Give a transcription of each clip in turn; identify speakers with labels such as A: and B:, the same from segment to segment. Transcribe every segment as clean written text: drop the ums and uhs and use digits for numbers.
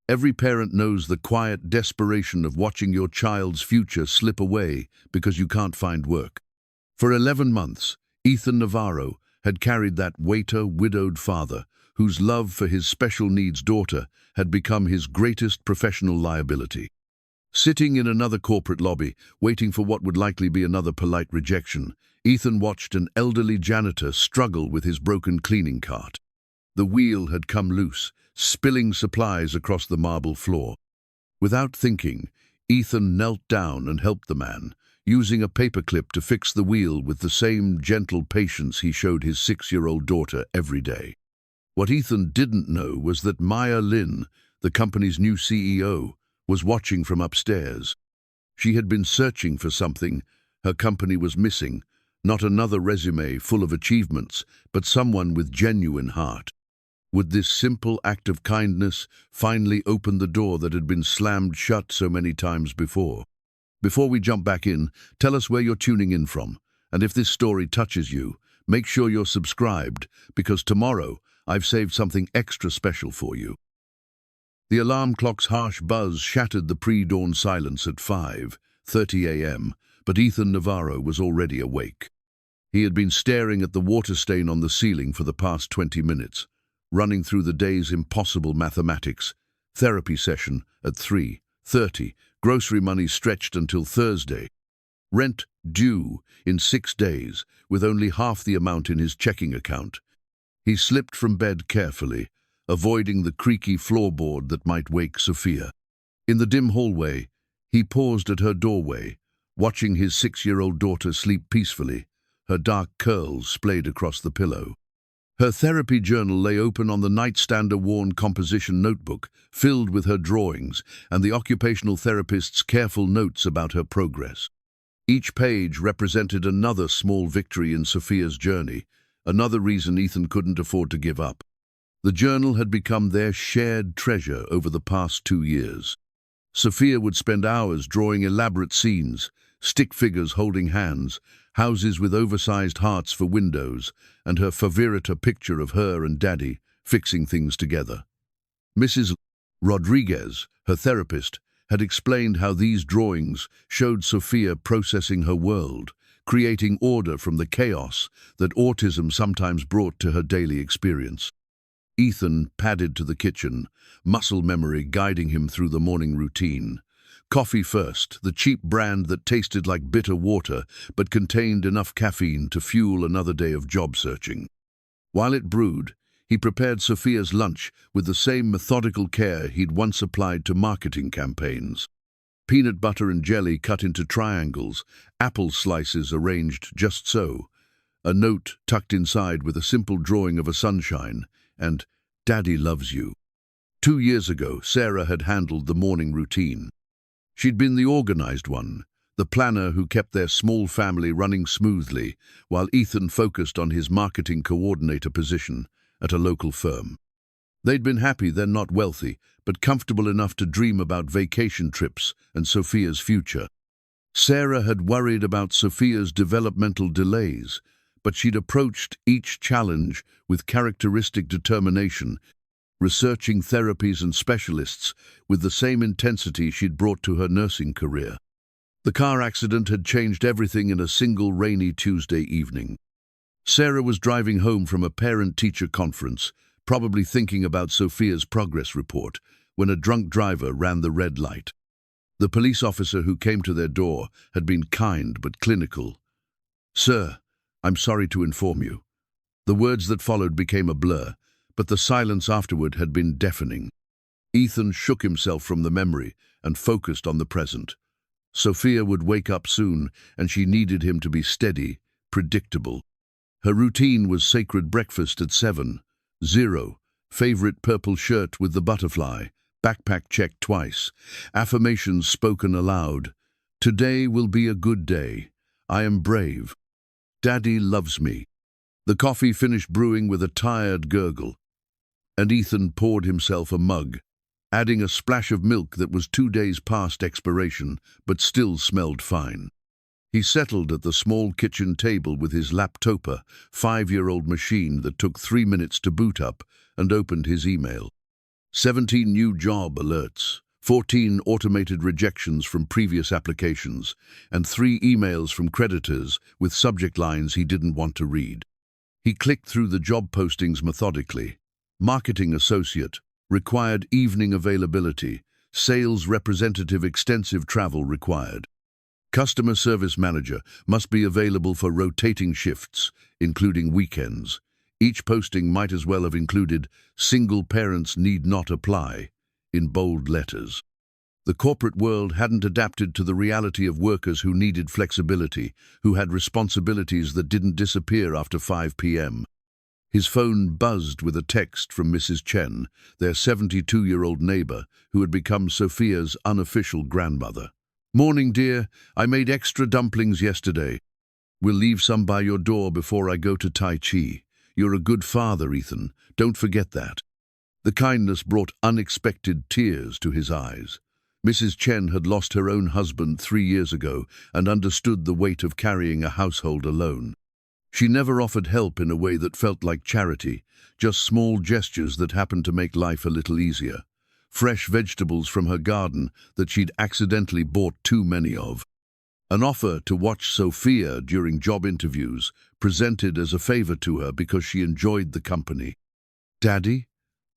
A: Every parent knows the quiet desperation of watching your child's future slip away because you can't find work. For 11 months, Ethan Navarro had carried that waiter, widowed father, whose love for his special needs daughter had become his greatest professional liability. Sitting in another corporate lobby, waiting for what would likely be another polite rejection, Ethan watched an elderly janitor struggle with his broken cleaning cart. The wheel had come loose, spilling supplies across the marble floor. Without thinking, Ethan knelt down and helped the man, using a paperclip to fix the wheel with the same gentle patience he showed his 6-year-old daughter every day. What Ethan didn't know was that Maya Lin, the company's new CEO, was watching from upstairs. She had been searching for something her company was missing, not another resume full of achievements, but someone with genuine heart. Would this simple act of kindness finally open the door that had been slammed shut so many times before? Before we jump back in, tell us where you're tuning in from, and if this story touches you, make sure you're subscribed, because tomorrow I've saved something extra special for you. The alarm clock's harsh buzz shattered the pre-dawn silence at 5:30 a.m., but Ethan Navarro was already awake. He had been staring at the water stain on the ceiling for the past 20 minutes, running through the day's impossible mathematics. Therapy session at 3:30, grocery money stretched until Thursday. Rent due in 6 days, with only half the amount in his checking account. He slipped from bed carefully, avoiding the creaky floorboard that might wake Sophia. In the dim hallway, he paused at her doorway, watching his 6-year-old daughter sleep peacefully, her dark curls splayed across the pillow. Her therapy journal lay open on the nightstand, a worn composition notebook filled with her drawings and the occupational therapist's careful notes about her progress. Each page represented another small victory in Sophia's journey, another reason Ethan couldn't afford to give up. The journal had become their shared treasure over the past 2 years. Sophia would spend hours drawing elaborate scenes, stick figures holding hands, houses with oversized hearts for windows, and her favorite, a picture of her and Daddy fixing things together. Mrs. Rodriguez, her therapist, had explained how these drawings showed Sophia processing her world, creating order from the chaos that autism sometimes brought to her daily experience. Ethan padded to the kitchen, muscle memory guiding him through the morning routine. Coffee first, the cheap brand that tasted like bitter water but contained enough caffeine to fuel another day of job searching. While it brewed, he prepared Sophia's lunch with the same methodical care he'd once applied to marketing campaigns. Peanut butter and jelly cut into triangles, apple slices arranged just so, a note tucked inside with a simple drawing of a sunshine, and "Daddy loves you." 2 years ago, Sarah had handled the morning routine. She'd been the organized one, the planner who kept their small family running smoothly, while Ethan focused on his marketing coordinator position at a local firm. They'd been happy, then not wealthy, but comfortable enough to dream about vacation trips and Sophia's future. Sarah had worried about Sophia's developmental delays, but she'd approached each challenge with characteristic determination, researching therapies and specialists with the same intensity she'd brought to her nursing career. The car accident had changed everything in a single rainy Tuesday evening. Sarah was driving home from a parent-teacher conference, probably thinking about Sophia's progress report, when a drunk driver ran the red light. The police officer who came to their door had been kind but clinical. "Sir, I'm sorry to inform you." The words that followed became a blur, but the silence afterward had been deafening. Ethan shook himself from the memory and focused on the present. Sophia would wake up soon, and she needed him to be steady, predictable. Her routine was sacred breakfast at 7:00, favorite purple shirt with the butterfly, backpack checked twice, affirmations spoken aloud. "Today will be a good day. I am brave. Daddy loves me." The coffee finished brewing with a tired gurgle, and Ethan poured himself a mug, adding a splash of milk that was 2 days past expiration but still smelled fine. He settled at the small kitchen table with his laptop, 5-year-old machine that took 3 minutes to boot up, and opened his email. 17 new job alerts, 14 automated rejections from previous applications, and 3 emails from creditors with subject lines he didn't want to read. He clicked through the job postings methodically. Marketing associate, required evening availability. Sales representative, extensive travel required. Customer service manager, must be available for rotating shifts, including weekends. Each posting might as well have included single parents need not apply in bold letters. The corporate world hadn't adapted to the reality of workers who needed flexibility, who had responsibilities that didn't disappear after 5 p.m. His phone buzzed with a text from Mrs. Chen, their 72-year-old neighbor, who had become Sophia's unofficial grandmother. "Morning, dear. I made extra dumplings yesterday. We'll leave some by your door before I go to Tai Chi. You're a good father, Ethan. Don't forget that." The kindness brought unexpected tears to his eyes. Mrs. Chen had lost her own husband 3 years ago and understood the weight of carrying a household alone. She never offered help in a way that felt like charity, just small gestures that happened to make life a little easier. Fresh vegetables from her garden that she'd accidentally bought too many of. An offer to watch Sophia during job interviews, presented as a favor to her because she enjoyed the company. "Daddy?"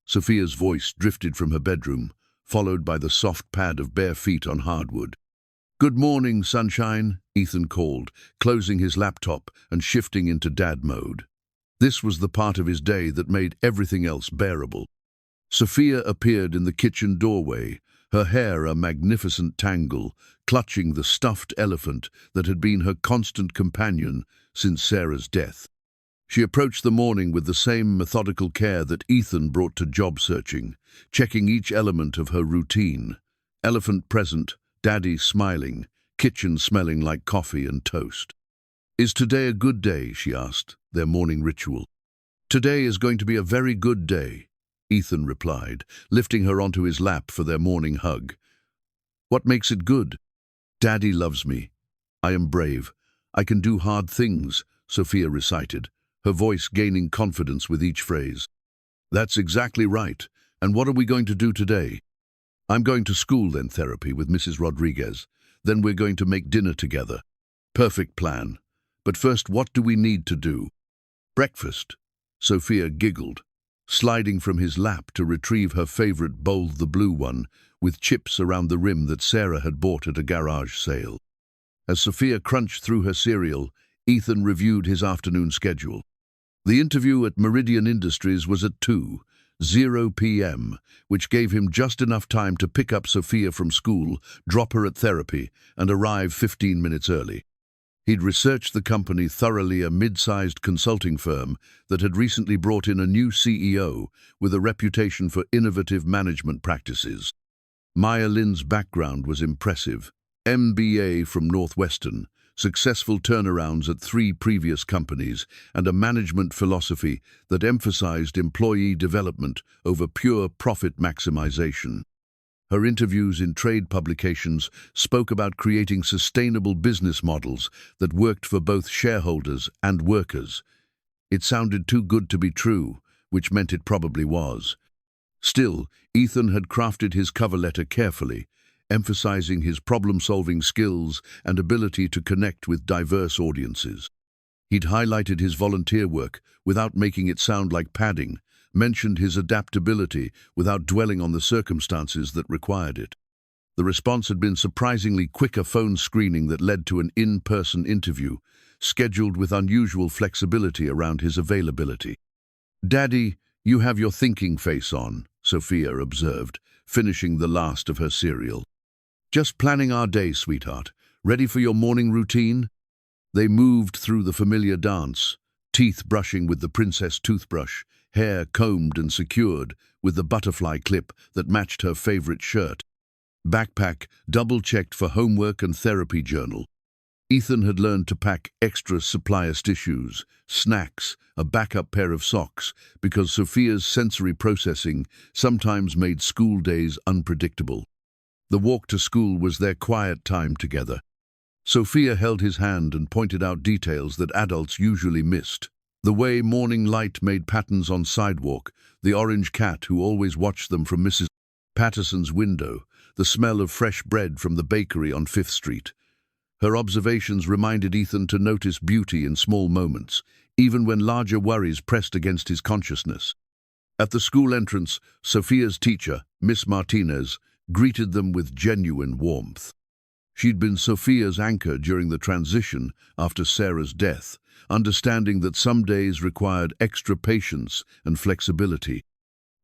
A: Sophia's voice drifted from her bedroom, followed by the soft pad of bare feet on hardwood. "Good morning, sunshine," Ethan called, closing his laptop and shifting into dad mode. This was the part of his day that made everything else bearable. Sophia appeared in the kitchen doorway, her hair a magnificent tangle, clutching the stuffed elephant that had been her constant companion since Sarah's death. She approached the morning with the same methodical care that Ethan brought to job searching, checking each element of her routine. Elephant present, daddy smiling, kitchen smelling like coffee and toast. "Is today a good day?" she asked, their morning ritual. "Today is going to be a very good day," Ethan replied, lifting her onto his lap for their morning hug. "What makes it good?" "Daddy loves me. I am brave. I can do hard things," Sophia recited, her voice gaining confidence with each phrase. "That's exactly right. And what are we going to do today?" "I'm going to school, then therapy with Mrs. Rodriguez. Then we're going to make dinner together." "Perfect plan. But first, what do we need to do?" "Breakfast." Sophia giggled, sliding from his lap to retrieve her favorite bowl, the blue one, with chips around the rim that Sarah had bought at a garage sale. As Sophia crunched through her cereal, Ethan reviewed his afternoon schedule. The interview at Meridian Industries was at 2:00 p.m., which gave him just enough time to pick up Sophia from school, drop her at therapy, and arrive 15 minutes early. He'd researched the company thoroughly, a mid-sized consulting firm that had recently brought in a new CEO with a reputation for innovative management practices. Maya Lin's background was impressive. MBA from Northwestern, successful turnarounds at 3 previous companies, and a management philosophy that emphasized employee development over pure profit maximization. Her interviews in trade publications spoke about creating sustainable business models that worked for both shareholders and workers. It sounded too good to be true, which meant it probably was. Still, Ethan had crafted his cover letter carefully, emphasizing his problem-solving skills and ability to connect with diverse audiences. He'd highlighted his volunteer work without making it sound like padding, mentioned his adaptability without dwelling on the circumstances that required it. The response had been surprisingly quick, a phone screening that led to an in-person interview, scheduled with unusual flexibility around his availability. "Daddy, you have your thinking face on," Sophia observed, finishing the last of her cereal. "Just planning our day, sweetheart. Ready for your morning routine?" They moved through the familiar dance, teeth brushing with the princess toothbrush, hair combed and secured with the butterfly clip that matched her favorite shirt. Backpack double-checked for homework and therapy journal. Ethan had learned to pack extra supplies, tissues, snacks, a backup pair of socks, because Sophia's sensory processing sometimes made school days unpredictable. The walk to school was their quiet time together. Sophia held his hand and pointed out details that adults usually missed. The way morning light made patterns on sidewalk, the orange cat who always watched them from Mrs. Patterson's window, the smell of fresh bread from the bakery on 5th Street. Her observations reminded Ethan to notice beauty in small moments, even when larger worries pressed against his consciousness. At the school entrance, Sophia's teacher, Miss Martinez, greeted them with genuine warmth. She'd been Sophia's anchor during the transition after Sarah's death, understanding that some days required extra patience and flexibility.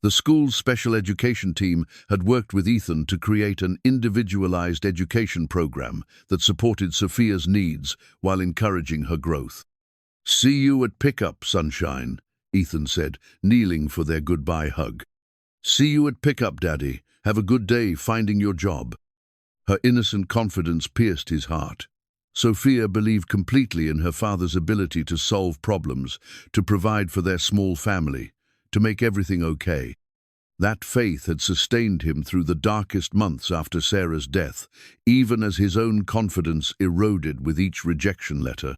A: The school's special education team had worked with Ethan to create an individualized education program that supported Sophia's needs while encouraging her growth. "See you at pickup, sunshine," Ethan said, kneeling for their goodbye hug. "See you at pickup, Daddy. Have a good day finding your job." Her innocent confidence pierced his heart. Sophia believed completely in her father's ability to solve problems, to provide for their small family, to make everything okay. That faith had sustained him through the darkest months after Sarah's death, even as his own confidence eroded with each rejection letter.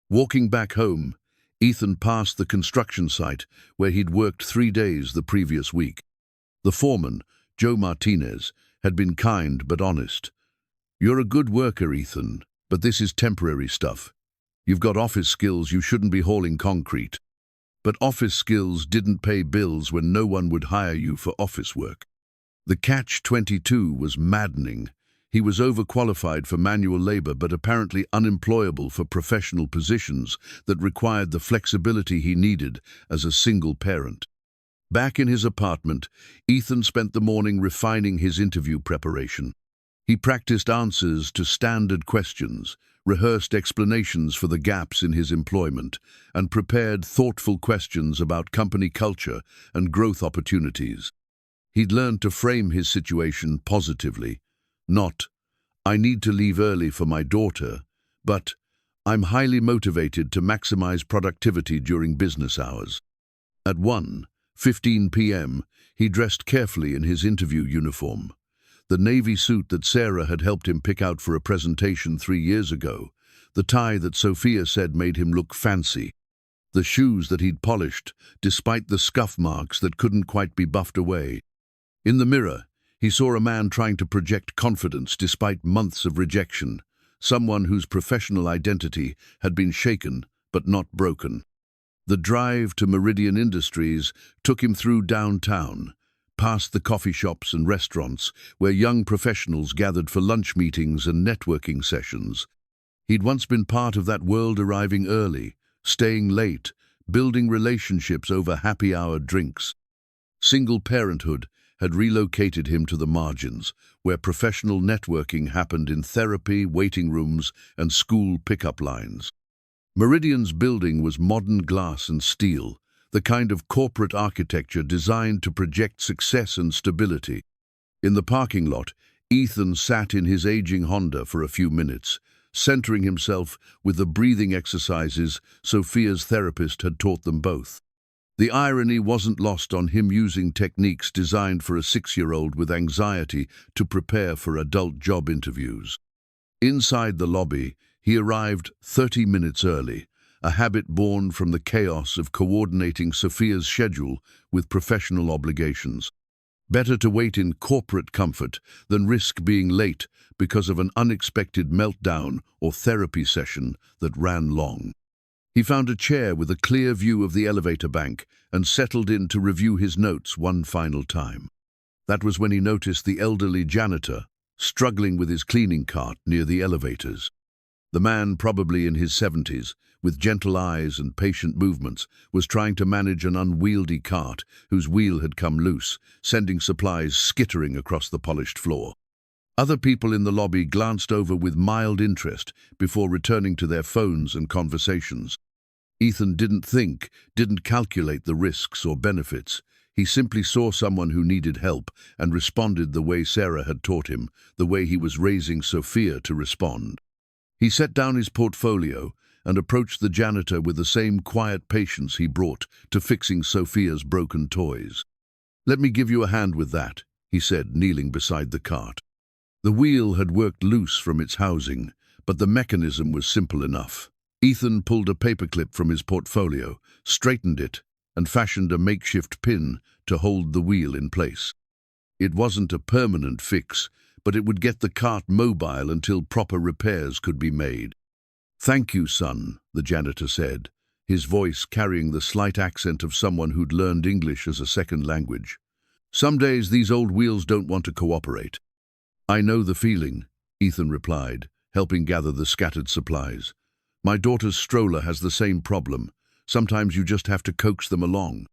A: Walking back home, Ethan passed the construction site where he'd worked 3 days the previous week. The foreman, Joe Martinez, had been kind but honest. "You're a good worker, Ethan, but this is temporary stuff. You've got office skills, you shouldn't be hauling concrete." But office skills didn't pay bills when no one would hire you for office work. The catch-22 was maddening. He was overqualified for manual labor but apparently unemployable for professional positions that required the flexibility he needed as a single parent. Back in his apartment, Ethan spent the morning refining his interview preparation. He practiced answers to standard questions, rehearsed explanations for the gaps in his employment, and prepared thoughtful questions about company culture and growth opportunities. He'd learned to frame his situation positively, not, "I need to leave early for my daughter," but, "I'm highly motivated to maximize productivity during business hours." At 1:15 p.m., he dressed carefully in his interview uniform. The navy suit that Sarah had helped him pick out for a presentation 3 years ago, the tie that Sophia said made him look fancy, the shoes that he'd polished despite the scuff marks that couldn't quite be buffed away. In the mirror, he saw a man trying to project confidence despite months of rejection, someone whose professional identity had been shaken but not broken. The drive to Meridian Industries took him through downtown, past the coffee shops and restaurants where young professionals gathered for lunch meetings and networking sessions. He'd once been part of that world, arriving early, staying late, building relationships over happy-hour drinks. Single parenthood had relocated him to the margins, where professional networking happened in therapy, waiting rooms, and school pickup lines. Meridian's building was modern glass and steel, the kind of corporate architecture designed to project success and stability. In the parking lot, Ethan sat in his aging Honda for a few minutes, centering himself with the breathing exercises Sophia's therapist had taught them both. The irony wasn't lost on him, using techniques designed for a 6-year-old with anxiety to prepare for adult job interviews. Inside the lobby, he arrived 30 minutes early, a habit born from the chaos of coordinating Sophia's schedule with professional obligations. Better to wait in corporate comfort than risk being late because of an unexpected meltdown or therapy session that ran long. He found a chair with a clear view of the elevator bank and settled in to review his notes one final time. That was when he noticed the elderly janitor struggling with his cleaning cart near the elevators. The man, probably in his 70s, with gentle eyes and patient movements, was trying to manage an unwieldy cart whose wheel had come loose, sending supplies skittering across the polished floor. Other people in the lobby glanced over with mild interest before returning to their phones and conversations. Ethan didn't calculate the risks or benefits. He simply saw someone who needed help and responded the way Sarah had taught him, the way he was raising Sophia to respond. He set down his portfolio and approached the janitor with the same quiet patience he brought to fixing Sophia's broken toys. "Let me give you a hand with that," he said, kneeling beside the cart. The wheel had worked loose from its housing, but the mechanism was simple enough. Ethan pulled a paperclip from his portfolio, straightened it, and fashioned a makeshift pin to hold the wheel in place. It wasn't a permanent fix, but it would get the cart mobile until proper repairs could be made. "Thank you, son," the janitor said, his voice carrying the slight accent of someone who'd learned English as a second language. "Some days these old wheels don't want to cooperate." "I know the feeling," Ethan replied, helping gather the scattered supplies. "My daughter's stroller has the same problem. Sometimes you just have to coax them along."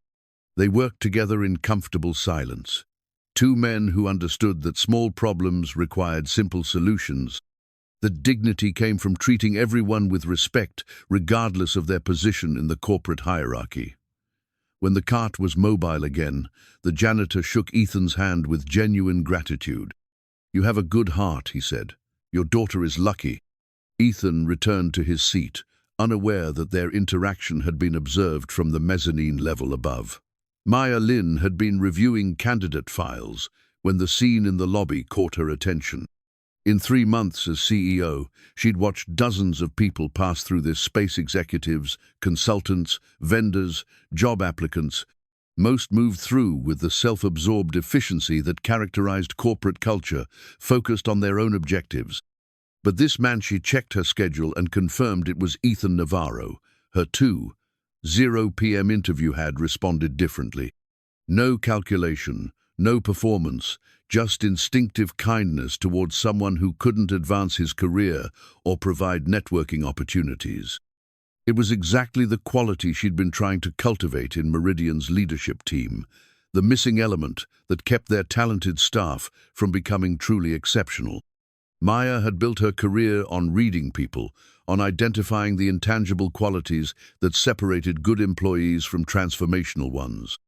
A: They worked together in comfortable silence. Two men who understood that small problems required simple solutions. The dignity came from treating everyone with respect, regardless of their position in the corporate hierarchy. When the cart was mobile again, the janitor shook Ethan's hand with genuine gratitude. "You have a good heart," he said. "Your daughter is lucky." Ethan returned to his seat, unaware that their interaction had been observed from the mezzanine level above. Maya Lin had been reviewing candidate files when the scene in the lobby caught her attention. In 3 months as CEO, she'd watched dozens of people pass through this: space executives, consultants, vendors, job applicants. Most moved through with the self-absorbed efficiency that characterized corporate culture, focused on their own objectives. But this man, she checked her schedule and confirmed it was Ethan Navarro. Her 2:00 p.m. interview had responded differently. No calculation, no performance, just instinctive kindness towards someone who couldn't advance his career or provide networking opportunities. It was exactly the quality she'd been trying to cultivate in Meridian's leadership team, the missing element that kept their talented staff from becoming truly exceptional. Maya had built her career on reading people, on identifying the intangible qualities that separated good employees from transformational ones.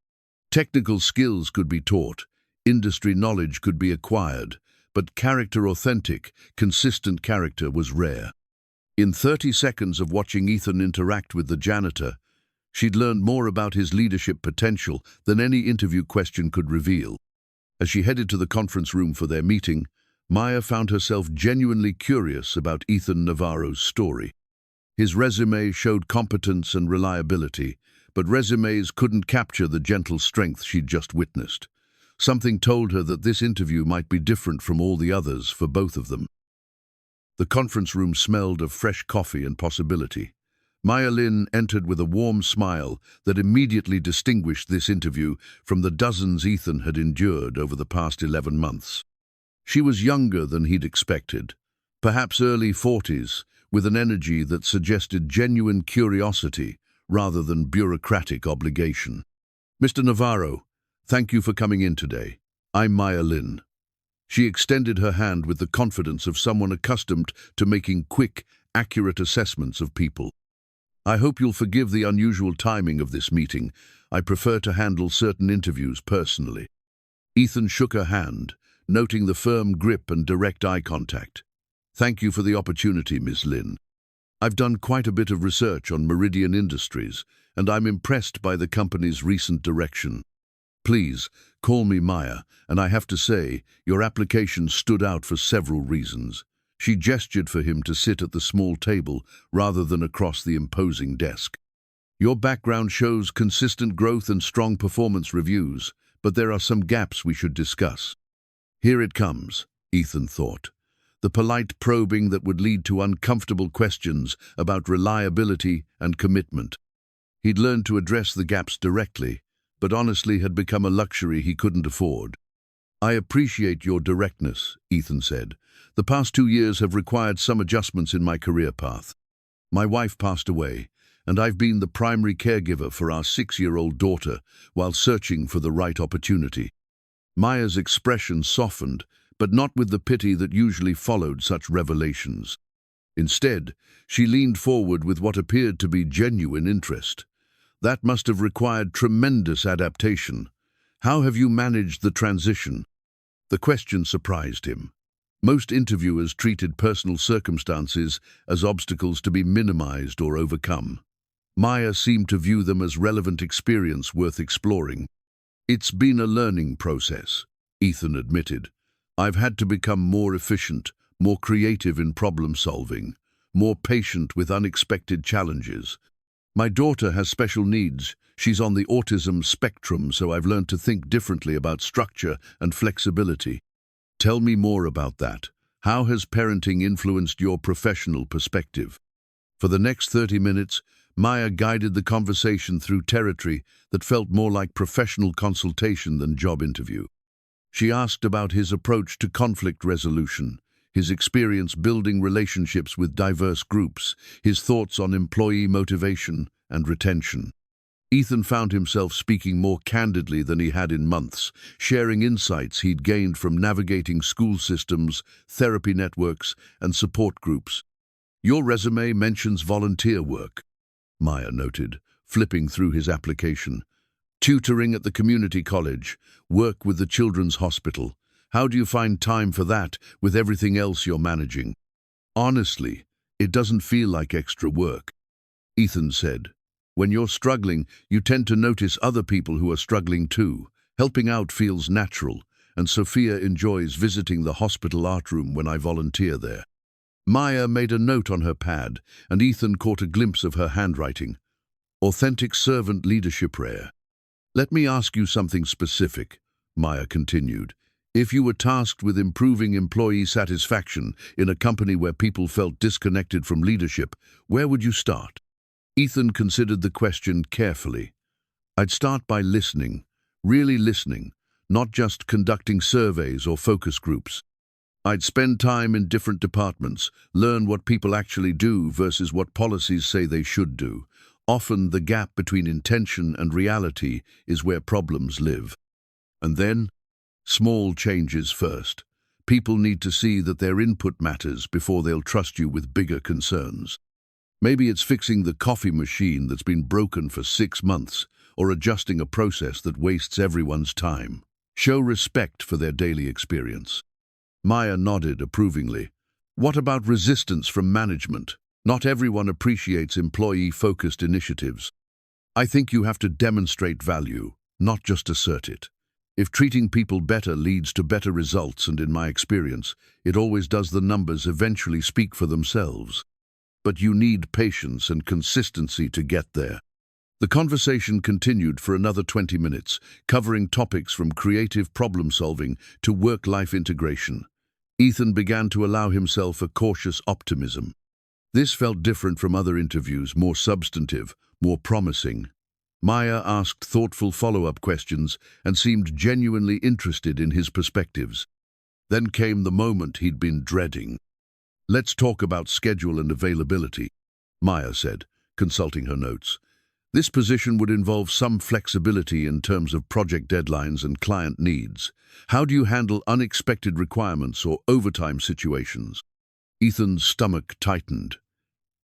A: Technical skills could be taught, industry knowledge could be acquired, but authentic, consistent character was rare. In 30 seconds of watching Ethan interact with the janitor, she'd learned more about his leadership potential than any interview question could reveal. As she headed to the conference room for their meeting, Maya found herself genuinely curious about Ethan Navarro's story. His resume showed competence and reliability, but resumes couldn't capture the gentle strength she'd just witnessed. Something told her that this interview might be different from all the others for both of them. The conference room smelled of fresh coffee and possibility. Maya Lin entered with a warm smile that immediately distinguished this interview from the dozens Ethan had endured over the past 11 months. She was younger than he'd expected, perhaps early 40s, with an energy that suggested genuine curiosity rather than bureaucratic obligation. "Mr. Navarro, thank you for coming in today. I'm Maya Lin." She extended her hand with the confidence of someone accustomed to making quick, accurate assessments of people. "I hope you'll forgive the unusual timing of this meeting. I prefer to handle certain interviews personally." Ethan shook her hand, noting the firm grip and direct eye contact. "Thank you for the opportunity, Ms. Lin. I've done quite a bit of research on Meridian Industries, and I'm impressed by the company's recent direction. Please, call me Maya, and I have to say, your application stood out for several reasons." She gestured for him to sit at the small table rather than across the imposing desk. "Your background shows consistent growth and strong performance reviews, but there are some gaps we should discuss." Here it comes, Ethan thought. The polite probing that would lead to uncomfortable questions about reliability and commitment. He'd learned to address the gaps directly, but honestly had become a luxury he couldn't afford. "I appreciate your directness," Ethan said. "The past 2 years have required some adjustments in my career path. My wife passed away, and I've been the primary caregiver for our 6-year-old daughter while searching for the right opportunity." Maya's expression softened, but not with the pity that usually followed such revelations. Instead, she leaned forward with what appeared to be genuine interest. "That must have required tremendous adaptation. How have you managed the transition?" The question surprised him. Most interviewers treated personal circumstances as obstacles to be minimized or overcome. Maya seemed to view them as relevant experience worth exploring. "It's been a learning process," Ethan admitted. "I've had to become more efficient, more creative in problem solving, more patient with unexpected challenges. My daughter has special needs. She's on the autism spectrum, so I've learned to think differently about structure and flexibility. Tell me more about that. How has parenting influenced your professional perspective? For the next 30 minutes, Maya guided the conversation through territory that felt more like professional consultation than job interview. She asked about his approach to conflict resolution, his experience building relationships with diverse groups, his thoughts on employee motivation and retention. Ethan found himself speaking more candidly than he had in months, sharing insights he'd gained from navigating school systems, therapy networks, and support groups. Your resume mentions volunteer work, Maya noted, flipping through his application. Tutoring at the community college, work with the children's hospital. How do you find time for that with everything else you're managing? Honestly, it doesn't feel like extra work, Ethan said. When you're struggling, you tend to notice other people who are struggling too. Helping out feels natural, and Sophia enjoys visiting the hospital art room when I volunteer there. Maya made a note on her pad, and Ethan caught a glimpse of her handwriting. Authentic servant leadership rare. Let me ask you something specific, Maya continued. If you were tasked with improving employee satisfaction in a company where people felt disconnected from leadership, where would you start? Ethan considered the question carefully. I'd start by listening, really listening, not just conducting surveys or focus groups. I'd spend time in different departments, learn what people actually do versus what policies say they should do. Often the gap between intention and reality is where problems live. And then, small changes first. People need to see that their input matters before they'll trust you with bigger concerns. Maybe it's fixing the coffee machine that's been broken for 6 months, or adjusting a process that wastes everyone's time. Show respect for their daily experience. Maya nodded approvingly. What about resistance from management? Not everyone appreciates employee-focused initiatives. I think you have to demonstrate value, not just assert it. If treating people better leads to better results, and in my experience, it always does, the numbers eventually speak for themselves. But you need patience and consistency to get there. The conversation continued for another 20 minutes, covering topics from creative problem-solving to work-life integration. Ethan began to allow himself a cautious optimism. This felt different from other interviews, more substantive, more promising. Maya asked thoughtful follow-up questions and seemed genuinely interested in his perspectives. Then came the moment he'd been dreading. Let's talk about schedule and availability, Maya said, consulting her notes. This position would involve some flexibility in terms of project deadlines and client needs. How do you handle unexpected requirements or overtime situations? Ethan's stomach tightened.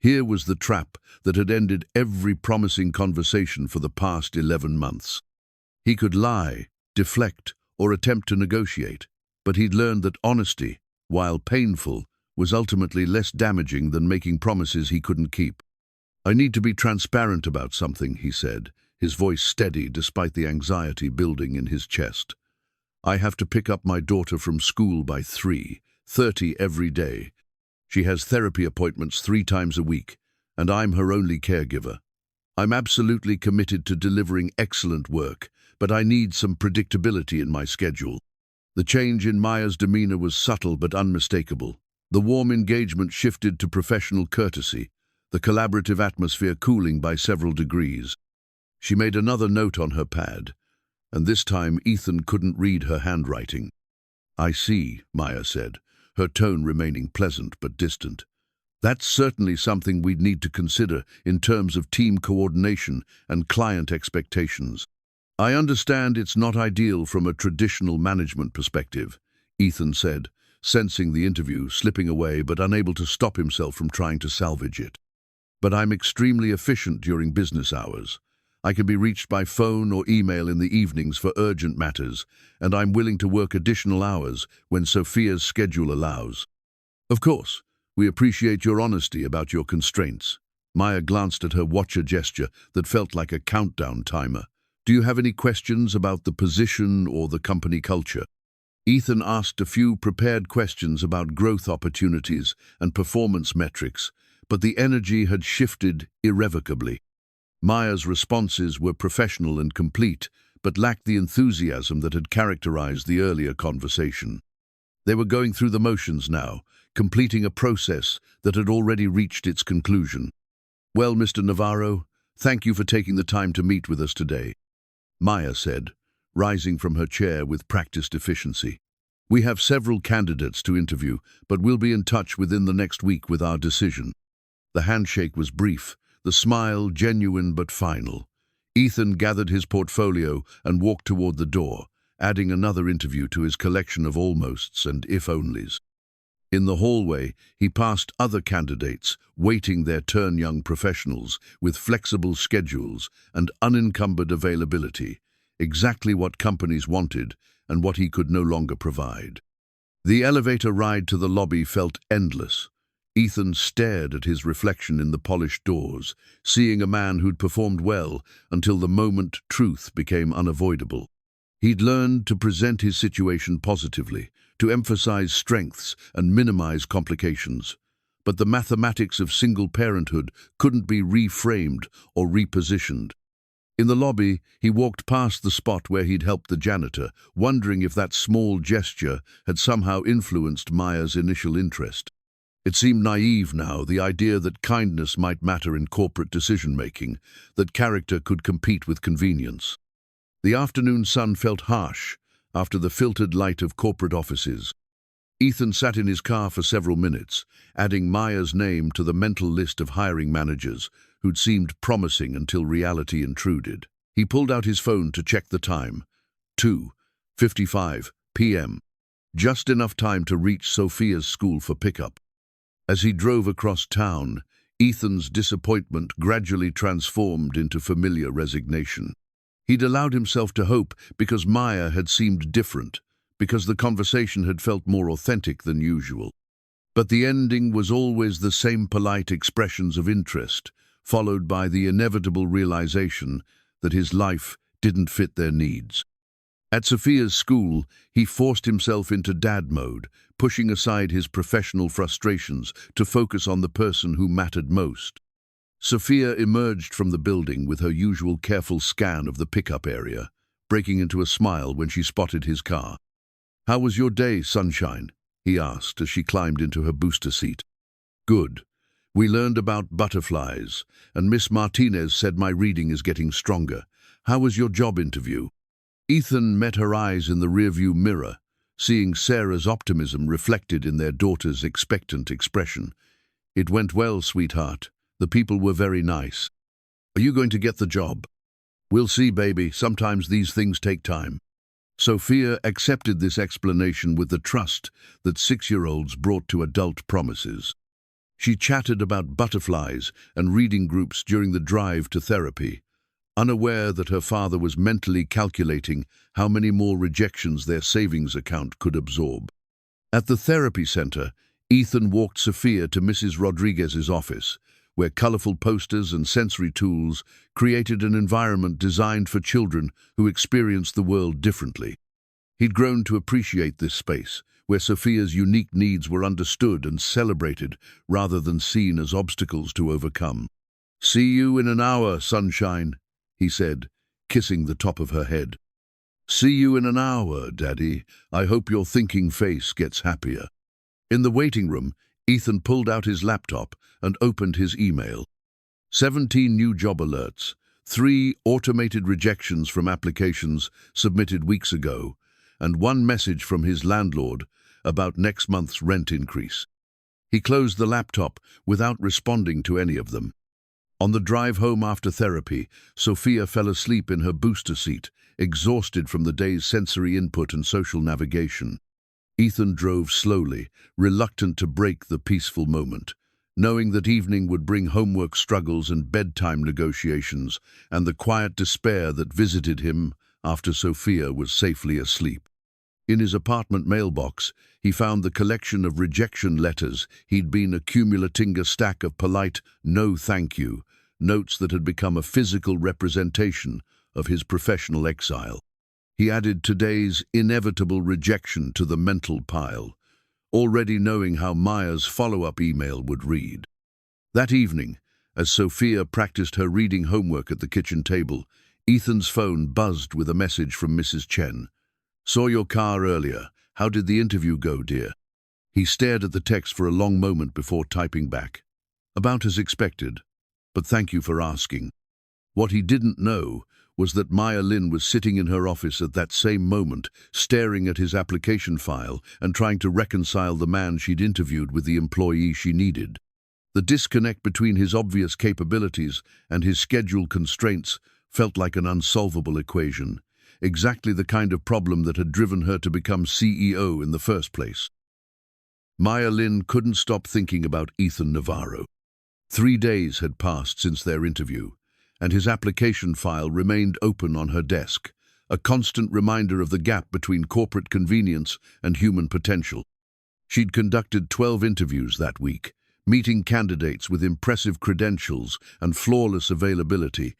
A: Here was the trap that had ended every promising conversation for the past 11 months. He could lie, deflect, or attempt to negotiate, but he'd learned that honesty, while painful, was ultimately less damaging than making promises he couldn't keep. I need to be transparent about something, he said, his voice steady despite the anxiety building in his chest. I have to pick up my daughter from school by 3:30 every day. She has therapy appointments 3 times a week, and I'm her only caregiver. I'm absolutely committed to delivering excellent work, but I need some predictability in my schedule. The change in Maya's demeanor was subtle but unmistakable. The warm engagement shifted to professional courtesy, the collaborative atmosphere cooling by several degrees. She made another note on her pad, and this time Ethan couldn't read her handwriting. I see, Maya said, her tone remaining pleasant but distant. That's certainly something we'd need to consider in terms of team coordination and client expectations. I understand it's not ideal from a traditional management perspective, Ethan said, sensing the interview slipping away but unable to stop himself from trying to salvage it. But I'm extremely efficient during business hours. I can be reached by phone or email in the evenings for urgent matters, and I'm willing to work additional hours when Sophia's schedule allows. Of course, we appreciate your honesty about your constraints. Maya glanced at her watcher gesture that felt like a countdown timer. Do you have any questions about the position or the company culture? Ethan asked a few prepared questions about growth opportunities and performance metrics, but the energy had shifted irrevocably. Maya's responses were professional and complete, but lacked the enthusiasm that had characterized the earlier conversation. They were going through the motions now, completing a process that had already reached its conclusion. "Well, Mr. Navarro, thank you for taking the time to meet with us today," Maya said, rising from her chair with practiced efficiency. "We have several candidates to interview, but we'll be in touch within the next week with our decision." The handshake was brief, the smile genuine but final. Ethan gathered his portfolio and walked toward the door, adding another interview to his collection of almosts and if-onlys. In the hallway, he passed other candidates, waiting their turn, young professionals with flexible schedules and unencumbered availability, exactly what companies wanted and what he could no longer provide. The elevator ride to the lobby felt endless. Ethan stared at his reflection in the polished doors, seeing a man who'd performed well until the moment truth became unavoidable. He'd learned to present his situation positively, to emphasize strengths and minimize complications. But the mathematics of single parenthood couldn't be reframed or repositioned. In the lobby, he walked past the spot where he'd helped the janitor, wondering if that small gesture had somehow influenced Maya's initial interest. It seemed naive now, the idea that kindness might matter in corporate decision-making, that character could compete with convenience. The afternoon sun felt harsh after the filtered light of corporate offices. Ethan sat in his car for several minutes, adding Maya's name to the mental list of hiring managers who'd seemed promising until reality intruded. He pulled out his phone to check the time. 2:55 p.m. Just enough time to reach Sophia's school for pickup. As he drove across town, Ethan's disappointment gradually transformed into familiar resignation. He'd allowed himself to hope because Maya had seemed different, because the conversation had felt more authentic than usual. But the ending was always the same polite expressions of interest, followed by the inevitable realization that his life didn't fit their needs. At Sophia's school, he forced himself into dad mode, pushing aside his professional frustrations to focus on the person who mattered most. Sophia emerged from the building with her usual careful scan of the pickup area, breaking into a smile when she spotted his car. "How was your day, sunshine?" he asked as she climbed into her booster seat. "Good. We learned about butterflies, and Miss Martinez said my reading is getting stronger. How was your job interview?" Ethan met her eyes in the rearview mirror, seeing Sarah's optimism reflected in their daughter's expectant expression. "It went well, sweetheart. The people were very nice." "Are you going to get the job?" "We'll see, baby. Sometimes these things take time." Sophia accepted this explanation with the trust that 6-year-olds brought to adult promises. She chatted about butterflies and reading groups during the drive to therapy, unaware that her father was mentally calculating how many more rejections their savings account could absorb. At the therapy center, Ethan walked Sophia to Mrs. Rodriguez's office, where colorful posters and sensory tools created an environment designed for children who experienced the world differently. He'd grown to appreciate this space, where Sophia's unique needs were understood and celebrated rather than seen as obstacles to overcome. "See you in an hour, sunshine," he said, kissing the top of her head. "See you in an hour, Daddy. I hope your thinking face gets happier." In the waiting room, Ethan pulled out his laptop and opened his email. 17 new job alerts, 3 automated rejections from applications submitted weeks ago, and 1 message from his landlord about next month's rent increase. He closed the laptop without responding to any of them. On the drive home after therapy, Sophia fell asleep in her booster seat, exhausted from the day's sensory input and social navigation. Ethan drove slowly, reluctant to break the peaceful moment, knowing that evening would bring homework struggles and bedtime negotiations and the quiet despair that visited him after Sophia was safely asleep. In his apartment mailbox, he found the collection of rejection letters he'd been accumulating, a stack of polite "no thank you" notes that had become a physical representation of his professional exile. He added today's inevitable rejection to the mental pile, already knowing how Maya's follow-up email would read. That evening, as Sophia practiced her reading homework at the kitchen table, Ethan's phone buzzed with a message from Mrs. Chen. "Saw your car earlier. How did the interview go, dear?" He stared at the text for a long moment before typing back. "About as expected, but thank you for asking." What he didn't know was that Maya Lin was sitting in her office at that same moment, staring at his application file and trying to reconcile the man she'd interviewed with the employee she needed. The disconnect between his obvious capabilities and his schedule constraints felt like an unsolvable equation, exactly the kind of problem that had driven her to become CEO in the first place. Maya Lin couldn't stop thinking about Ethan Navarro. 3 days had passed since their interview, and his application file remained open on her desk, a constant reminder of the gap between corporate convenience and human potential. She'd conducted 12 interviews that week, meeting candidates with impressive credentials and flawless availability,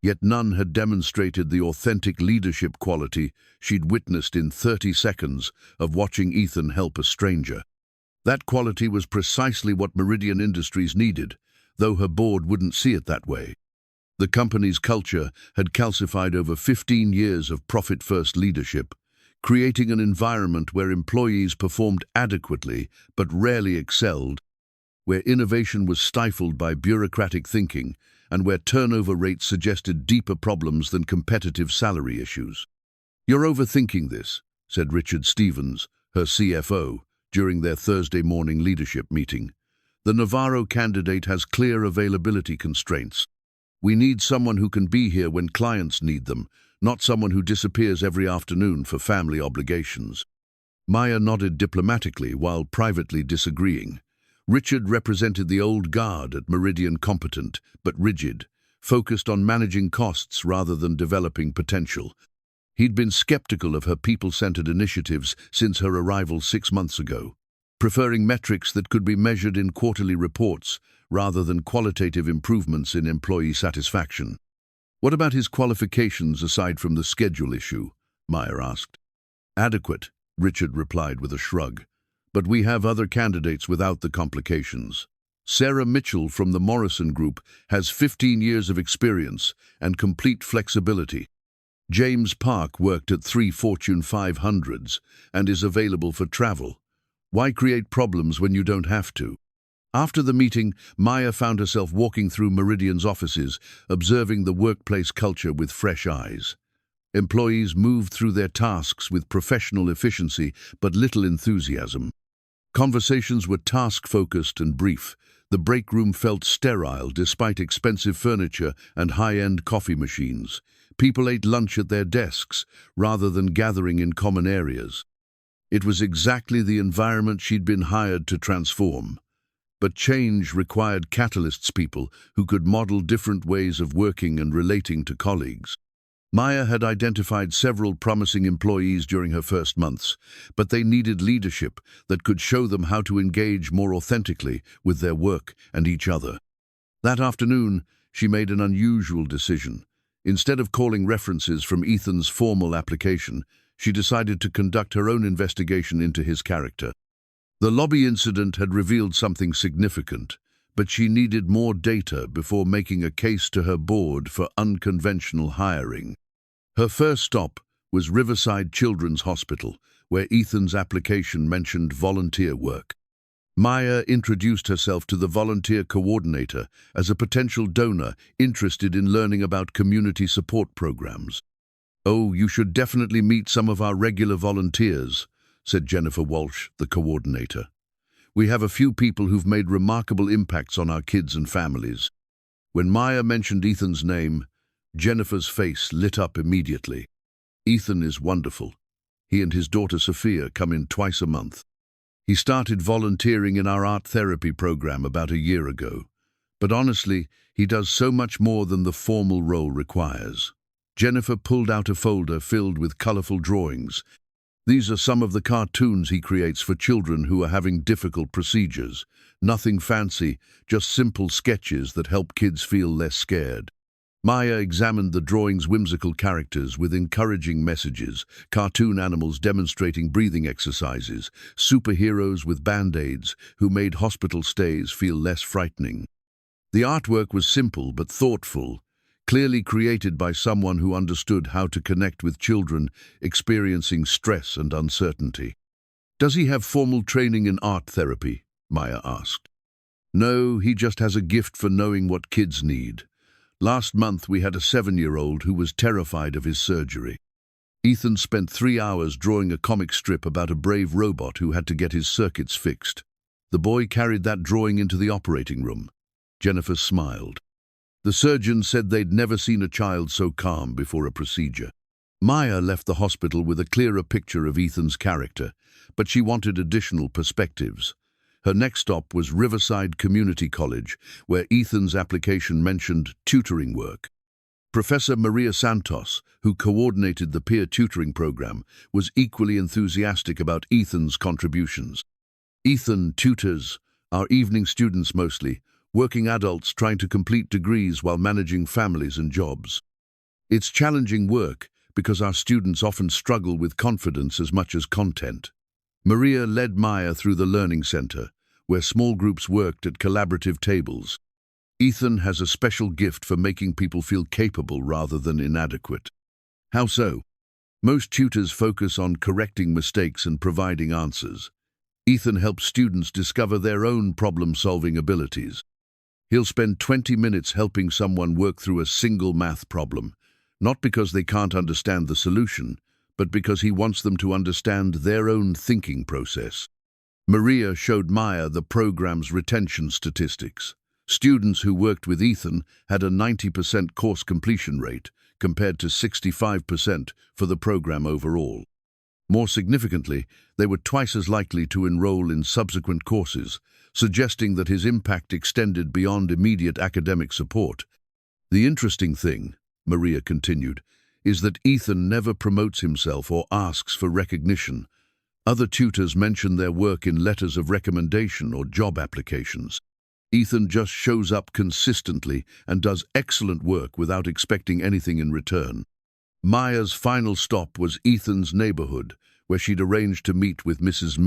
A: yet none had demonstrated the authentic leadership quality she'd witnessed in 30 seconds of watching Ethan help a stranger. That quality was precisely what Meridian Industries needed, though her board wouldn't see it that way. The company's culture had calcified over 15 years of profit-first leadership, creating an environment where employees performed adequately but rarely excelled, where innovation was stifled by bureaucratic thinking, and where turnover rates suggested deeper problems than competitive salary issues. "You're overthinking this," said Richard Stevens, her CFO, during their Thursday morning leadership meeting. "The Navarro candidate has clear availability constraints. We need someone who can be here when clients need them, not someone who disappears every afternoon for family obligations." Maya nodded diplomatically while privately disagreeing. Richard represented the old guard at Meridian, competent but rigid, focused on managing costs rather than developing potential. He'd been skeptical of her people-centered initiatives since her arrival 6 months ago, preferring metrics that could be measured in quarterly reports rather than qualitative improvements in employee satisfaction. "What about his qualifications aside from the schedule issue?" Maya asked. "Adequate," Richard replied with a shrug. "But we have other candidates without the complications. Sarah Mitchell from the Morrison Group has 15 years of experience and complete flexibility. James Park worked at 3 Fortune 500s and is available for travel. Why create problems when you don't have to?" After the meeting, Maya found herself walking through Meridian's offices, observing the workplace culture with fresh eyes. Employees moved through their tasks with professional efficiency but little enthusiasm. Conversations were task-focused and brief. The break room felt sterile despite expensive furniture and high-end coffee machines. People ate lunch at their desks rather than gathering in common areas. It was exactly the environment she'd been hired to transform. But change required catalysts, people who could model different ways of working and relating to colleagues. Maya had identified several promising employees during her first months, but they needed leadership that could show them how to engage more authentically with their work and each other. That afternoon, she made an unusual decision. Instead of calling references from Ethan's formal application, she decided to conduct her own investigation into his character. The lobby incident had revealed something significant, but she needed more data before making a case to her board for unconventional hiring. Her first stop was Riverside Children's Hospital, where Ethan's application mentioned volunteer work. Maya introduced herself to the volunteer coordinator as a potential donor interested in learning about community support programs. "Oh, you should definitely meet some of our regular volunteers," said Jennifer Walsh, the coordinator. "We have a few people who've made remarkable impacts on our kids and families." When Maya mentioned Ethan's name, Jennifer's face lit up immediately. "Ethan is wonderful. He and his daughter Sophia come in twice a month. He started volunteering in our art therapy program about a year ago. But honestly, he does so much more than the formal role requires." Jennifer pulled out a folder filled with colorful drawings. "These are some of the cartoons he creates for children who are having difficult procedures. Nothing fancy, just simple sketches that help kids feel less scared." Maya examined the drawing's whimsical characters with encouraging messages, cartoon animals demonstrating breathing exercises, superheroes with band-aids who made hospital stays feel less frightening. The artwork was simple but thoughtful, clearly created by someone who understood how to connect with children experiencing stress and uncertainty. "Does he have formal training in art therapy?" Maya asked. "No, he just has a gift for knowing what kids need. Last month we had a 7-year-old who was terrified of his surgery. Ethan spent 3 hours drawing a comic strip about a brave robot who had to get his circuits fixed. The boy carried that drawing into the operating room." Jennifer smiled. "The surgeon said they'd never seen a child so calm before a procedure." Maya left the hospital with a clearer picture of Ethan's character, but she wanted additional perspectives. Her next stop was Riverside Community College, where Ethan's application mentioned tutoring work. Professor Maria Santos, who coordinated the peer tutoring program, was equally enthusiastic about Ethan's contributions. "Ethan tutors our evening students mostly, working adults trying to complete degrees while managing families and jobs. It's challenging work because our students often struggle with confidence as much as content." Maria led Maya through the Learning Center, where small groups worked at collaborative tables. "Ethan has a special gift for making people feel capable rather than inadequate." "How so?" "Most tutors focus on correcting mistakes and providing answers. Ethan helps students discover their own problem-solving abilities. He'll spend 20 minutes helping someone work through a single math problem, not because they can't understand the solution, but because he wants them to understand their own thinking process." Maria showed Maya the program's retention statistics. Students who worked with Ethan had a 90% course completion rate, compared to 65% for the program overall. More significantly, they were twice as likely to enroll in subsequent courses, suggesting that his impact extended beyond immediate academic support. "The interesting thing," Maria continued, "is that Ethan never promotes himself or asks for recognition. Other tutors mention their work in letters of recommendation or job applications. Ethan just shows up consistently and does excellent work without expecting anything in return." Maya's final stop was Ethan's neighborhood, where she'd arranged to meet with Mrs.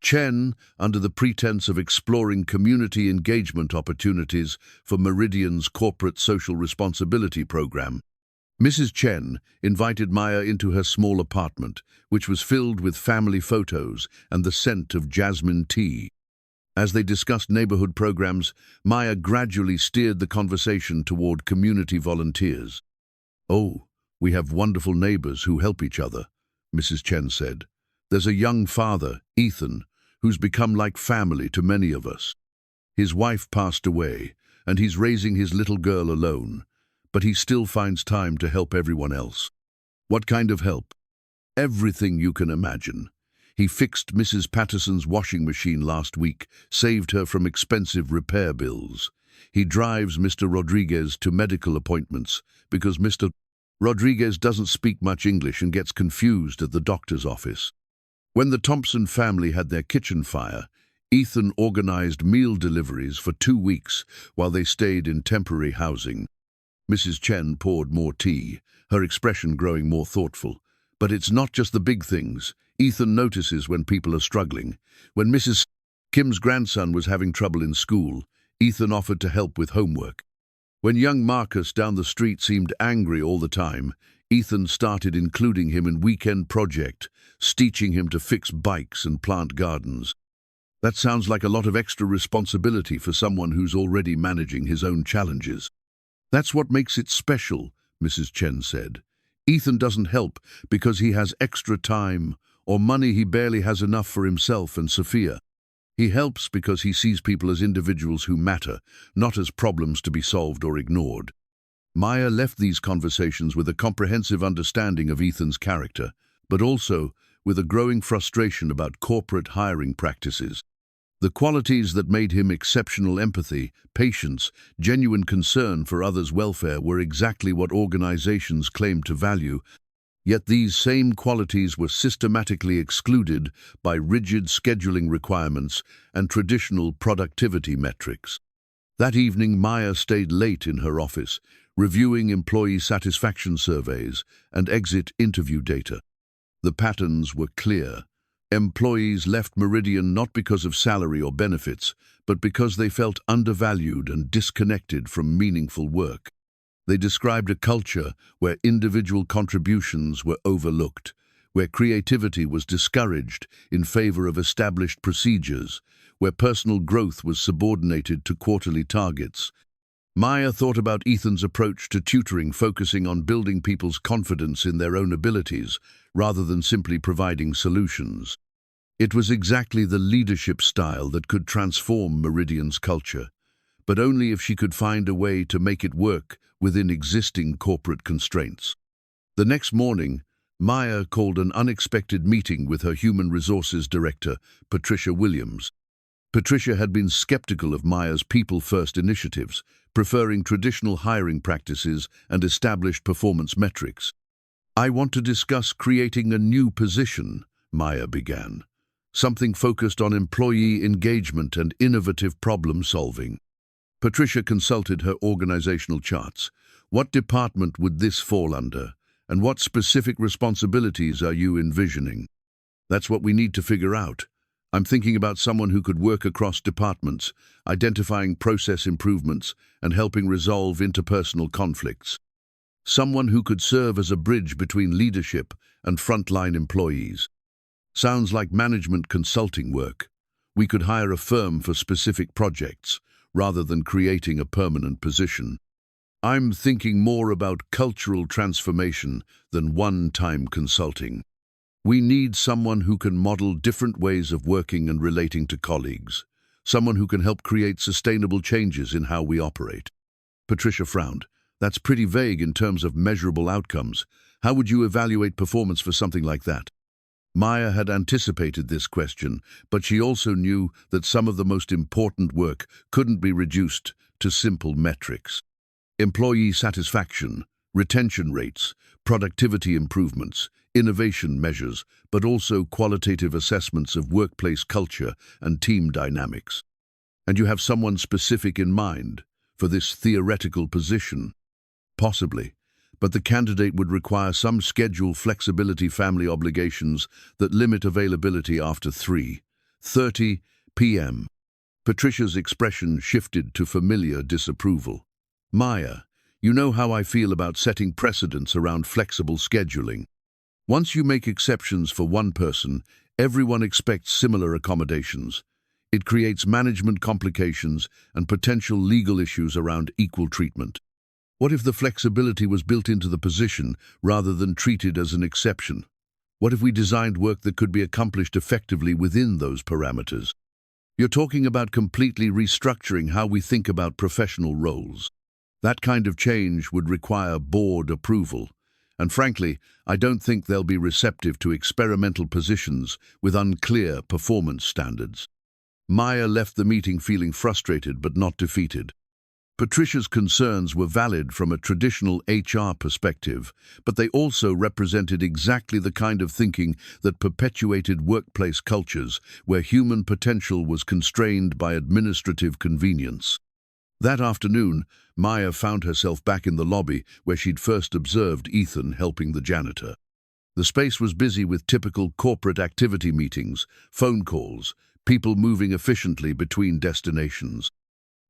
A: Chen under the pretense of exploring community engagement opportunities for Meridian's corporate social responsibility program. Mrs. Chen invited Maya into her small apartment, which was filled with family photos and the scent of jasmine tea. As they discussed neighborhood programs, Maya gradually steered the conversation toward community volunteers. "Oh, we have wonderful neighbors who help each other," Mrs. Chen said. "There's a young father, Ethan, who's become like family to many of us. His wife passed away, and he's raising his little girl alone, but he still finds time to help everyone else." "What kind of help?" "Everything you can imagine. He fixed Mrs. Patterson's washing machine last week, saved her from expensive repair bills. He drives Mr. Rodriguez to medical appointments because Mr. Rodriguez doesn't speak much English and gets confused at the doctor's office. When the Thompson family had their kitchen fire, Ethan organized meal deliveries for 2 weeks while they stayed in temporary housing." Mrs. Chen poured more tea, her expression growing more thoughtful. "But it's not just the big things. Ethan notices when people are struggling. When Mrs. Kim's grandson was having trouble in school, Ethan offered to help with homework. When young Marcus down the street seemed angry all the time, Ethan started including him in weekend projects, teaching him to fix bikes and plant gardens." "That sounds like a lot of extra responsibility for someone who's already managing his own challenges." "That's what makes it special," Mrs. Chen said. "Ethan doesn't help because he has extra time or money he barely has enough for himself and Sophia. He helps because he sees people as individuals who matter, not as problems to be solved or ignored." Maya left these conversations with a comprehensive understanding of Ethan's character, but also with a growing frustration about corporate hiring practices. The qualities that made him exceptional: empathy, patience, genuine concern for others' welfare, were exactly what organizations claimed to value. Yet these same qualities were systematically excluded by rigid scheduling requirements and traditional productivity metrics. That evening, Maya stayed late in her office, reviewing employee satisfaction surveys and exit interview data. The patterns were clear. Employees left Meridian not because of salary or benefits, but because they felt undervalued and disconnected from meaningful work. They described a culture where individual contributions were overlooked, where creativity was discouraged in favor of established procedures, where personal growth was subordinated to quarterly targets. Maya thought about Ethan's approach to tutoring, focusing on building people's confidence in their own abilities, rather than simply providing solutions. It was exactly the leadership style that could transform Meridian's culture, but only if she could find a way to make it work within existing corporate constraints. The next morning, Maya called an unexpected meeting with her human resources director, Patricia Williams. Patricia had been skeptical of Maya's people-first initiatives, preferring traditional hiring practices and established performance metrics. "I want to discuss creating a new position," Maya began. "Something focused on employee engagement and innovative problem-solving." Patricia consulted her organizational charts. "What department would this fall under? And what specific responsibilities are you envisioning?" "That's what we need to figure out. I'm thinking about someone who could work across departments, identifying process improvements and helping resolve interpersonal conflicts. Someone who could serve as a bridge between leadership and frontline employees. Sounds like management consulting work. We could hire a firm for specific projects, rather than creating a permanent position. I'm thinking more about cultural transformation than one-time consulting. We need someone who can model different ways of working and relating to colleagues, someone who can help create sustainable changes in how we operate." Patricia frowned. "That's pretty vague in terms of measurable outcomes. How would you evaluate performance for something like that?" Maya had anticipated this question, but she also knew that some of the most important work couldn't be reduced to simple metrics. Employee satisfaction, retention rates, productivity improvements, innovation measures, but also qualitative assessments of workplace culture and team dynamics. "And you have someone specific in mind for this theoretical position?" "Possibly. But the candidate would require some schedule flexibility, family obligations that limit availability after 3:30 p.m. Patricia's expression shifted to familiar disapproval. "Maya, you know how I feel about setting precedents around flexible scheduling. Once you make exceptions for one person, everyone expects similar accommodations. It creates management complications and potential legal issues around equal treatment. What if the flexibility was built into the position rather than treated as an exception? What if we designed work that could be accomplished effectively within those parameters?" "You're talking about completely restructuring how we think about professional roles. That kind of change would require board approval. And frankly, I don't think they'll be receptive to experimental positions with unclear performance standards." Maya left the meeting feeling frustrated but not defeated. Patricia's concerns were valid from a traditional HR perspective, but they also represented exactly the kind of thinking that perpetuated workplace cultures where human potential was constrained by administrative convenience. That afternoon, Maya found herself back in the lobby where she'd first observed Ethan helping the janitor. The space was busy with typical corporate activity meetings, phone calls, people moving efficiently between destinations.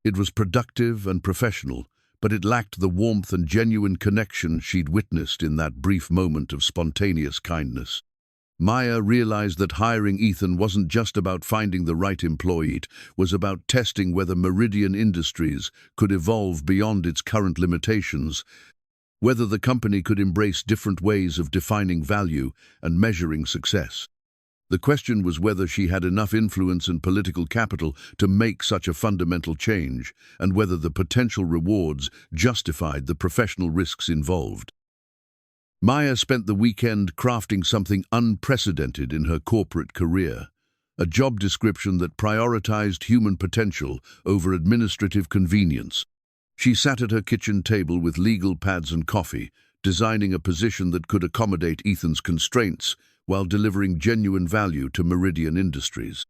A: It was productive and professional, but it lacked the warmth and genuine connection she'd witnessed in that brief moment of spontaneous kindness. Maya realized that hiring Ethan wasn't just about finding the right employee, it was about testing whether Meridian Industries could evolve beyond its current limitations, whether the company could embrace different ways of defining value and measuring success. The question was whether she had enough influence and political capital to make such a fundamental change, and whether the potential rewards justified the professional risks involved. Maya spent the weekend crafting something unprecedented in her corporate career, a job description that prioritized human potential over administrative convenience. She sat at her kitchen table with legal pads and coffee, designing a position that could accommodate Ethan's constraints while delivering genuine value to Meridian Industries.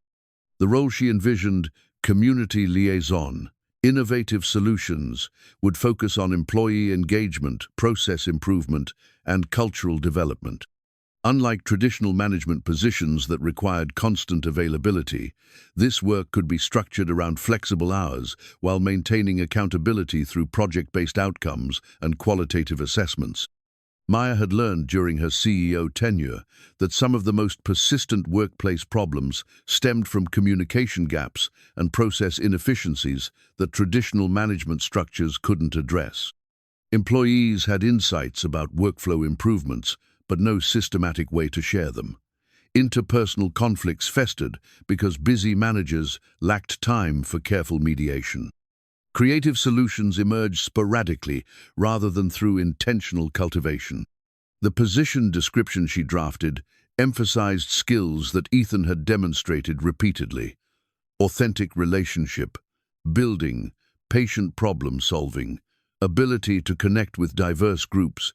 A: The role she envisioned, community liaison, innovative solutions, would focus on employee engagement, process improvement, and cultural development. Unlike traditional management positions that required constant availability, this work could be structured around flexible hours while maintaining accountability through project-based outcomes and qualitative assessments. Maya had learned during her CEO tenure that some of the most persistent workplace problems stemmed from communication gaps and process inefficiencies that traditional management structures couldn't address. Employees had insights about workflow improvements, but no systematic way to share them. Interpersonal conflicts festered because busy managers lacked time for careful mediation. Creative solutions emerged sporadically rather than through intentional cultivation. The position description she drafted emphasized skills that Ethan had demonstrated repeatedly: authentic relationship, building, patient problem solving, ability to connect with diverse groups,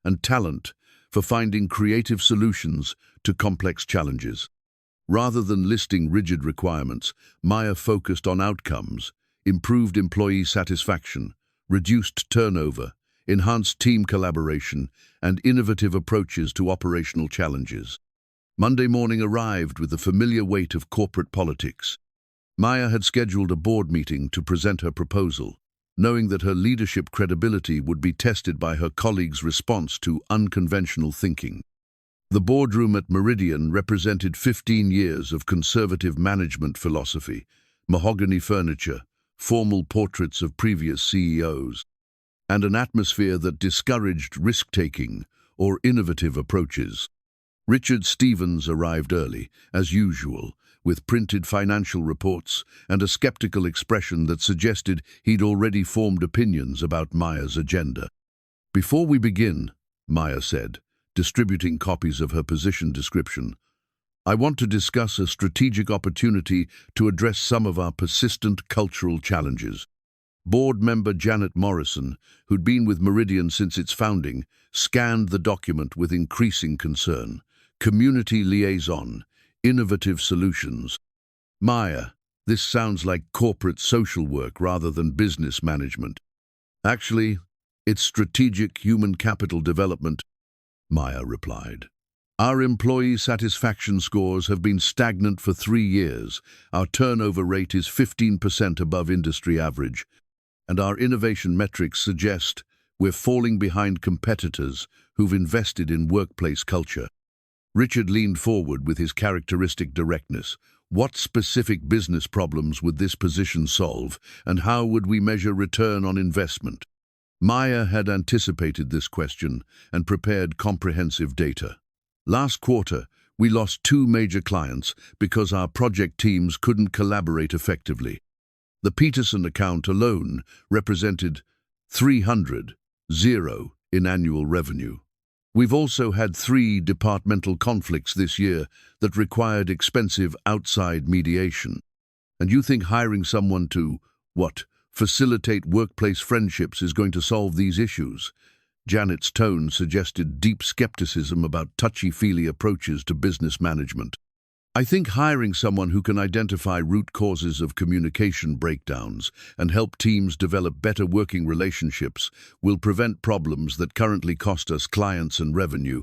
A: and talent for finding creative solutions to complex challenges. Rather than listing rigid requirements, Maya focused on outcomes: improved employee satisfaction, reduced turnover, enhanced team collaboration, and innovative approaches to operational challenges. Monday morning arrived with the familiar weight of corporate politics. Maya had scheduled a board meeting to present her proposal, knowing that her leadership credibility would be tested by her colleagues' response to unconventional thinking. The boardroom at Meridian represented 15 years of conservative management philosophy: mahogany furniture, formal portraits of previous CEOs, and an atmosphere that discouraged risk-taking or innovative approaches. Richard Stevens arrived early, as usual, with printed financial reports and a skeptical expression that suggested he'd already formed opinions about Maya's agenda. "Before we begin," Maya said, distributing copies of her position description, "I want to discuss a strategic opportunity to address some of our persistent cultural challenges." Board member Janet Morrison, who'd been with Meridian since its founding, scanned the document with increasing concern. Community liaison, innovative solutions. "Maya, this sounds like corporate social work rather than business management." "Actually, it's strategic human capital development," Maya replied. "Our employee satisfaction scores have been stagnant for 3 years. Our turnover rate is 15% above industry average, and our innovation metrics suggest we're falling behind competitors who've invested in workplace culture." Richard leaned forward with his characteristic directness. What specific business problems would this position solve, and how would we measure return on investment? Maya had anticipated this question and prepared comprehensive data. "Last quarter, we lost 2 major clients because our project teams couldn't collaborate effectively. The Peterson account alone represented 300,000 in annual revenue. We've also had 3 departmental conflicts this year that required expensive outside mediation. And you think hiring someone to, facilitate workplace friendships is going to solve these issues?" Janet's tone suggested deep skepticism about touchy-feely approaches to business management. "I think hiring someone who can identify root causes of communication breakdowns and help teams develop better working relationships will prevent problems that currently cost us clients and revenue,"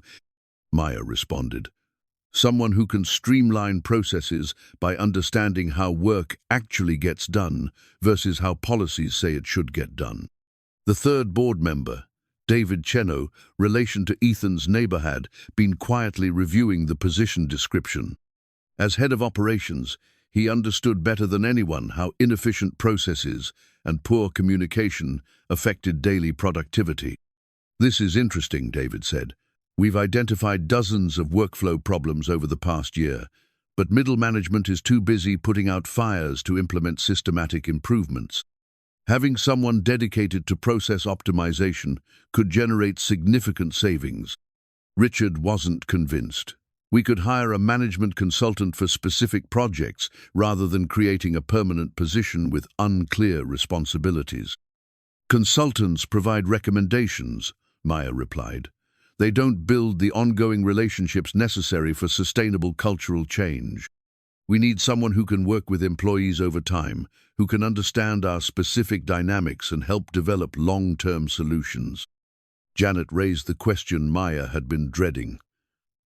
A: Maya responded. "Someone who can streamline processes by understanding how work actually gets done versus how policies say it should get done." The third board member, David Cheno, relation to Ethan's neighbor, had been quietly reviewing the position description. As head of operations, he understood better than anyone how inefficient processes and poor communication affected daily productivity. "This is interesting," David said. "We've identified dozens of workflow problems over the past year, but middle management is too busy putting out fires to implement systematic improvements. Having someone dedicated to process optimization could generate significant savings." Richard wasn't convinced. "We could hire a management consultant for specific projects rather than creating a permanent position with unclear responsibilities." "Consultants provide recommendations," Maya replied. "They don't build the ongoing relationships necessary for sustainable cultural change. We need someone who can work with employees over time, who can understand our specific dynamics and help develop long-term solutions." Janet raised the question Maya had been dreading.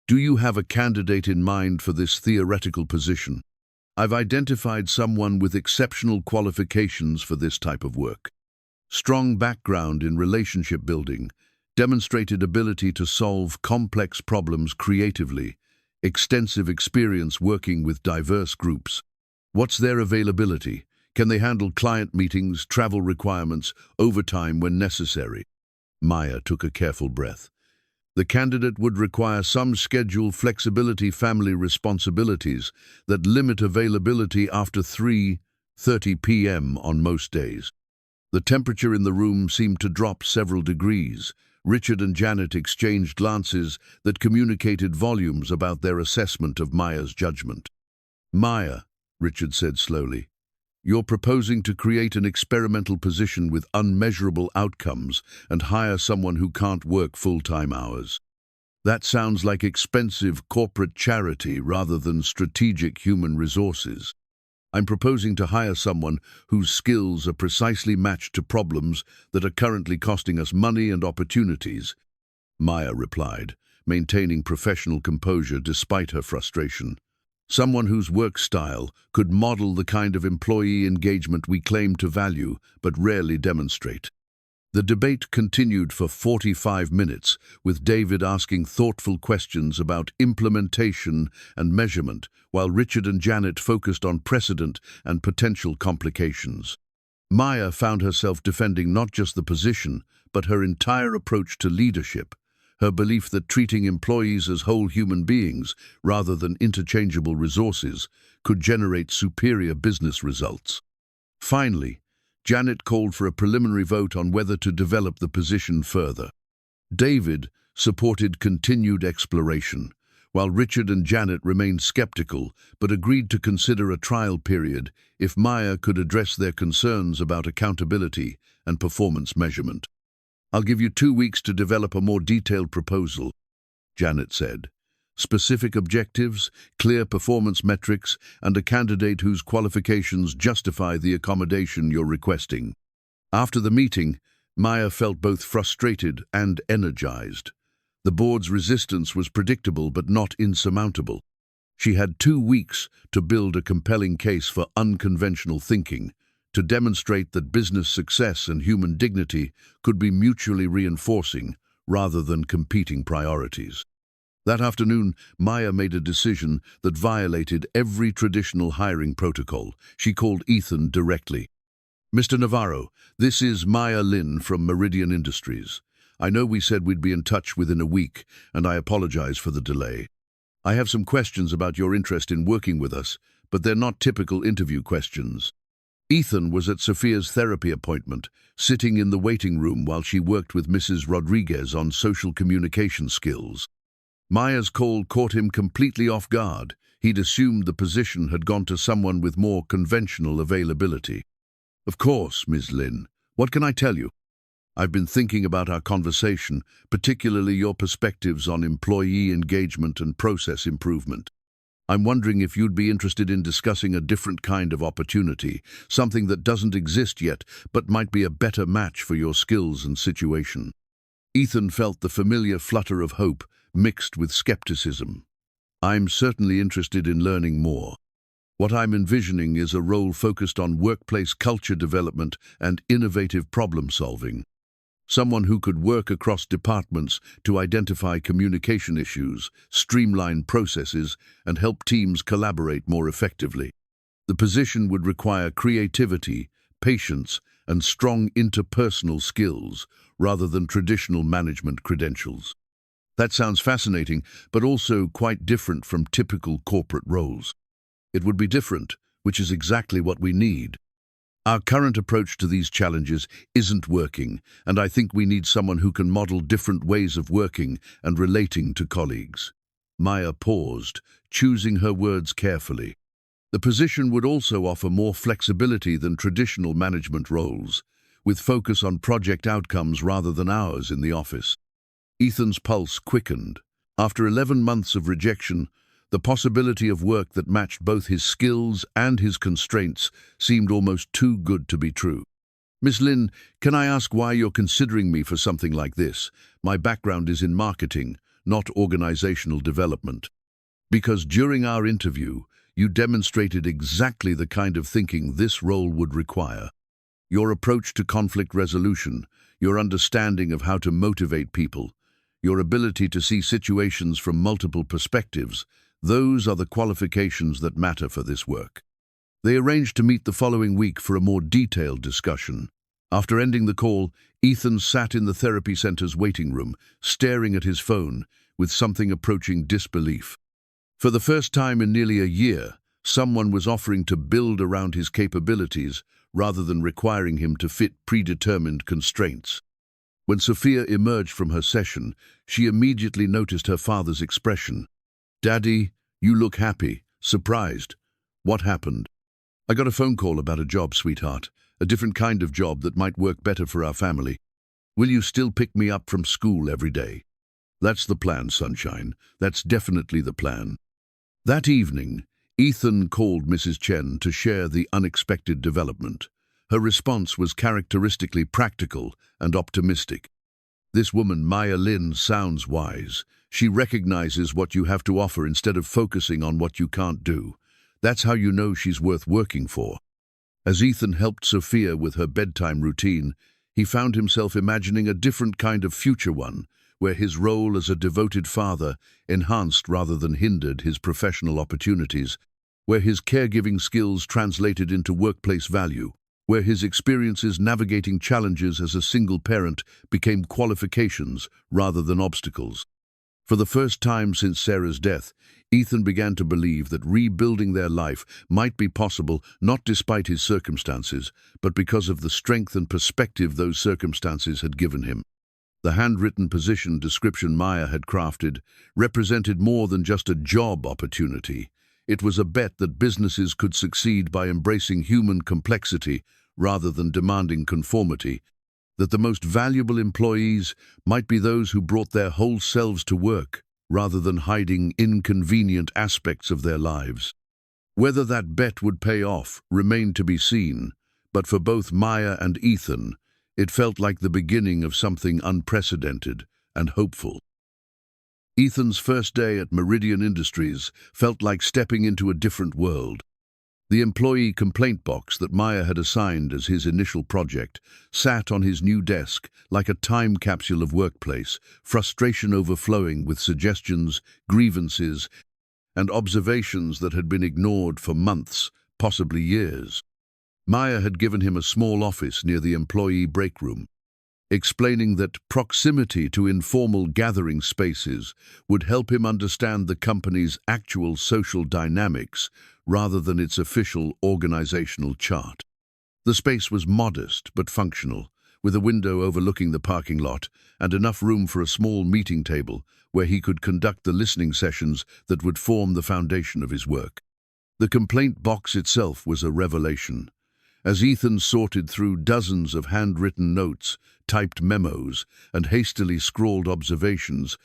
A: Do you have a candidate in mind for this theoretical position? I've identified someone with exceptional qualifications for this type of work. Strong background in relationship building, demonstrated ability to solve complex problems creatively, extensive experience working with diverse groups. What's their availability? Can they handle client meetings, travel requirements, overtime when necessary? Maya took a careful breath. The candidate would require some schedule flexibility, family responsibilities that limit availability after 3:30 p.m. on most days. The temperature in the room seemed to drop several degrees. Richard and Janet exchanged glances that communicated volumes about their assessment of Maya's judgment. "Maya," Richard said slowly, "you're proposing to create an experimental position with unmeasurable outcomes and hire someone who can't work full-time hours. That sounds like expensive corporate charity rather than strategic human resources. I'm proposing to hire someone whose skills are precisely matched to problems that are currently costing us money and opportunities," Maya replied, maintaining professional composure despite her frustration. "Someone whose work style could model the kind of employee engagement we claim to value but rarely demonstrate." The debate continued for 45 minutes, with David asking thoughtful questions about implementation and measurement, while Richard and Janet focused on precedent and potential complications. Maya found herself defending not just the position, but her entire approach to leadership, her belief that treating employees as whole human beings, rather than interchangeable resources, could generate superior business results. Finally, Janet called for a preliminary vote on whether to develop the position further. David supported continued exploration, while Richard and Janet remained skeptical but agreed to consider a trial period if Maya could address their concerns about accountability and performance measurement. "I'll give you 2 weeks to develop a more detailed proposal," Janet said. "Specific objectives, clear performance metrics, and a candidate whose qualifications justify the accommodation you're requesting." After the meeting, Maya felt both frustrated and energized. The board's resistance was predictable but not insurmountable. She had 2 weeks to build a compelling case for unconventional thinking, to demonstrate that business success and human dignity could be mutually reinforcing rather than competing priorities. That afternoon, Maya made a decision that violated every traditional hiring protocol. She called Ethan directly. "Mr. Navarro, this is Maya Lin from Meridian Industries. I know we said we'd be in touch within a week, and I apologize for the delay. I have some questions about your interest in working with us, but they're not typical interview questions." Ethan was at Sophia's therapy appointment, sitting in the waiting room while she worked with Mrs. Rodriguez on social communication skills. Maya's call caught him completely off guard. He'd assumed the position had gone to someone with more conventional availability. "Of course, Ms. Lin. What can I tell you? I've been thinking about our conversation, particularly your perspectives on employee engagement and process improvement. I'm wondering if you'd be interested in discussing a different kind of opportunity, something that doesn't exist yet, but might be a better match for your skills and situation." Ethan felt the familiar flutter of hope, mixed with skepticism. "I'm certainly interested in learning more. What I'm envisioning is a role focused on workplace culture development and innovative problem-solving. Someone who could work across departments to identify communication issues, streamline processes, and help teams collaborate more effectively. The position would require creativity, patience, and strong interpersonal skills, rather than traditional management credentials." That sounds fascinating, but also quite different from typical corporate roles. It would be different, which is exactly what we need. Our current approach to these challenges isn't working, and I think we need someone who can model different ways of working and relating to colleagues. Maya paused, choosing her words carefully. The position would also offer more flexibility than traditional management roles, with focus on project outcomes rather than hours in the office. Ethan's pulse quickened. After 11 months of rejection, the possibility of work that matched both his skills and his constraints seemed almost too good to be true. "Miss Lin, can I ask why you're considering me for something like this? My background is in marketing, not organizational development. Because during our interview, you demonstrated exactly the kind of thinking this role would require. Your approach to conflict resolution, your understanding of how to motivate people, your ability to see situations from multiple perspectives, those are the qualifications that matter for this work. They arranged to meet the following week for a more detailed discussion. After ending the call, Ethan sat in the therapy center's waiting room, staring at his phone, with something approaching disbelief. For the first time in nearly a year, someone was offering to build around his capabilities rather than requiring him to fit predetermined constraints. When Sophia emerged from her session, she immediately noticed her father's expression. "Daddy, you look happy, surprised. What happened?" "I got a phone call about a job, sweetheart. A different kind of job that might work better for our family. Will you still pick me up from school every day?" "That's the plan, sunshine. That's definitely the plan." That evening, Ethan called Mrs. Chen to share the unexpected development. Her response was characteristically practical and optimistic. "This woman, Maya Lin, sounds wise. She recognizes what you have to offer instead of focusing on what you can't do. That's how you know she's worth working for." As Ethan helped Sophia with her bedtime routine, he found himself imagining a different kind of future one, where his role as a devoted father enhanced rather than hindered his professional opportunities, where his caregiving skills translated into workplace value, where his experiences navigating challenges as a single parent became qualifications rather than obstacles. For the first time since Sarah's death, Ethan began to believe that rebuilding their life might be possible not despite his circumstances, but because of the strength and perspective those circumstances had given him. The handwritten position description Maya had crafted represented more than just a job opportunity. It was a bet that businesses could succeed by embracing human complexity rather than demanding conformity, that the most valuable employees might be those who brought their whole selves to work, rather than hiding inconvenient aspects of their lives. Whether that bet would pay off remained to be seen, but for both Maya and Ethan, it felt like the beginning of something unprecedented and hopeful. Ethan's first day at Meridian Industries felt like stepping into a different world. The employee complaint box that Maya had assigned as his initial project sat on his new desk like a time capsule of workplace, frustration overflowing with suggestions, grievances, and observations that had been ignored for months, possibly years. Maya had given him a small office near the employee break room, explaining that proximity to informal gathering spaces would help him understand the company's actual social dynamics rather than its official organizational chart. The space was modest but functional, with a window overlooking the parking lot and enough room for a small meeting table where he could conduct the listening sessions that would form the foundation of his work. The complaint box itself was a revelation. As Ethan sorted through dozens of handwritten notes, typed memos, and hastily scrawled observations,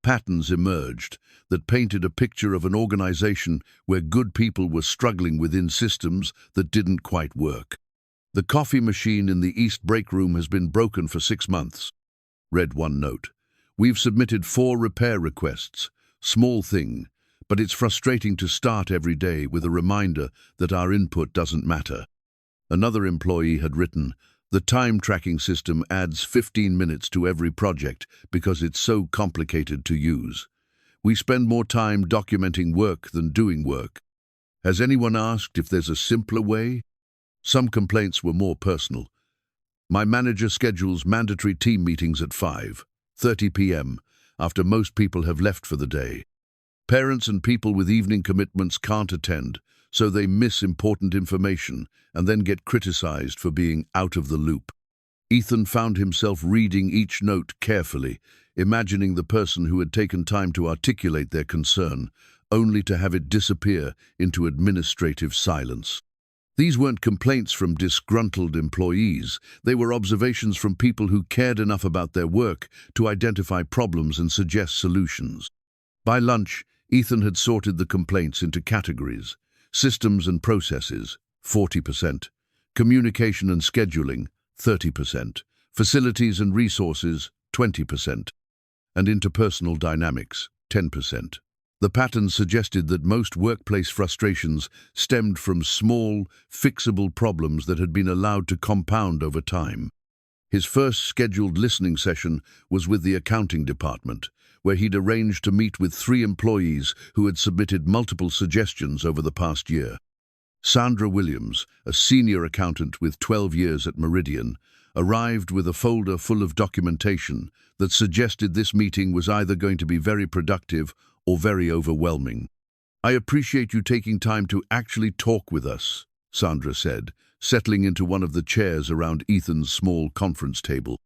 A: patterns emerged that painted a picture of an organization where good people were struggling within systems that didn't quite work. "The coffee machine in the East break room has been broken for 6 months," read one note. "We've submitted 4 repair requests. Small thing, but it's frustrating to start every day with a reminder that our input doesn't matter." Another employee had written, "The time tracking system adds 15 minutes to every project because it's so complicated to use. We spend more time documenting work than doing work. Has anyone asked if there's a simpler way?" Some complaints were more personal. "My manager schedules mandatory team meetings at 5:30 p.m. after most people have left for the day. Parents and people with evening commitments can't attend, so they miss important information and then get criticized for being out of the loop." Ethan found himself reading each note carefully, imagining the person who had taken time to articulate their concern, only to have it disappear into administrative silence. These weren't complaints from disgruntled employees. They were observations from people who cared enough about their work to identify problems and suggest solutions. By lunch, Ethan had sorted the complaints into categories: systems and processes, 40%, communication and scheduling, 30%, facilities and resources, 20%. and interpersonal dynamics, 10%. The pattern suggested that most workplace frustrations stemmed from small, fixable problems that had been allowed to compound over time. His first scheduled listening session was with the accounting department, where he'd arranged to meet with 3 employees who had submitted multiple suggestions over the past year. Sandra Williams, a senior accountant with 12 years at Meridian, arrived with a folder full of documentation that suggested this meeting was either going to be very productive or very overwhelming. "I appreciate you taking time to actually talk with us," Sandra said, settling into one of the chairs around Ethan's small conference table.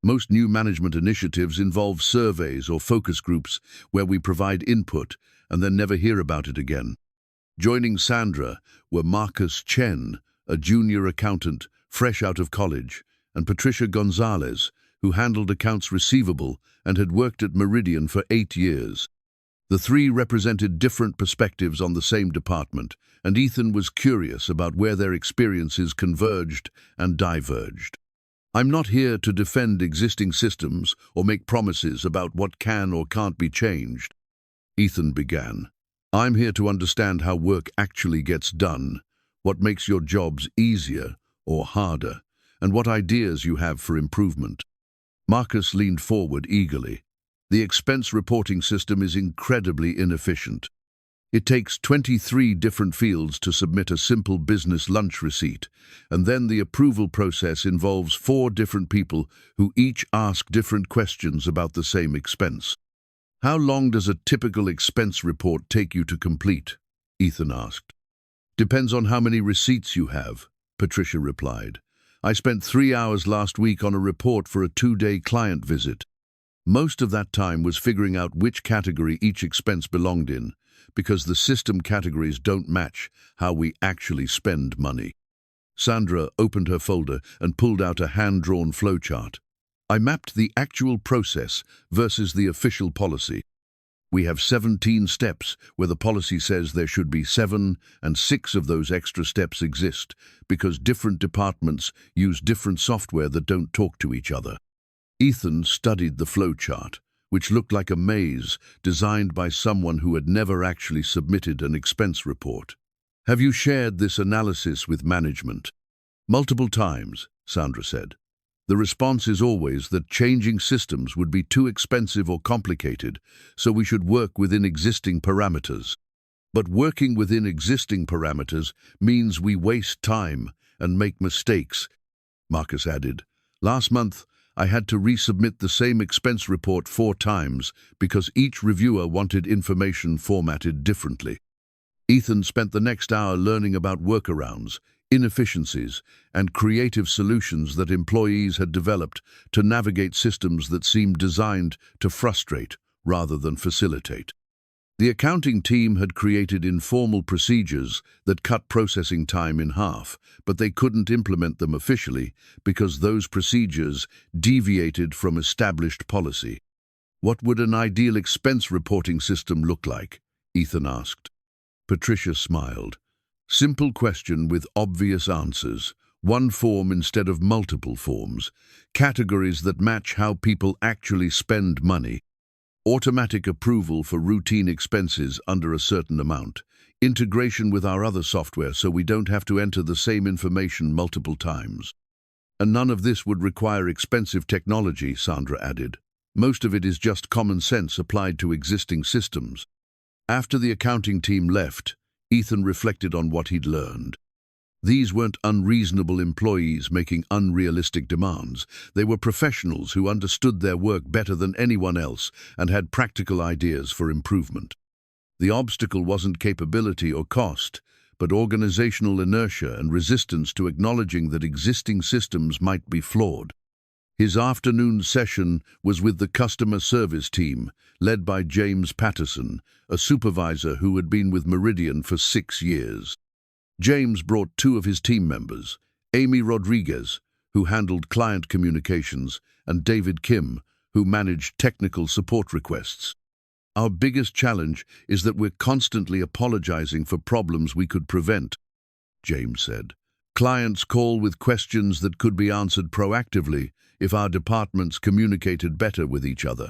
A: "Most new management initiatives involve surveys or focus groups where we provide input and then never hear about it again." Joining Sandra were Marcus Chen, a junior accountant fresh out of college, and Patricia Gonzalez, who handled accounts receivable and had worked at Meridian for 8 years. The 3 represented different perspectives on the same department, and Ethan was curious about where their experiences converged and diverged. "I'm not here to defend existing systems or make promises about what can or can't be changed," Ethan began. "I'm here to understand how work actually gets done, what makes your jobs easier or harder, and what ideas you have for improvement." Marcus leaned forward eagerly. "The expense reporting system is incredibly inefficient. It takes 23 different fields to submit a simple business lunch receipt, and then the approval process involves 4 different people who each ask different questions about the same expense." "How long does a typical expense report take you to complete?" Ethan asked. "Depends on how many receipts you have," Patricia replied. "I spent 3 hours last week on a report for a 2-day client visit. Most of that time was figuring out which category each expense belonged in, because the system categories don't match how we actually spend money." Sandra opened her folder and pulled out a hand-drawn flowchart. "I mapped the actual process versus the official policy. We have 17 steps where the policy says there should be 7, and 6 of those extra steps exist because different departments use different software that don't talk to each other." Ethan studied the flowchart, which looked like a maze designed by someone who had never actually submitted an expense report. "Have you shared this analysis with management?" "Multiple times," Sandra said. "The response is always that changing systems would be too expensive or complicated, so we should work within existing parameters. But working within existing parameters means we waste time and make mistakes," Marcus added. "Last month, I had to resubmit the same expense report 4 times because each reviewer wanted information formatted differently." Ethan spent the next hour learning about workarounds, inefficiencies, and creative solutions that employees had developed to navigate systems that seemed designed to frustrate rather than facilitate. The accounting team had created informal procedures that cut processing time in half, but they couldn't implement them officially because those procedures deviated from established policy. "What would an ideal expense reporting system look like?" Ethan asked. Patricia smiled. "Simple question with obvious answers. One form instead of multiple forms. Categories that match how people actually spend money. Automatic approval for routine expenses under a certain amount. Integration with our other software so we don't have to enter the same information multiple times." "And none of this would require expensive technology," Sandra added. "Most of it is just common sense applied to existing systems." After the accounting team left, Ethan reflected on what he'd learned. These weren't unreasonable employees making unrealistic demands. They were professionals who understood their work better than anyone else and had practical ideas for improvement. The obstacle wasn't capability or cost, but organizational inertia and resistance to acknowledging that existing systems might be flawed. His afternoon session was with the customer service team, led by James Patterson, a supervisor who had been with Meridian for 6 years. James brought 2 of his team members, Amy Rodriguez, who handled client communications, and David Kim, who managed technical support requests. "Our biggest challenge is that we're constantly apologizing for problems we could prevent," James said. "Clients call with questions that could be answered proactively if our departments communicated better with each other."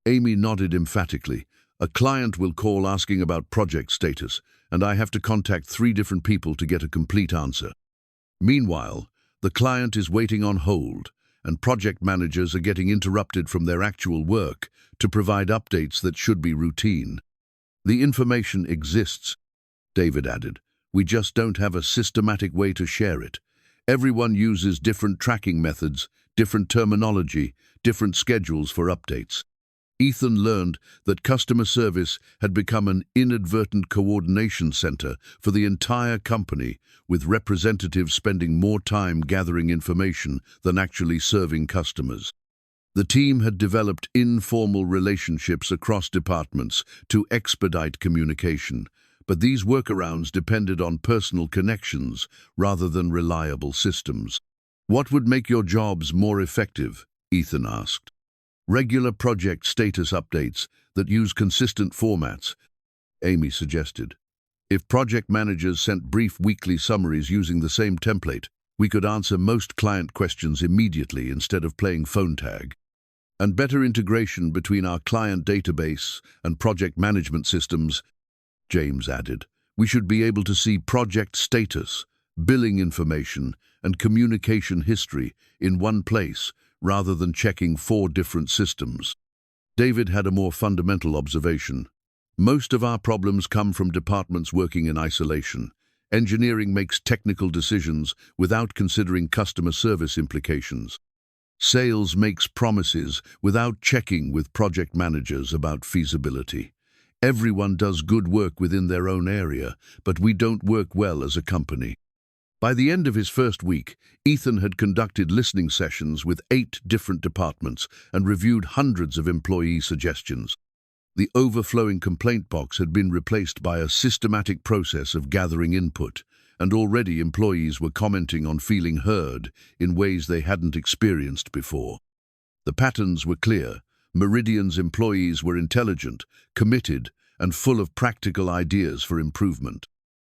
A: Amy nodded emphatically. A client will call asking about project status, and I have to contact 3 different people to get a complete answer. Meanwhile, the client is waiting on hold, and project managers are getting interrupted from their actual work to provide updates that should be routine. The information exists, David added. We just don't have a systematic way to share it. Everyone uses different tracking methods, different terminology, different schedules for updates. Ethan learned that customer service had become an inadvertent coordination center for the entire company, with representatives spending more time gathering information than actually serving customers. The team had developed informal relationships across departments to expedite communication, but these workarounds depended on personal connections rather than reliable systems. What would make your jobs more effective? Ethan asked. Regular project status updates that use consistent formats, Amy suggested. If project managers sent brief weekly summaries using the same template, we could answer most client questions immediately instead of playing phone tag. And better integration between our client database and project management systems, James added. We should be able to see project status, billing information, and communication history in one place, rather than checking 4 different systems. David had a more fundamental observation. Most of our problems come from departments working in isolation. Engineering makes technical decisions without considering customer service implications. Sales makes promises without checking with project managers about feasibility. Everyone does good work within their own area, but we don't work well as a company. By the end of his first week, Ethan had conducted listening sessions with 8 different departments and reviewed hundreds of employee suggestions. The overflowing complaint box had been replaced by a systematic process of gathering input, and already employees were commenting on feeling heard in ways they hadn't experienced before. The patterns were clear. Meridian's employees were intelligent, committed, and full of practical ideas for improvement.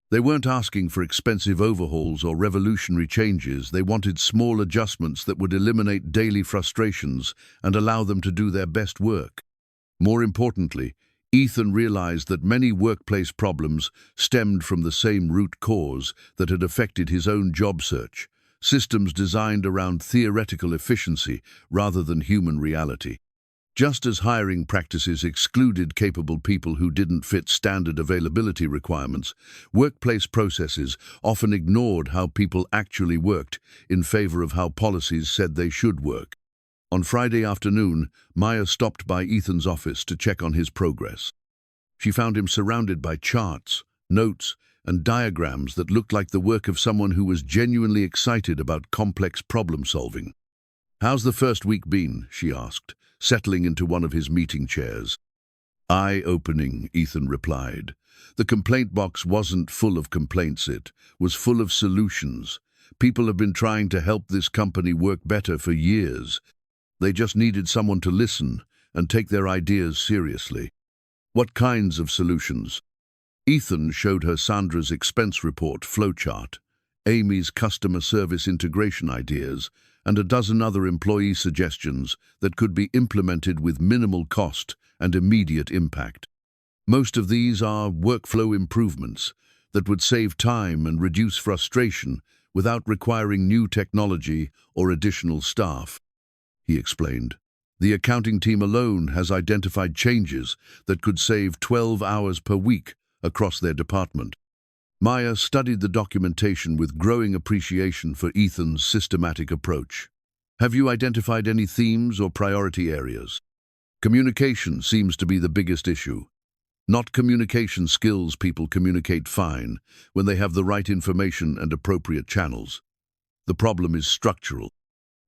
A: They weren't asking for expensive overhauls or revolutionary changes. They wanted small adjustments that would eliminate daily frustrations and allow them to do their best work. More importantly, Ethan realized that many workplace problems stemmed from the same root cause that had affected his own job search, systems designed around theoretical efficiency rather than human reality. Just as hiring practices excluded capable people who didn't fit standard availability requirements, workplace processes often ignored how people actually worked in favor of how policies said they should work. On Friday afternoon, Maya stopped by Ethan's office to check on his progress. She found him surrounded by charts, notes, and diagrams that looked like the work of someone who was genuinely excited about complex problem-solving. "How's the first week been?" she asked, settling into one of his meeting chairs. "Eye-opening," Ethan replied. The complaint box wasn't full of complaints, it was full of solutions. People have been trying to help this company work better for years. They just needed someone to listen and take their ideas seriously. "What kinds of solutions?" Ethan showed her Sandra's expense report flowchart, Amy's customer service integration ideas, and a dozen other employee suggestions that could be implemented with minimal cost and immediate impact. Most of these are workflow improvements that would save time and reduce frustration without requiring new technology or additional staff, he explained. The accounting team alone has identified changes that could save 12 hours per week across their department. Maya studied the documentation with growing appreciation for Ethan's systematic approach. "Have you identified any themes or priority areas?" "Communication seems to be the biggest issue. Not communication skills. People communicate fine when they have the right information and appropriate channels. The problem is structural.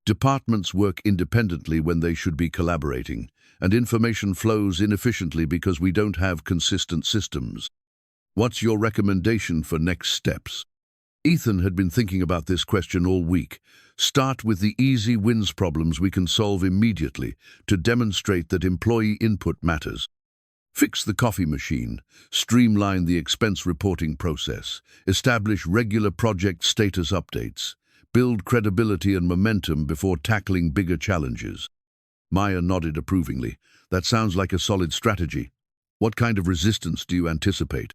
A: Departments work independently when they should be collaborating, and information flows inefficiently because we don't have consistent systems. What's your recommendation for next steps?" Ethan had been thinking about this question all week. Start with the easy wins, problems we can solve immediately to demonstrate that employee input matters. Fix the coffee machine, streamline the expense reporting process, establish regular project status updates, build credibility and momentum before tackling bigger challenges. Maya nodded approvingly. That sounds like a solid strategy. What kind of resistance do you anticipate?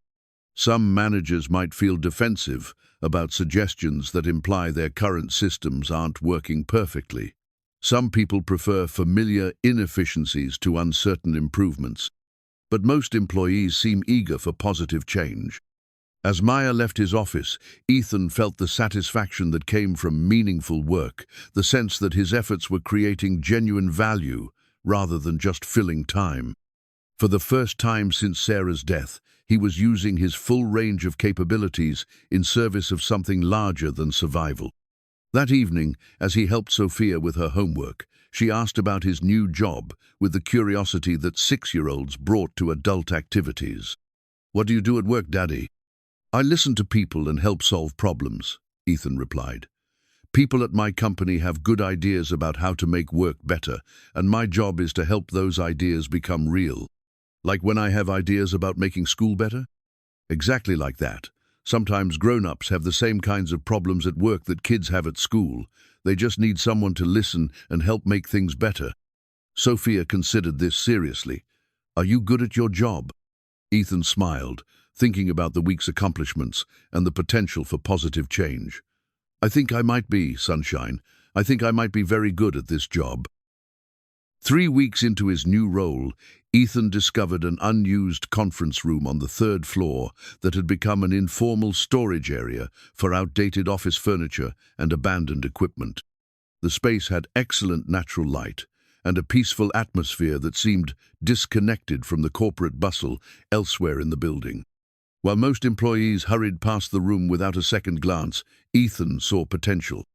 A: Some managers might feel defensive about suggestions that imply their current systems aren't working perfectly. Some people prefer familiar inefficiencies to uncertain improvements. But most employees seem eager for positive change. As Maya left his office, Ethan felt the satisfaction that came from meaningful work, the sense that his efforts were creating genuine value rather than just filling time. For the first time since Sarah's death, he was using his full range of capabilities in service of something larger than survival. That evening, as he helped Sophia with her homework, she asked about his new job with the curiosity that 6-year-olds brought to adult activities. "What do you do at work, Daddy?" "I listen to people and help solve problems," Ethan replied. "People at my company have good ideas about how to make work better, and my job is to help those ideas become real." "Like when I have ideas about making school better?" "Exactly like that. Sometimes grown-ups have the same kinds of problems at work that kids have at school. They just need someone to listen and help make things better." Sophia considered this seriously. "Are you good at your job?" Ethan smiled, thinking about the week's accomplishments and the potential for positive change. "I think I might be, Sunshine. I think I might be very good at this job." 3 weeks into his new role, Ethan discovered an unused conference room on the 3rd floor that had become an informal storage area for outdated office furniture and abandoned equipment. The space had excellent natural light and a peaceful atmosphere that seemed disconnected from the corporate bustle elsewhere in the building. While most employees hurried past the room without a second glance, Ethan saw potential.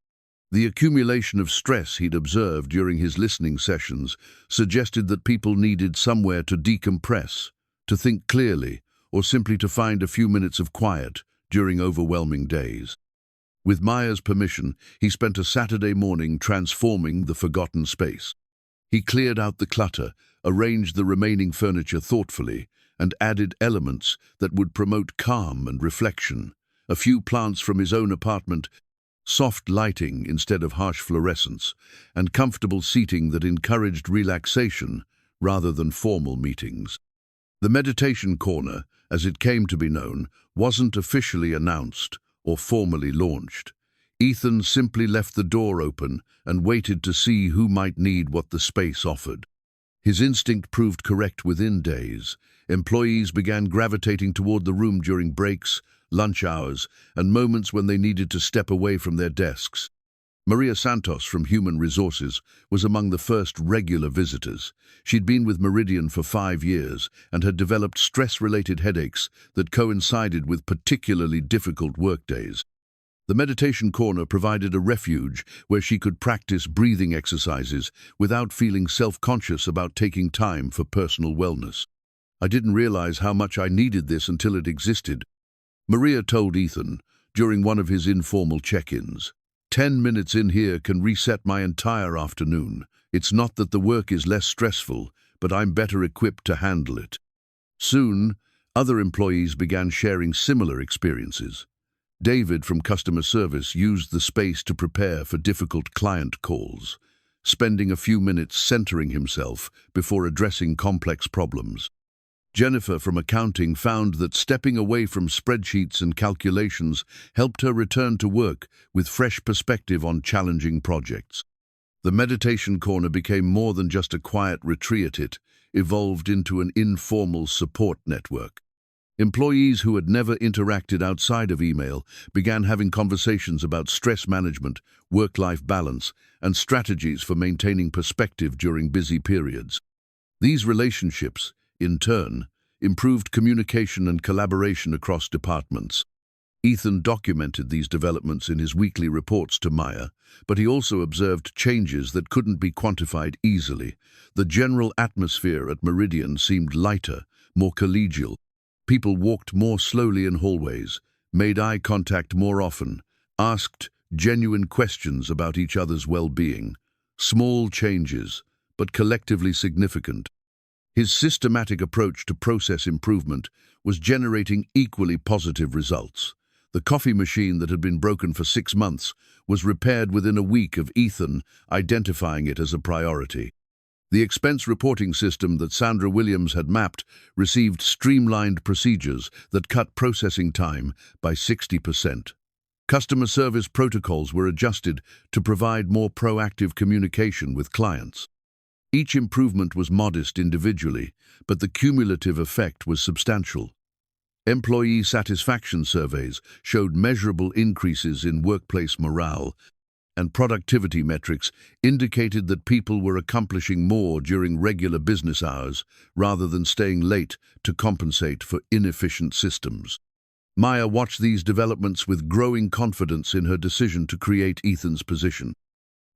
A: The accumulation of stress he'd observed during his listening sessions suggested that people needed somewhere to decompress, to think clearly, or simply to find a few minutes of quiet during overwhelming days. With Maya's permission, he spent a Saturday morning transforming the forgotten space. He cleared out the clutter, arranged the remaining furniture thoughtfully, and added elements that would promote calm and reflection. A few plants from his own apartment, soft lighting instead of harsh fluorescence, and comfortable seating that encouraged relaxation rather than formal meetings. The meditation corner, as it came to be known, wasn't officially announced or formally launched. Ethan simply left the door open and waited to see who might need what the space offered. His instinct proved correct within days. Employees began gravitating toward the room during breaks, lunch hours, and moments when they needed to step away from their desks. Maria Santos from Human Resources was among the first regular visitors. She'd been with Meridian for 5 years and had developed stress-related headaches that coincided with particularly difficult workdays. The meditation corner provided a refuge where she could practice breathing exercises without feeling self-conscious about taking time for personal wellness. "I didn't realize how much I needed this until it existed," Maria told Ethan during one of his informal check-ins. 10 minutes in here can reset my entire afternoon. It's not that the work is less stressful, but I'm better equipped to handle it." Soon, other employees began sharing similar experiences. David from customer service used the space to prepare for difficult client calls, spending a few minutes centering himself before addressing complex problems. Jennifer from accounting found that stepping away from spreadsheets and calculations helped her return to work with fresh perspective on challenging projects. The meditation corner became more than just a quiet retreat. It evolved into an informal support network. Employees who had never interacted outside of email began having conversations about stress management, work-life balance, and strategies for maintaining perspective during busy periods. These relationships, in turn, improved communication and collaboration across departments. Ethan documented these developments in his weekly reports to Maya, but he also observed changes that couldn't be quantified easily. The general atmosphere at Meridian seemed lighter, more collegial. People walked more slowly in hallways, made eye contact more often, asked genuine questions about each other's well-being. Small changes, but collectively significant. His systematic approach to process improvement was generating equally positive results. The coffee machine that had been broken for 6 months was repaired within a week of Ethan identifying it as a priority. The expense reporting system that Sandra Williams had mapped received streamlined procedures that cut processing time by 60%. Customer service protocols were adjusted to provide more proactive communication with clients. Each improvement was modest individually, but the cumulative effect was substantial. Employee satisfaction surveys showed measurable increases in workplace morale, and productivity metrics indicated that people were accomplishing more during regular business hours rather than staying late to compensate for inefficient systems. Maya watched these developments with growing confidence in her decision to create Ethan's position.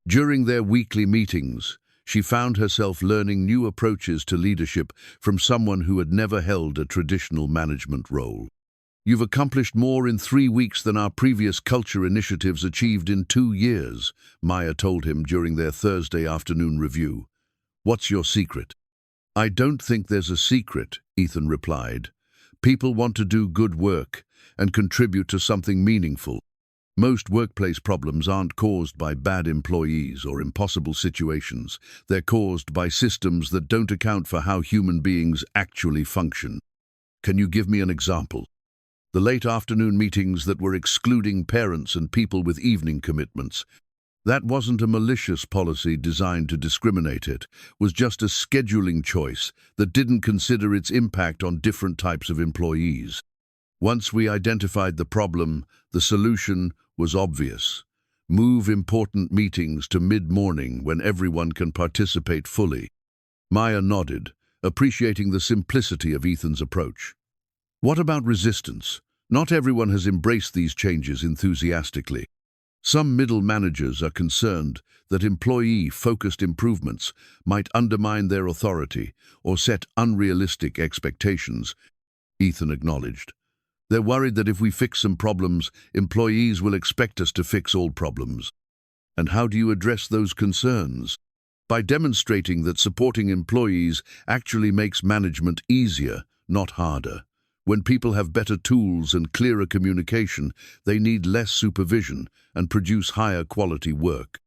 A: During their weekly meetings, she found herself learning new approaches to leadership from someone who had never held a traditional management role. "You've accomplished more in 3 weeks than our previous culture initiatives achieved in 2 years, Maya told him during their Thursday afternoon review. "What's your secret?" "I don't think there's a secret," Ethan replied. "People want to do good work and contribute to something meaningful. Most workplace problems aren't caused by bad employees or impossible situations. They're caused by systems that don't account for how human beings actually function." "Can you give me an example?" "The late afternoon meetings that were excluding parents and people with evening commitments. That wasn't a malicious policy designed to discriminate. It was just a scheduling choice that didn't consider its impact on different types of employees. Once we identified the problem, the solution was obvious. Move important meetings to mid-morning when everyone can participate fully." Maya nodded, appreciating the simplicity of Ethan's approach. "What about resistance? Not everyone has embraced these changes enthusiastically. Some middle managers are concerned that employee-focused improvements might undermine their authority or set unrealistic expectations," Ethan acknowledged. "They're worried that if we fix some problems, employees will expect us to fix all problems." "And how do you address those concerns?" "By demonstrating that supporting employees actually makes management easier, not harder. When people have better tools and clearer communication, they need less supervision and produce higher quality work.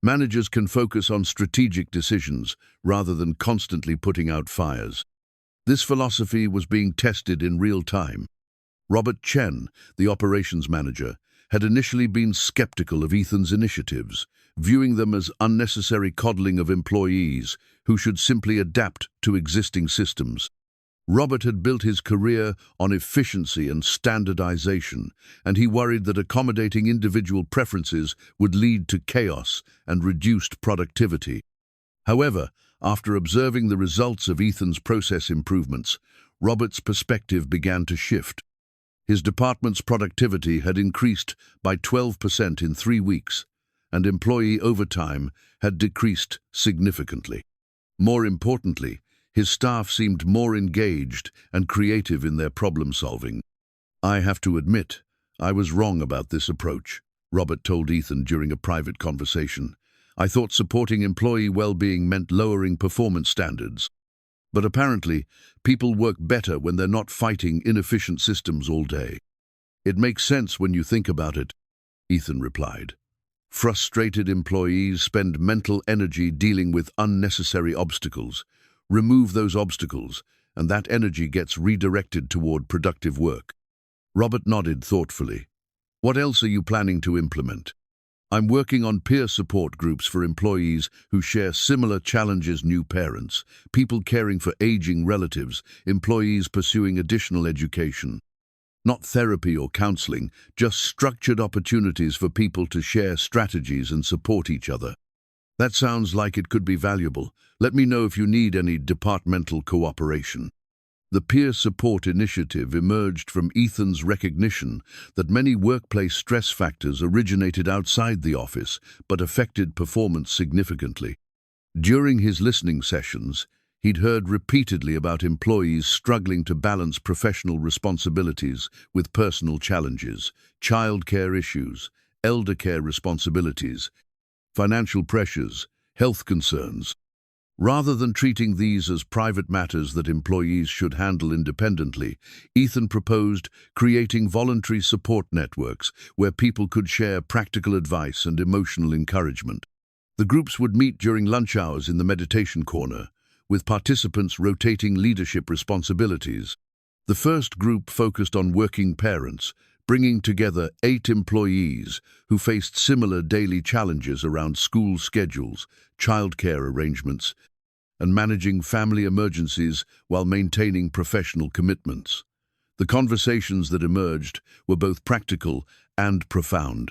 A: Managers can focus on strategic decisions rather than constantly putting out fires." This philosophy was being tested in real time. Robert Chen, the operations manager, had initially been skeptical of Ethan's initiatives, viewing them as unnecessary coddling of employees who should simply adapt to existing systems. Robert had built his career on efficiency and standardization, and he worried that accommodating individual preferences would lead to chaos and reduced productivity. However, after observing the results of Ethan's process improvements, Robert's perspective began to shift. His department's productivity had increased by 12% in 3 weeks, and employee overtime had decreased significantly. More importantly, his staff seemed more engaged and creative in their problem-solving. "I have to admit, I was wrong about this approach," Robert told Ethan during a private conversation. "I thought supporting employee well-being meant lowering performance standards. But apparently, people work better when they're not fighting inefficient systems all day." "It makes sense when you think about it," Ethan replied. "Frustrated employees spend mental energy dealing with unnecessary obstacles. Remove those obstacles, and that energy gets redirected toward productive work." Robert nodded thoughtfully. "What else are you planning to implement?" "I'm working on peer support groups for employees who share similar challenges: new parents, people caring for aging relatives, employees pursuing additional education. Not therapy or counseling, just structured opportunities for people to share strategies and support each other." "That sounds like it could be valuable. Let me know if you need any departmental cooperation." The peer support initiative emerged from Ethan's recognition that many workplace stress factors originated outside the office but affected performance significantly. During his listening sessions, he'd heard repeatedly about employees struggling to balance professional responsibilities with personal challenges, childcare issues, elder care responsibilities, financial pressures, health concerns. Rather than treating these as private matters that employees should handle independently, Ethan proposed creating voluntary support networks where people could share practical advice and emotional encouragement. The groups would meet during lunch hours in the meditation corner, with participants rotating leadership responsibilities. The first group focused on working parents, bringing together 8 employees who faced similar daily challenges around school schedules, childcare arrangements, and managing family emergencies while maintaining professional commitments. The conversations that emerged were both practical and profound.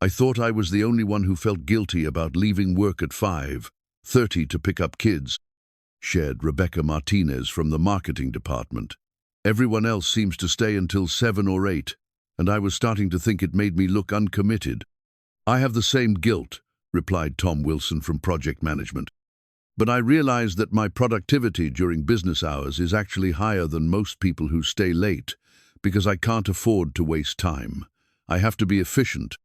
A: I thought I was the only one who felt guilty about leaving work at 5:30 to pick up kids, shared Rebecca Martinez from the marketing department. Everyone else seems to stay until 7 or 8, and I was starting to think it made me look uncommitted. I have the same guilt, replied Tom Wilson from project management. But I realize that my productivity during business hours is actually higher than most people who stay late, because I can't afford to waste time. I have to be efficient.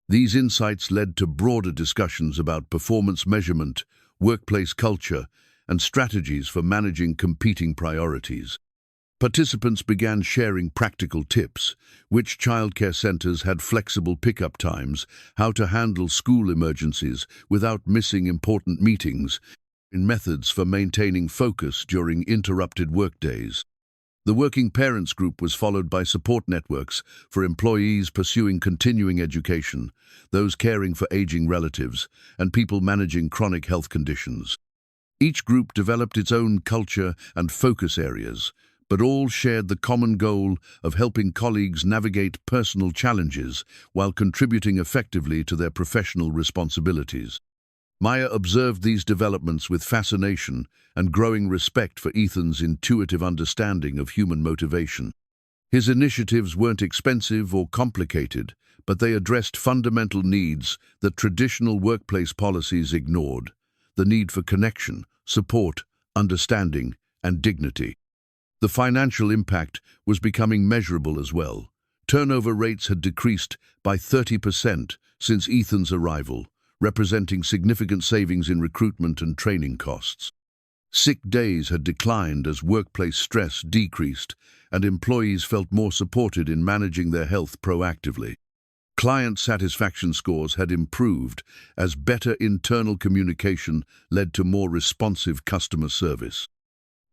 A: These insights led to broader discussions about performance measurement, workplace culture, and strategies for managing competing priorities. Participants began sharing practical tips: which childcare centers had flexible pickup times, how to handle school emergencies without missing important meetings, and methods for maintaining focus during interrupted workdays. The Working Parents Group was followed by support networks for employees pursuing continuing education, those caring for aging relatives, and people managing chronic health conditions. Each group developed its own culture and focus areas, but all shared the common goal of helping colleagues navigate personal challenges while contributing effectively to their professional responsibilities. Maya observed these developments with fascination and growing respect for Ethan's intuitive understanding of human motivation. His initiatives weren't expensive or complicated, but they addressed fundamental needs that traditional workplace policies ignored: the need for connection, support, understanding, and dignity. The financial impact was becoming measurable as well. Turnover rates had decreased by 30% since Ethan's arrival, representing significant savings in recruitment and training costs. Sick days had declined as workplace stress decreased, and employees felt more supported in managing their health proactively. Client satisfaction scores had improved as better internal communication led to more responsive customer service.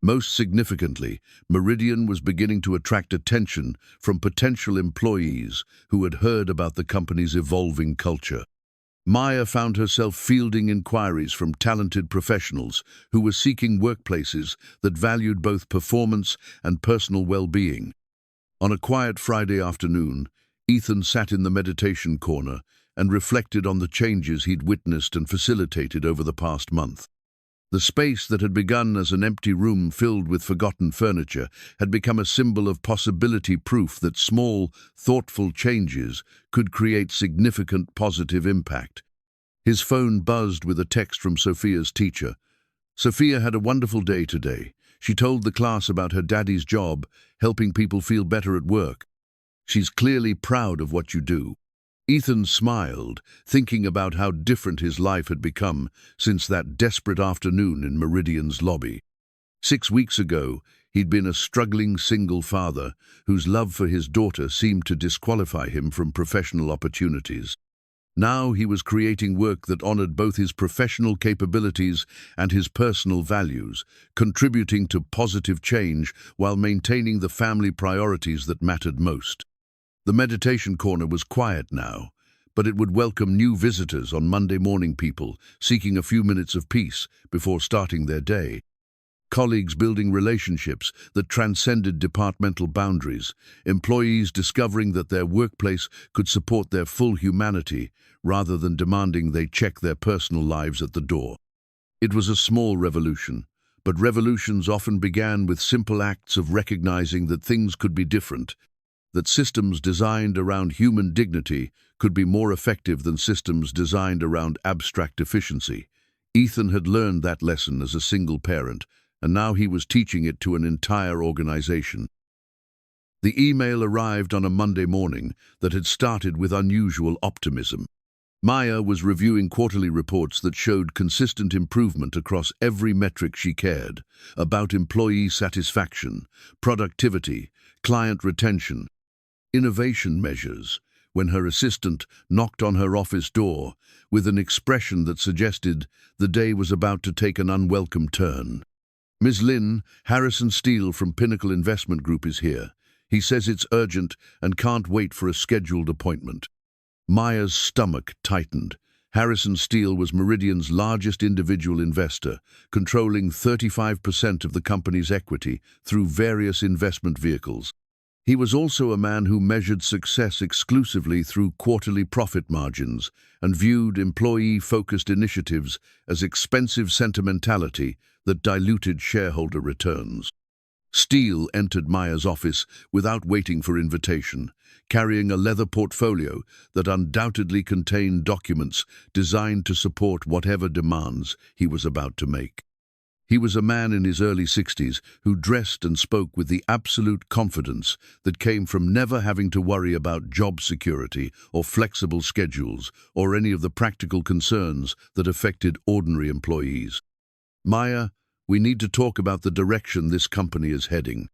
A: Most significantly, Meridian was beginning to attract attention from potential employees who had heard about the company's evolving culture. Maya found herself fielding inquiries from talented professionals who were seeking workplaces that valued both performance and personal well-being. On a quiet Friday afternoon, Ethan sat in the meditation corner and reflected on the changes he'd witnessed and facilitated over the past month. The space that had begun as an empty room filled with forgotten furniture had become a symbol of possibility, proof that small, thoughtful changes could create significant positive impact. His phone buzzed with a text from Sophia's teacher. Sophia had a wonderful day today. She told the class about her daddy's job, helping people feel better at work. She's clearly proud of what you do. Ethan smiled, thinking about how different his life had become since that desperate afternoon in Meridian's lobby. 6 weeks ago, he'd been a struggling single father whose love for his daughter seemed to disqualify him from professional opportunities. Now he was creating work that honored both his professional capabilities and his personal values, contributing to positive change while maintaining the family priorities that mattered most. The meditation corner was quiet now, but it would welcome new visitors on Monday morning, people seeking a few minutes of peace before starting their day. Colleagues building relationships that transcended departmental boundaries, employees discovering that their workplace could support their full humanity rather than demanding they check their personal lives at the door. It was a small revolution, but revolutions often began with simple acts of recognizing that things could be different, that systems designed around human dignity could be more effective than systems designed around abstract efficiency. Ethan had learned that lesson as a single parent, and now he was teaching it to an entire organization. The email arrived on a Monday morning that had started with unusual optimism. Maya was reviewing quarterly reports that showed consistent improvement across every metric she cared about: employee satisfaction, productivity, client retention, innovation measures, when her assistant knocked on her office door with an expression that suggested the day was about to take an unwelcome turn. "Ms. Lin, Harrison Steele from Pinnacle Investment Group is here. He says it's urgent and can't wait for a scheduled appointment." Maya's stomach tightened. Harrison Steele was Meridian's largest individual investor, controlling 35% of the company's equity through various investment vehicles. He was also a man who measured success exclusively through quarterly profit margins and viewed employee-focused initiatives as expensive sentimentality that diluted shareholder returns. Steele entered Maya's office without waiting for invitation, carrying a leather portfolio that undoubtedly contained documents designed to support whatever demands he was about to make. He was a man in his early 60s who dressed and spoke with the absolute confidence that came from never having to worry about job security or flexible schedules or any of the practical concerns that affected ordinary employees. "Maya, we need to talk about the direction this company is heading,"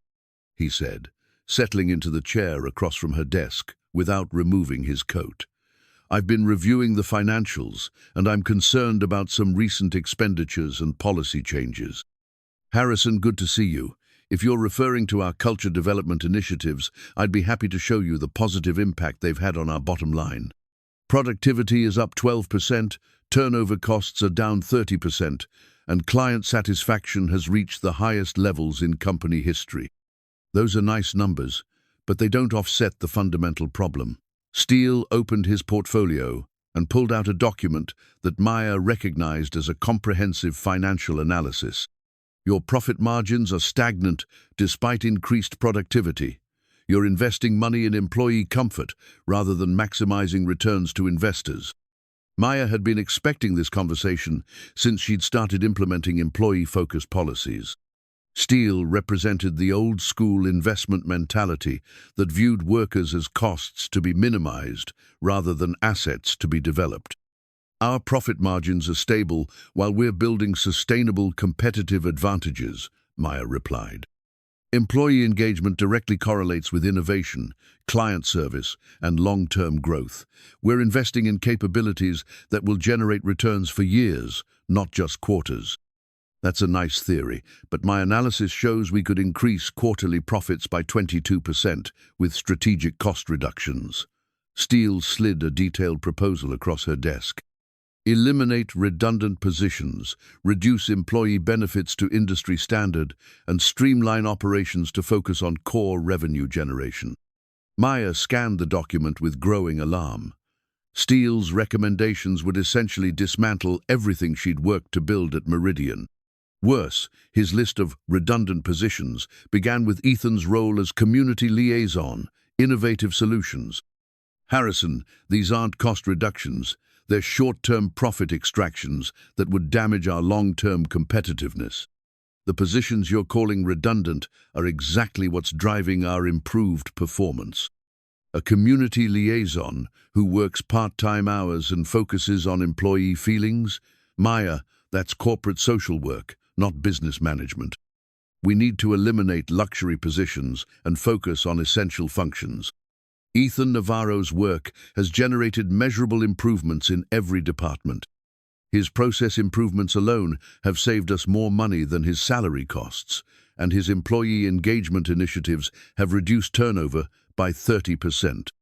A: he said, settling into the chair across from her desk without removing his coat. "I've been reviewing the financials, and I'm concerned about some recent expenditures and policy changes." "Harrison, good to see you. If you're referring to our culture development initiatives, I'd be happy to show you the positive impact they've had on our bottom line. Productivity is up 12%, turnover costs are down 30%, and client satisfaction has reached the highest levels in company history." "Those are nice numbers, but they don't offset the fundamental problem." Steele opened his portfolio and pulled out a document that Maya recognized as a comprehensive financial analysis. "Your profit margins are stagnant despite increased productivity. You're investing money in employee comfort rather than maximizing returns to investors." Maya had been expecting this conversation since she'd started implementing employee-focused policies. Steele represented the old-school investment mentality that viewed workers as costs to be minimized rather than assets to be developed. "Our profit margins are stable while we're building sustainable competitive advantages," Maya replied. "Employee engagement directly correlates with innovation, client service, and long-term growth. We're investing in capabilities that will generate returns for years, not just quarters." "That's a nice theory, but my analysis shows we could increase quarterly profits by 22% with strategic cost reductions." Steele slid a detailed proposal across her desk. "Eliminate redundant positions, reduce employee benefits to industry standard, and streamline operations to focus on core revenue generation." Maya scanned the document with growing alarm. Steele's recommendations would essentially dismantle everything she'd worked to build at Meridian. Worse, his list of redundant positions began with Ethan's role as community liaison, innovative solutions. "Harrison, these aren't cost reductions. They're short-term profit extractions that would damage our long-term competitiveness. The positions you're calling redundant are exactly what's driving our improved performance. A community liaison who works part-time hours and focuses on employee feelings? Maya, that's corporate social work, not business management. We need to eliminate luxury positions and focus on essential functions." Ethan Navarro's work has generated measurable improvements in every department. His process improvements alone have saved us more money than his salary costs, and his employee engagement initiatives have reduced turnover by 30%.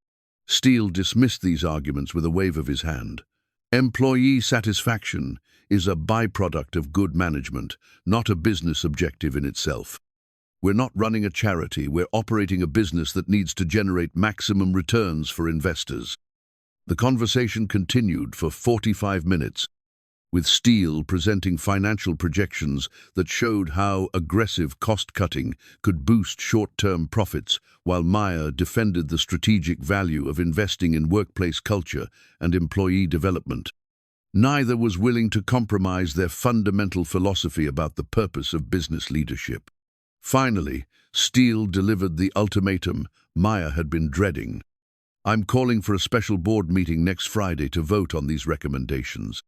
A: Steele dismissed these arguments with a wave of his hand. "Employee satisfaction is a byproduct of good management, not a business objective in itself. We're not running a charity, we're operating a business that needs to generate maximum returns for investors." The conversation continued for 45 minutes, with Steele presenting financial projections that showed how aggressive cost-cutting could boost short-term profits, while Maya defended the strategic value of investing in workplace culture and employee development. Neither was willing to compromise their fundamental philosophy about the purpose of business leadership. Finally, Steele delivered the ultimatum Maya had been dreading. "I'm calling for a special board meeting next Friday to vote on these recommendations.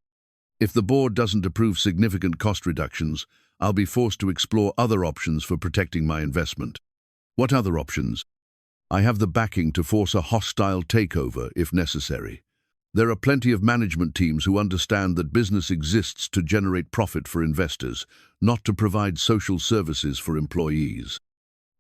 A: If the board doesn't approve significant cost reductions, I'll be forced to explore other options for protecting my investment." "What other options?" I have the backing to force a hostile takeover if necessary. There are plenty of management teams who understand that business exists to generate profit for investors, not to provide social services for employees.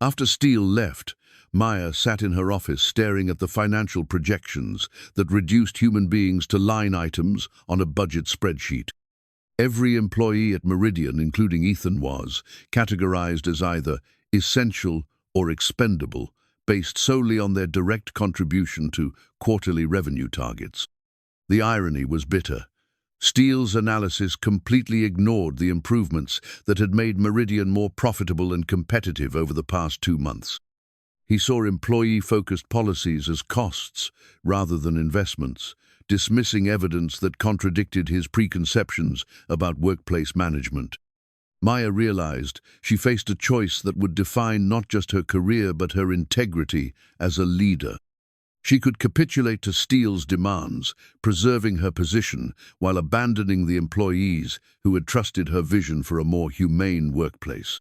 A: After Steele left, Maya sat in her office staring at the financial projections that reduced human beings to line items on a budget spreadsheet. Every employee at Meridian, including Ethan, was categorized as either essential or expendable, based solely on their direct contribution to quarterly revenue targets. The irony was bitter. Steele's analysis completely ignored the improvements that had made Meridian more profitable and competitive over the past 2 months. He saw employee-focused policies as costs rather than investments, dismissing evidence that contradicted his preconceptions about workplace management. Maya realized she faced a choice that would define not just her career but her integrity as a leader. She could capitulate to Steele's demands, preserving her position while abandoning the employees who had trusted her vision for a more humane workplace.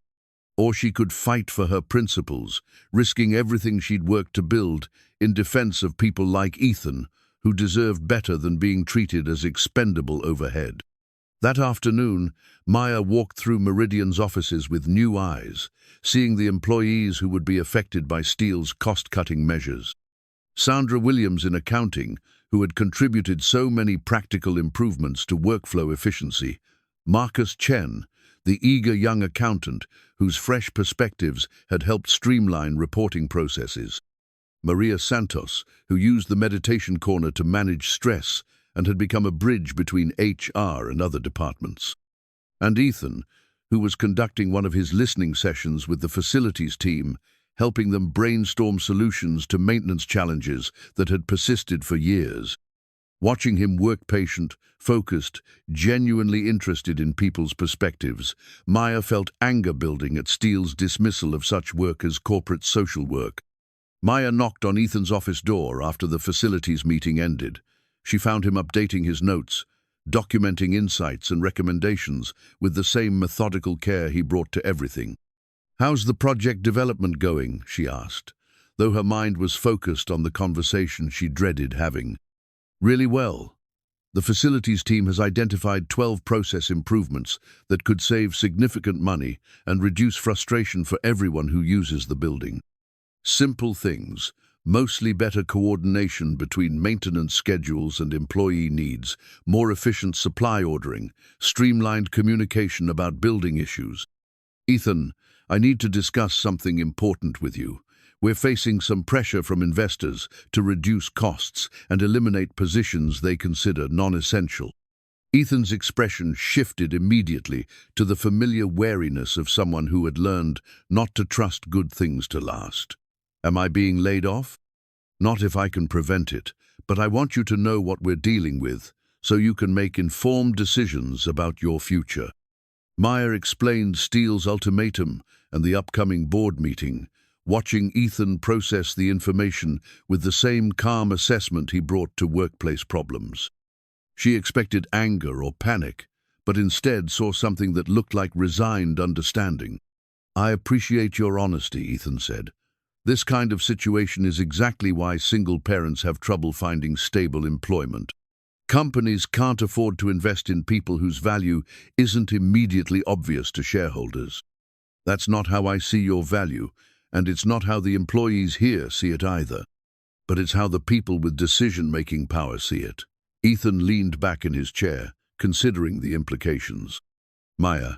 A: Or she could fight for her principles, risking everything she'd worked to build in defense of people like Ethan, who deserved better than being treated as expendable overhead. That afternoon, Maya walked through Meridian's offices with new eyes, seeing the employees who would be affected by Steele's cost-cutting measures. Sandra Williams in accounting, who had contributed so many practical improvements to workflow efficiency. Marcus Chen, the eager young accountant whose fresh perspectives had helped streamline reporting processes. Maria Santos, who used the meditation corner to manage stress and had become a bridge between HR and other departments. And Ethan, who was conducting one of his listening sessions with the facilities team, helping them brainstorm solutions to maintenance challenges that had persisted for years. Watching him work patient, focused, genuinely interested in people's perspectives, Maya felt anger building at Steele's dismissal of such work as corporate social work. Maya knocked on Ethan's office door after the facilities meeting ended. She found him updating his notes, documenting insights and recommendations with the same methodical care he brought to everything. "How's the project development going?" she asked, though her mind was focused on the conversation she dreaded having. "Really well. The facilities team has identified 12 process improvements that could save significant money and reduce frustration for everyone who uses the building. Simple things, mostly better coordination between maintenance schedules and employee needs, more efficient supply ordering, streamlined communication about building issues. Ethan, I need to discuss something important with you. We're facing some pressure from investors to reduce costs and eliminate positions they consider non-essential." Ethan's expression shifted immediately to the familiar wariness of someone who had learned not to trust good things to last. "Am I being laid off?" "Not if I can prevent it, but I want you to know what we're dealing with, so you can make informed decisions about your future." Maya explained Steele's ultimatum and the upcoming board meeting, watching Ethan process the information with the same calm assessment he brought to workplace problems. She expected anger or panic, but instead saw something that looked like resigned understanding. "I appreciate your honesty," Ethan said. "This kind of situation is exactly why single parents have trouble finding stable employment. Companies can't afford to invest in people whose value isn't immediately obvious to shareholders. That's not how I see your value, and it's not how the employees here see it either. But it's how the people with decision-making power see it." Ethan leaned back in his chair, considering the implications. "Maya,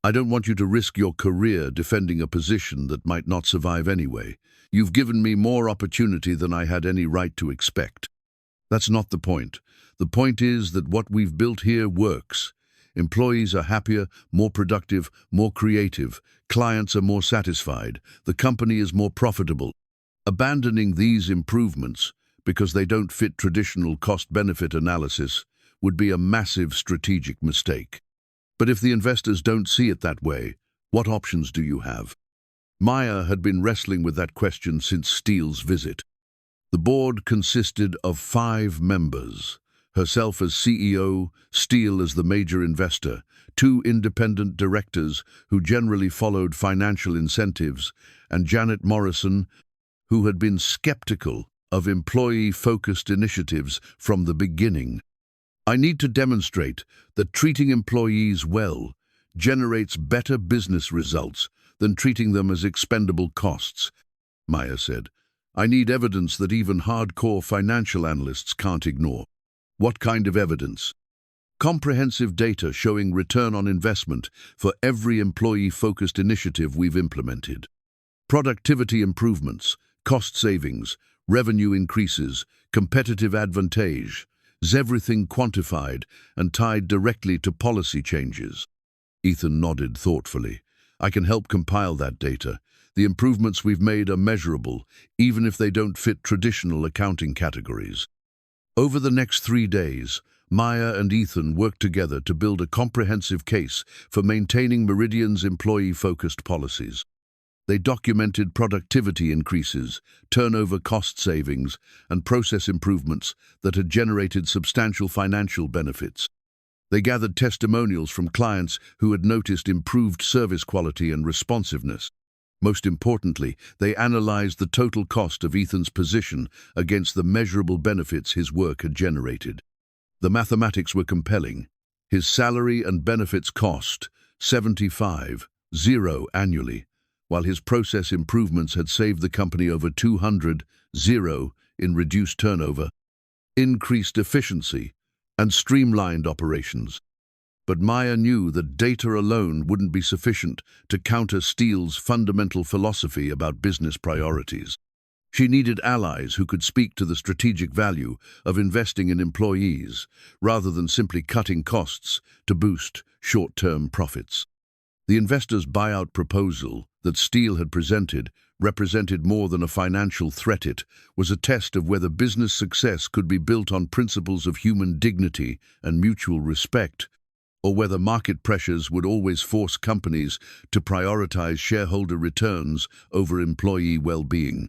A: I don't want you to risk your career defending a position that might not survive anyway. You've given me more opportunity than I had any right to expect. That's not the point. The point is that what we've built here works. Employees are happier, more productive, more creative. Clients are more satisfied. The company is more profitable. Abandoning these improvements because they don't fit traditional cost-benefit analysis would be a massive strategic mistake. But if the investors don't see it that way, what options do you have?" Maya had been wrestling with that question since Steele's visit. The board consisted of 5 members. Herself as CEO, Steele as the major investor, 2 independent directors who generally followed financial incentives, and Janet Morrison, who had been skeptical of employee-focused initiatives from the beginning. I need to demonstrate that treating employees well generates better business results than treating them as expendable costs, Maya said. I need evidence that even hardcore financial analysts can't ignore. What kind of evidence? Comprehensive data showing return on investment for every employee-focused initiative we've implemented. Productivity improvements, cost savings, revenue increases, competitive advantage, everything quantified and tied directly to policy changes. Ethan nodded thoughtfully. I can help compile that data. The improvements we've made are measurable, even if they don't fit traditional accounting categories. Over the next 3 days, Maya and Ethan worked together to build a comprehensive case for maintaining Meridian's employee-focused policies. They documented productivity increases, turnover cost savings, and process improvements that had generated substantial financial benefits. They gathered testimonials from clients who had noticed improved service quality and responsiveness. Most importantly, they analyzed the total cost of Ethan's position against the measurable benefits his work had generated. The mathematics were compelling. His salary and benefits cost $75,000 annually, while his process improvements had saved the company over $200,000 in reduced turnover, increased efficiency, and streamlined operations. But Maya knew that data alone wouldn't be sufficient to counter Steele's fundamental philosophy about business priorities. She needed allies who could speak to the strategic value of investing in employees, rather than simply cutting costs to boost short-term profits. The investor's buyout proposal that Steele had presented represented more than a financial threat. It was a test of whether business success could be built on principles of human dignity and mutual respect, or whether market pressures would always force companies to prioritize shareholder returns over employee well-being.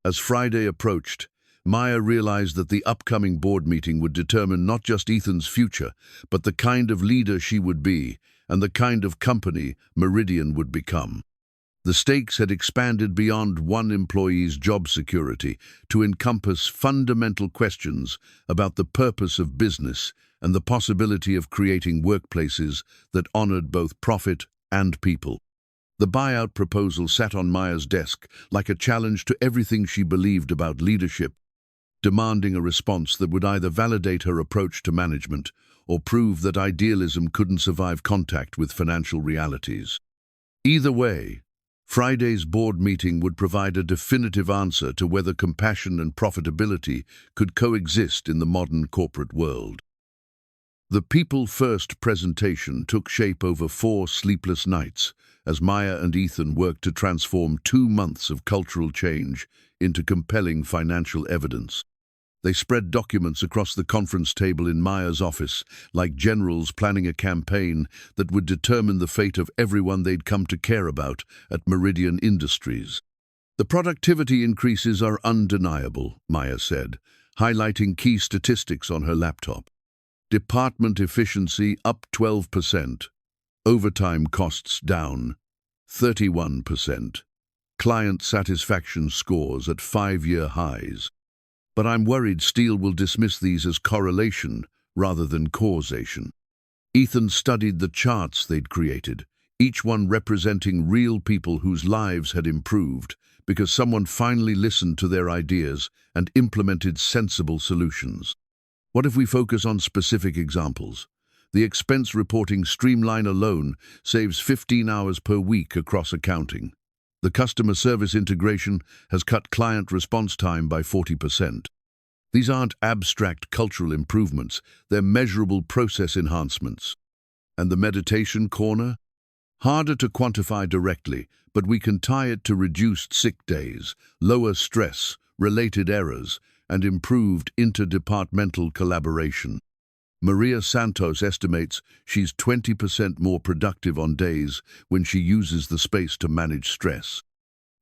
A: As Friday approached, Maya realized that the upcoming board meeting would determine not just Ethan's future, but the kind of leader she would be and the kind of company Meridian would become. The stakes had expanded beyond one employee's job security to encompass fundamental questions about the purpose of business and the possibility of creating workplaces that honored both profit and people. The buyout proposal sat on Maya's desk like a challenge to everything she believed about leadership, demanding a response that would either validate her approach to management or prove that idealism couldn't survive contact with financial realities. Either way, Friday's board meeting would provide a definitive answer to whether compassion and profitability could coexist in the modern corporate world. The People First presentation took shape over 4 sleepless nights as Maya and Ethan worked to transform 2 months of cultural change into compelling financial evidence. They spread documents across the conference table in Maya's office, like generals planning a campaign that would determine the fate of everyone they'd come to care about at Meridian Industries. The productivity increases are undeniable, Maya said, highlighting key statistics on her laptop. Department efficiency up 12%, overtime costs down 31%, client satisfaction scores at 5-year highs. But I'm worried Steele will dismiss these as correlation rather than causation. Ethan studied the charts they'd created, each one representing real people whose lives had improved because someone finally listened to their ideas and implemented sensible solutions. What if we focus on specific examples? The expense reporting streamline alone saves 15 hours per week across accounting. The customer service integration has cut client response time by 40%. These aren't abstract cultural improvements, they're measurable process enhancements. And the meditation corner? Harder to quantify directly, but we can tie it to reduced sick days, lower stress, related errors, and improved interdepartmental collaboration. Maria Santos estimates she's 20% more productive on days when she uses the space to manage stress.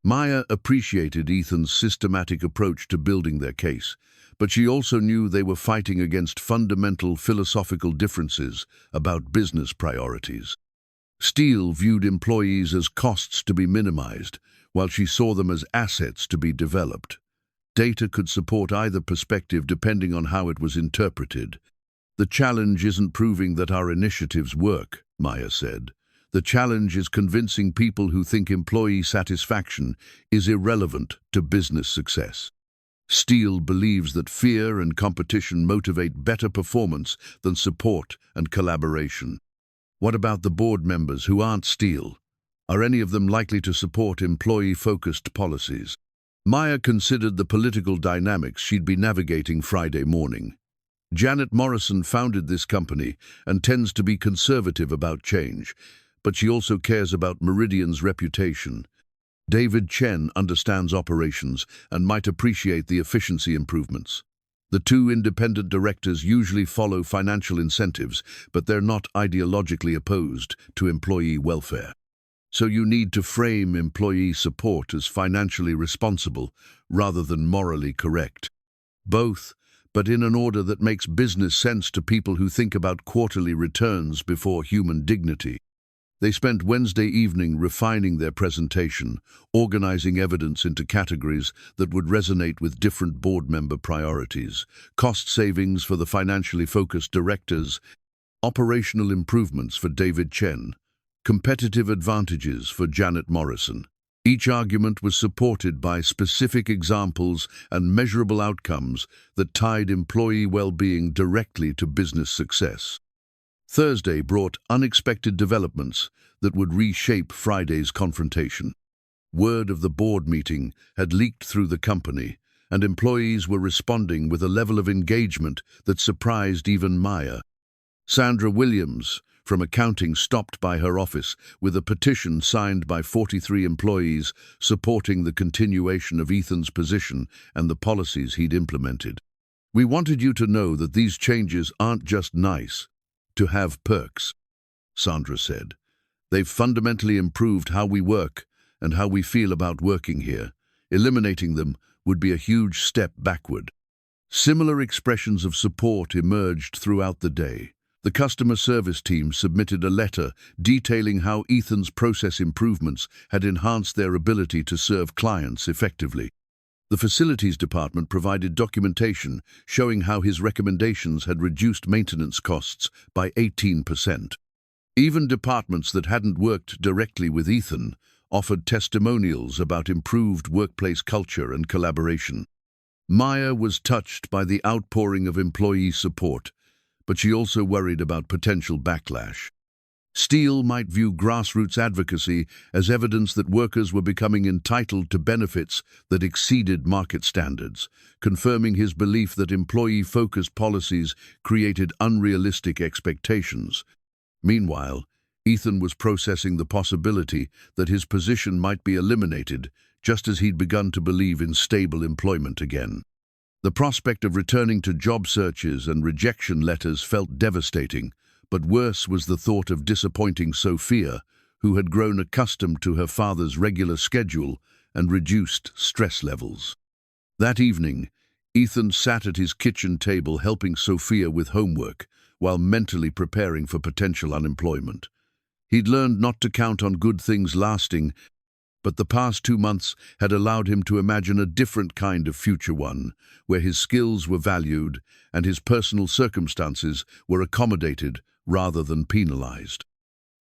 A: Maya appreciated Ethan's systematic approach to building their case, but she also knew they were fighting against fundamental philosophical differences about business priorities. Steele viewed employees as costs to be minimized, while she saw them as assets to be developed. Data could support either perspective depending on how it was interpreted. "The challenge isn't proving that our initiatives work," Maya said. "The challenge is convincing people who think employee satisfaction is irrelevant to business success." Steele believes that fear and competition motivate better performance than support and collaboration. What about the board members who aren't Steele? Are any of them likely to support employee-focused policies? Maya considered the political dynamics she'd be navigating Friday morning. Janet Morrison founded this company and tends to be conservative about change, but she also cares about Meridian's reputation. David Chen understands operations and might appreciate the efficiency improvements. The two independent directors usually follow financial incentives, but they're not ideologically opposed to employee welfare. So you need to frame employee support as financially responsible rather than morally correct. Both, but in an order that makes business sense to people who think about quarterly returns before human dignity. They spent Wednesday evening refining their presentation, organizing evidence into categories that would resonate with different board member priorities: cost savings for the financially focused directors, operational improvements for David Chen, competitive advantages for Janet Morrison. Each argument was supported by specific examples and measurable outcomes that tied employee well-being directly to business success. Thursday brought unexpected developments that would reshape Friday's confrontation. Word of the board meeting had leaked through the company, and employees were responding with a level of engagement that surprised even Maya. Sandra Williams, from accounting, stopped by her office with a petition signed by 43 employees supporting the continuation of Ethan's position and the policies he'd implemented. "We wanted you to know that these changes aren't just nice to have perks," Sandra said. "They've fundamentally improved how we work and how we feel about working here. Eliminating them would be a huge step backward." Similar expressions of support emerged throughout the day. The customer service team submitted a letter detailing how Ethan's process improvements had enhanced their ability to serve clients effectively. The facilities department provided documentation showing how his recommendations had reduced maintenance costs by 18%. Even departments that hadn't worked directly with Ethan offered testimonials about improved workplace culture and collaboration. Maya was touched by the outpouring of employee support, but she also worried about potential backlash. Steele might view grassroots advocacy as evidence that workers were becoming entitled to benefits that exceeded market standards, confirming his belief that employee-focused policies created unrealistic expectations. Meanwhile, Ethan was processing the possibility that his position might be eliminated, just as he'd begun to believe in stable employment again. The prospect of returning to job searches and rejection letters felt devastating, but worse was the thought of disappointing Sophia, who had grown accustomed to her father's regular schedule and reduced stress levels. That evening, Ethan sat at his kitchen table helping Sophia with homework, while mentally preparing for potential unemployment. He'd learned not to count on good things lasting, but the past 2 months had allowed him to imagine a different kind of future, one where his skills were valued and his personal circumstances were accommodated rather than penalized.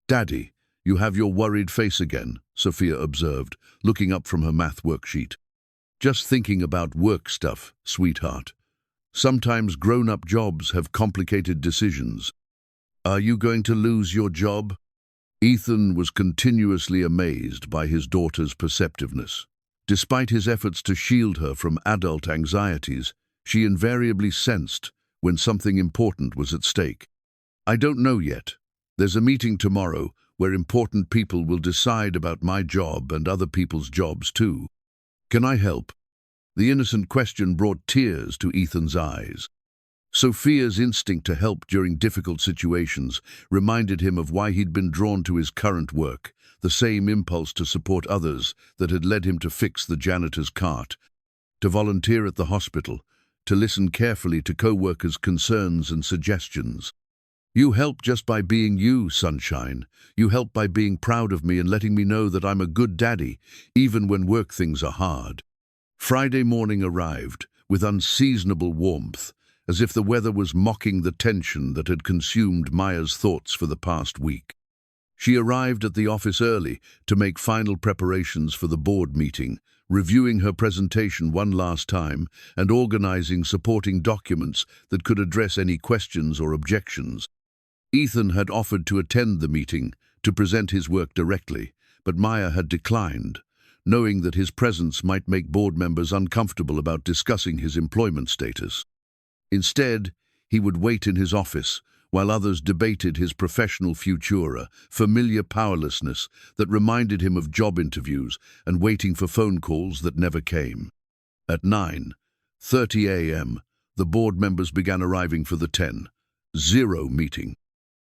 A: "Daddy, you have your worried face again," Sophia observed, looking up from her math worksheet. "Just thinking about work stuff, sweetheart. Sometimes grown-up jobs have complicated decisions. Are you going to lose your job?" Ethan was continuously amazed by his daughter's perceptiveness. Despite his efforts to shield her from adult anxieties, she invariably sensed when something important was at stake. "I don't know yet. There's a meeting tomorrow where important people will decide about my job and other people's jobs too. Can I help?" The innocent question brought tears to Ethan's eyes. Sophia's instinct to help during difficult situations reminded him of why he'd been drawn to his current work, the same impulse to support others that had led him to fix the janitor's cart, to volunteer at the hospital, to listen carefully to co-workers' concerns and suggestions. You help just by being you, sunshine. You help by being proud of me and letting me know that I'm a good daddy, even when work things are hard. Friday morning arrived, with unseasonable warmth, as if the weather was mocking the tension that had consumed Maya's thoughts for the past week. She arrived at the office early to make final preparations for the board meeting, reviewing her presentation one last time and organizing supporting documents that could address any questions or objections. Ethan had offered to attend the meeting to present his work directly, but Maya had declined, knowing that his presence might make board members uncomfortable about discussing his employment status. Instead, he would wait in his office while others debated his professional futura, familiar powerlessness that reminded him of job interviews and waiting for phone calls that never came. At 9:30 a.m., the board members began arriving for the 10:00 meeting.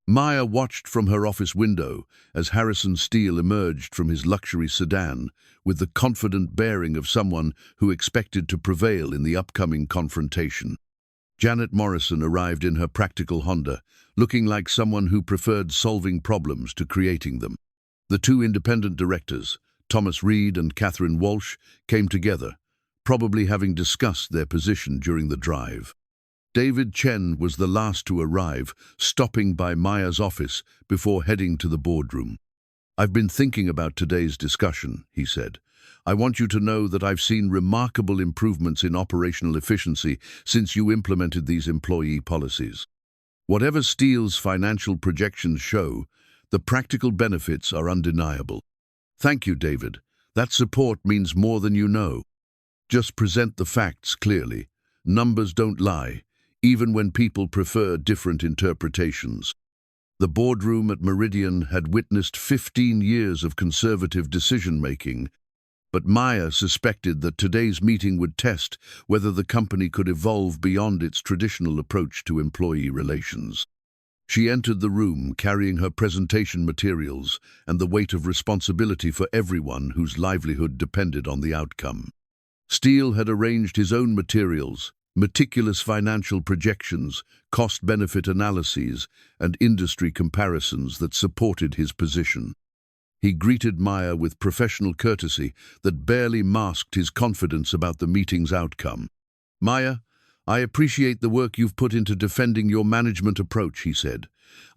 A: Maya watched from her office window as Harrison Steele emerged from his luxury sedan with the confident bearing of someone who expected to prevail in the upcoming confrontation. Janet Morrison arrived in her practical Honda, looking like someone who preferred solving problems to creating them. The two independent directors, Thomas Reed and Catherine Walsh, came together, probably having discussed their position during the drive. David Chen was the last to arrive, stopping by Maya's office before heading to the boardroom. "I've been thinking about today's discussion," he said. "I want you to know that I've seen remarkable improvements in operational efficiency since you implemented these employee policies. Whatever Steele's financial projections show, the practical benefits are undeniable." "Thank you, David. That support means more than you know. Just present the facts clearly. Numbers don't lie, even when people prefer different interpretations." The boardroom at Meridian had witnessed 15 years of conservative decision-making, but Maya suspected that today's meeting would test whether the company could evolve beyond its traditional approach to employee relations. She entered the room carrying her presentation materials and the weight of responsibility for everyone whose livelihood depended on the outcome. Steele had arranged his own materials, meticulous financial projections, cost-benefit analyses, and industry comparisons that supported his position. He greeted Maya with professional courtesy that barely masked his confidence about the meeting's outcome. "Maya, I appreciate the work you've put into defending your management approach," he said.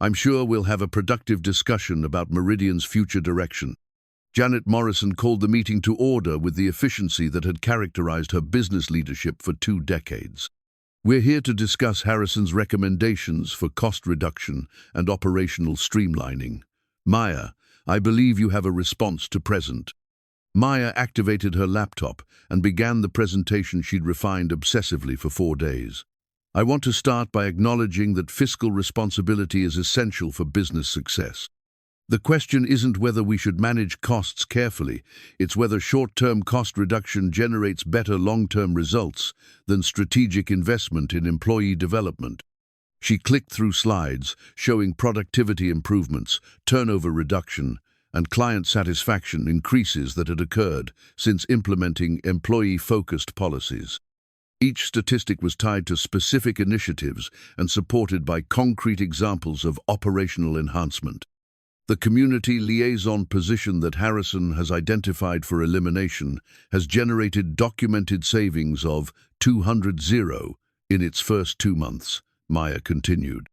A: "I'm sure we'll have a productive discussion about Meridian's future direction." Janet Morrison called the meeting to order with the efficiency that had characterized her business leadership for 2 decades. "We're here to discuss Harrison's recommendations for cost reduction and operational streamlining. Maya, I believe you have a response to present." Maya activated her laptop and began the presentation she'd refined obsessively for 4 days. "I want to start by acknowledging that fiscal responsibility is essential for business success. The question isn't whether we should manage costs carefully, it's whether short-term cost reduction generates better long-term results than strategic investment in employee development." She clicked through slides showing productivity improvements, turnover reduction, and client satisfaction increases that had occurred since implementing employee-focused policies. Each statistic was tied to specific initiatives and supported by concrete examples of operational enhancement. The community liaison position that Harrison has identified for elimination has generated documented savings of 200 in its first 2 months, Maya continued.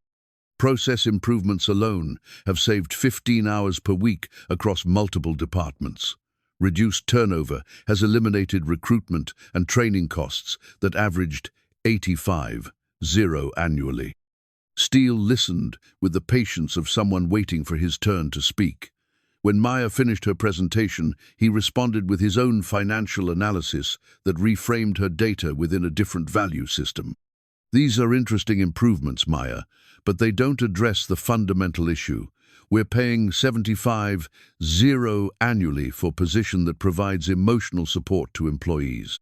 A: Process improvements alone have saved 15 hours per week across multiple departments. Reduced turnover has eliminated recruitment and training costs that averaged 85 annually. Steele listened with the patience of someone waiting for his turn to speak. When Maya finished her presentation, he responded with his own financial analysis that reframed her data within a different value system. "These are interesting improvements, Maya, but they don't address the fundamental issue. We're paying 75 annually for a position that provides emotional support to employees.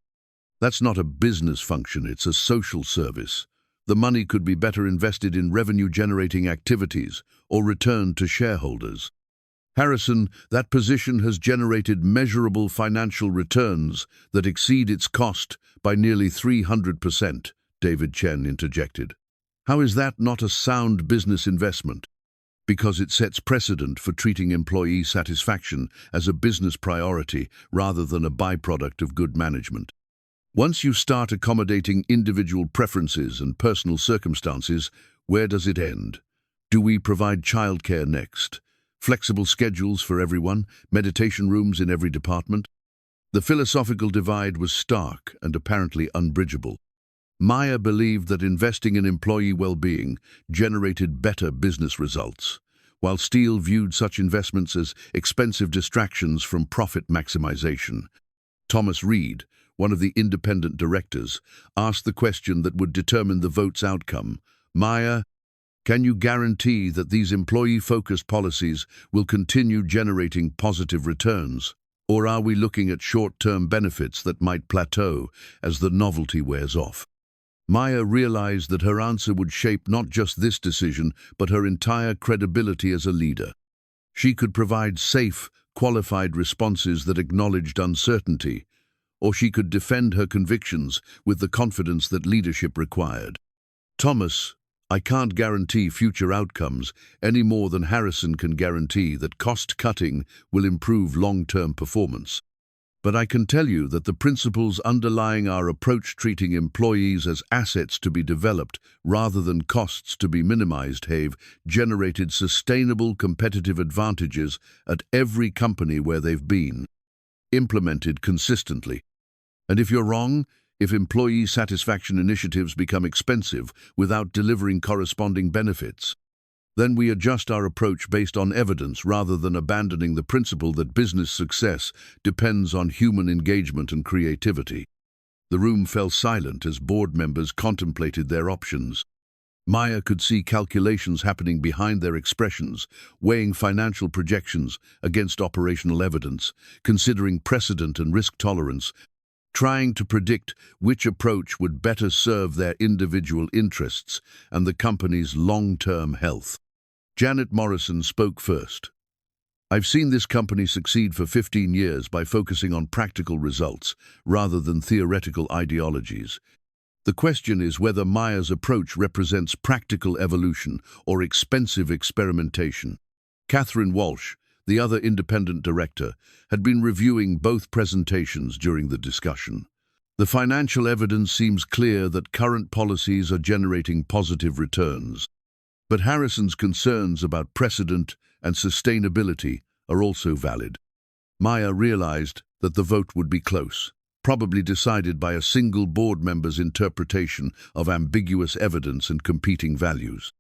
A: That's not a business function, it's a social service. The money could be better invested in revenue-generating activities or returned to shareholders." "Harrison, that position has generated measurable financial returns that exceed its cost by nearly 300%, David Chen interjected. How is that not a sound business investment? Because it sets precedent for treating employee satisfaction as a business priority rather than a byproduct of good management. Once you start accommodating individual preferences and personal circumstances, where does it end? Do we provide childcare next? Flexible schedules for everyone? Meditation rooms in every department? The philosophical divide was stark and apparently unbridgeable. Maya believed that investing in employee well-being generated better business results, while Steele viewed such investments as expensive distractions from profit maximization. Thomas Reed, one of the independent directors, asked the question that would determine the vote's outcome. Maya, can you guarantee that these employee-focused policies will continue generating positive returns? Or are we looking at short-term benefits that might plateau as the novelty wears off? Maya realized that her answer would shape not just this decision, but her entire credibility as a leader. She could provide safe, qualified responses that acknowledged uncertainty, or she could defend her convictions with the confidence that leadership required. Thomas, I can't guarantee future outcomes any more than Harrison can guarantee that cost-cutting will improve long-term performance. But I can tell you that the principles underlying our approach treating employees as assets to be developed rather than costs to be minimized have generated sustainable competitive advantages at every company where they've been implemented consistently. And if you're wrong, if employee satisfaction initiatives become expensive without delivering corresponding benefits, then we adjust our approach based on evidence rather than abandoning the principle that business success depends on human engagement and creativity. The room fell silent as board members contemplated their options. Maya could see calculations happening behind their expressions, weighing financial projections against operational evidence, considering precedent and risk tolerance, trying to predict which approach would better serve their individual interests and the company's long-term health. Janet Morrison spoke first. I've seen this company succeed for 15 years by focusing on practical results rather than theoretical ideologies. The question is whether Maya's approach represents practical evolution or expensive experimentation. Catherine Walsh, the other independent director, had been reviewing both presentations during the discussion. The financial evidence seems clear that current policies are generating positive returns. But Harrison's concerns about precedent and sustainability are also valid. Maya realized that the vote would be close, probably decided by a single board member's interpretation of ambiguous evidence and competing values.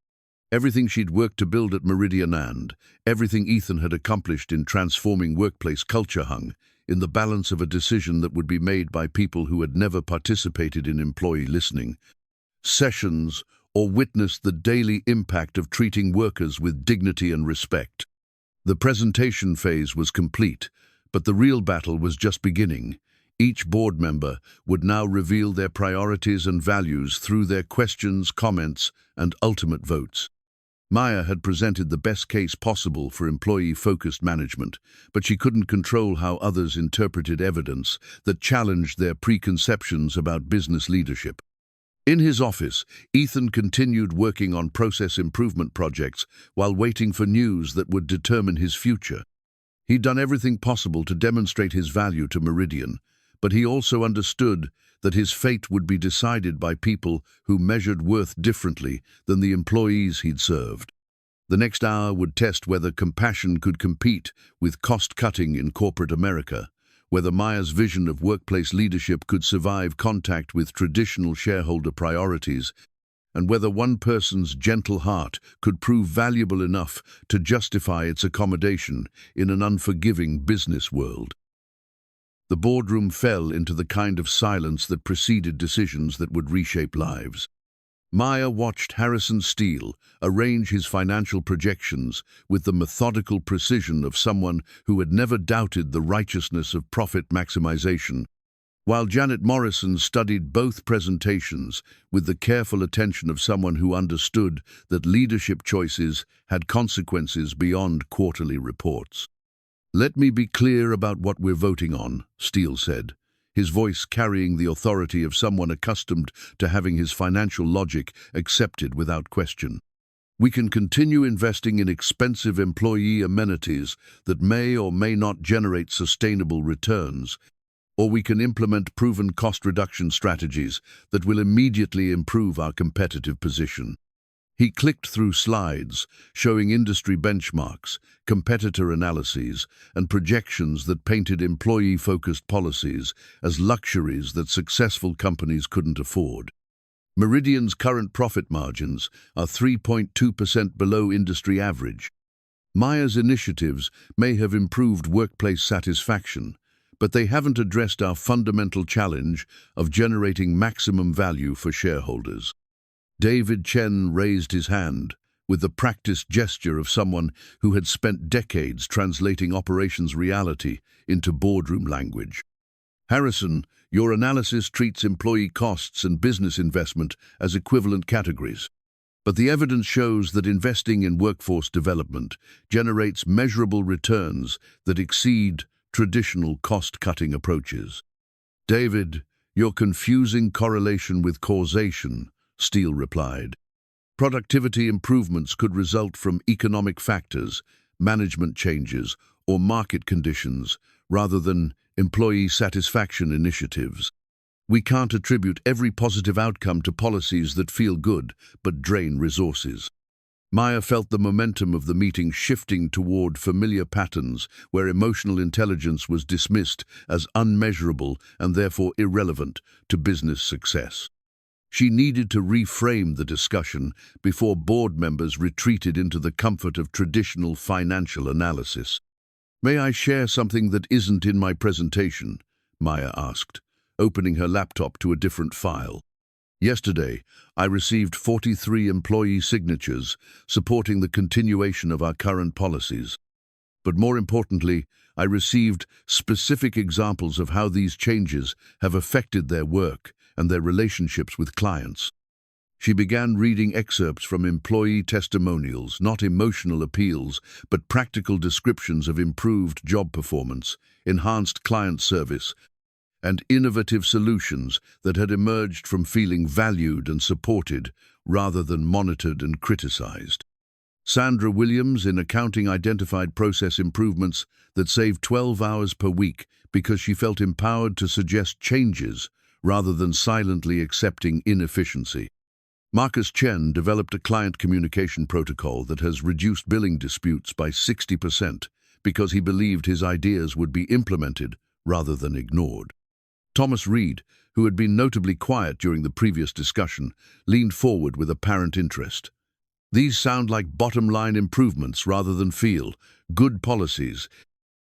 A: Everything she'd worked to build at Meridian and everything Ethan had accomplished in transforming workplace culture hung in the balance of a decision that would be made by people who had never participated in employee listening sessions or witnessed the daily impact of treating workers with dignity and respect. The presentation phase was complete, but the real battle was just beginning. Each board member would now reveal their priorities and values through their questions, comments, and ultimate votes. Maya had presented the best case possible for employee-focused management, but she couldn't control how others interpreted evidence that challenged their preconceptions about business leadership. In his office, Ethan continued working on process improvement projects while waiting for news that would determine his future. He'd done everything possible to demonstrate his value to Meridian, but he also understood that his fate would be decided by people who measured worth differently than the employees he'd served. The next hour would test whether compassion could compete with cost-cutting in corporate America, whether Maya's vision of workplace leadership could survive contact with traditional shareholder priorities, and whether one person's gentle heart could prove valuable enough to justify its accommodation in an unforgiving business world. The boardroom fell into the kind of silence that preceded decisions that would reshape lives. Maya watched Harrison Steele arrange his financial projections with the methodical precision of someone who had never doubted the righteousness of profit maximization, while Janet Morrison studied both presentations with the careful attention of someone who understood that leadership choices had consequences beyond quarterly reports. Let me be clear about what we're voting on, Steele said. his voice carrying the authority of someone accustomed to having his financial logic accepted without question. We can continue investing in expensive employee amenities that may or may not generate sustainable returns, or we can implement proven cost reduction strategies that will immediately improve our competitive position. He clicked through slides showing industry benchmarks, competitor analyses, and projections that painted employee-focused policies as luxuries that successful companies couldn't afford. Meridian's current profit margins are 3.2% below industry average. Maya's initiatives may have improved workplace satisfaction, but they haven't addressed our fundamental challenge of generating maximum value for shareholders. David Chen raised his hand with the practiced gesture of someone who had spent decades translating operations reality into boardroom language. Harrison, your analysis treats employee costs and business investment as equivalent categories. But the evidence shows that investing in workforce development generates measurable returns that exceed traditional cost-cutting approaches. David, you're confusing correlation with causation, Steele replied. Productivity improvements could result from economic factors, management changes, or market conditions, rather than employee satisfaction initiatives. We can't attribute every positive outcome to policies that feel good but drain resources. Maya felt the momentum of the meeting shifting toward familiar patterns where emotional intelligence was dismissed as unmeasurable and therefore irrelevant to business success. She needed to reframe the discussion before board members retreated into the comfort of traditional financial analysis. "May I share something that isn't in my presentation?" Maya asked, opening her laptop to a different file. "Yesterday, I received 43 employee signatures supporting the continuation of our current policies. But more importantly, I received specific examples of how these changes have affected their work and their relationships with clients." She began reading excerpts from employee testimonials, not emotional appeals, but practical descriptions of improved job performance, enhanced client service, and innovative solutions that had emerged from feeling valued and supported rather than monitored and criticized. Sandra Williams in accounting identified process improvements that saved 12 hours per week because she felt empowered to suggest changes rather than silently accepting inefficiency. Marcus Chen developed a client communication protocol that has reduced billing disputes by 60% because he believed his ideas would be implemented rather than ignored. Thomas Reed, who had been notably quiet during the previous discussion, leaned forward with apparent interest. "These sound like bottom-line improvements rather than feel good policies.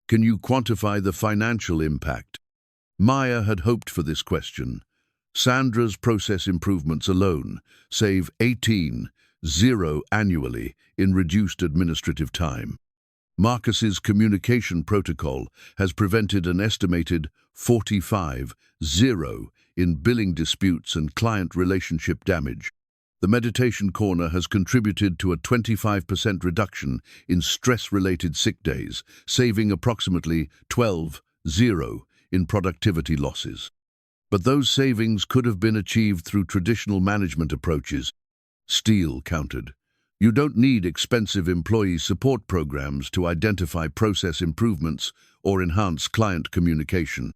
A: Can you quantify the financial impact?" Maya had hoped for this question. Sandra's process improvements alone save 18.0 annually in reduced administrative time. Marcus's communication protocol has prevented an estimated 45.0 in billing disputes and client relationship damage. The Meditation Corner has contributed to a 25% reduction in stress-related sick days, saving approximately 12.0 in productivity losses. But those savings could have been achieved through traditional management approaches. Steele countered. "You don't need expensive employee support programs to identify process improvements or enhance client communication."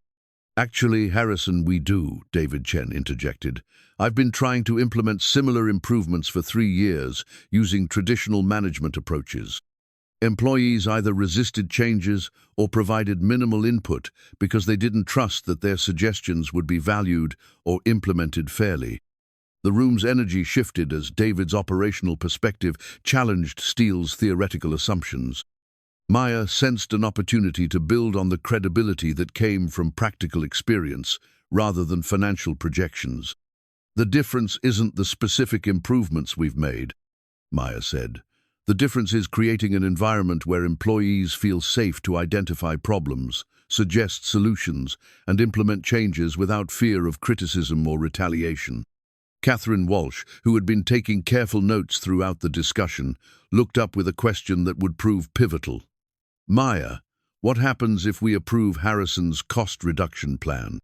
A: "Actually, Harrison, we do," David Chen interjected. "I've been trying to implement similar improvements for 3 years using traditional management approaches. Employees either resisted changes or provided minimal input because they didn't trust that their suggestions would be valued or implemented fairly." The room's energy shifted as David's operational perspective challenged Steele's theoretical assumptions. Maya sensed an opportunity to build on the credibility that came from practical experience rather than financial projections. "The difference isn't the specific improvements we've made," Maya said. "The difference is creating an environment where employees feel safe to identify problems, suggest solutions, and implement changes without fear of criticism or retaliation." Catherine Walsh, who had been taking careful notes throughout the discussion, looked up with a question that would prove pivotal. "Maya, what happens if we approve Harrison's cost reduction plan?"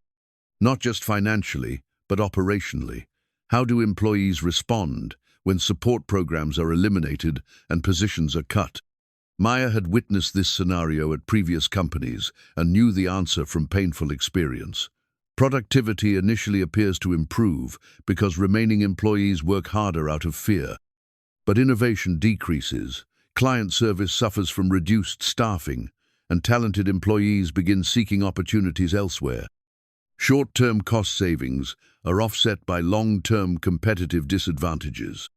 A: Not just financially, but operationally. How do employees respond when support programs are eliminated and positions are cut? Maya had witnessed this scenario at previous companies and knew the answer from painful experience. Productivity initially appears to improve because remaining employees work harder out of fear. But innovation decreases, client service suffers from reduced staffing, and talented employees begin seeking opportunities elsewhere. Short-term cost savings are offset by long-term competitive disadvantages.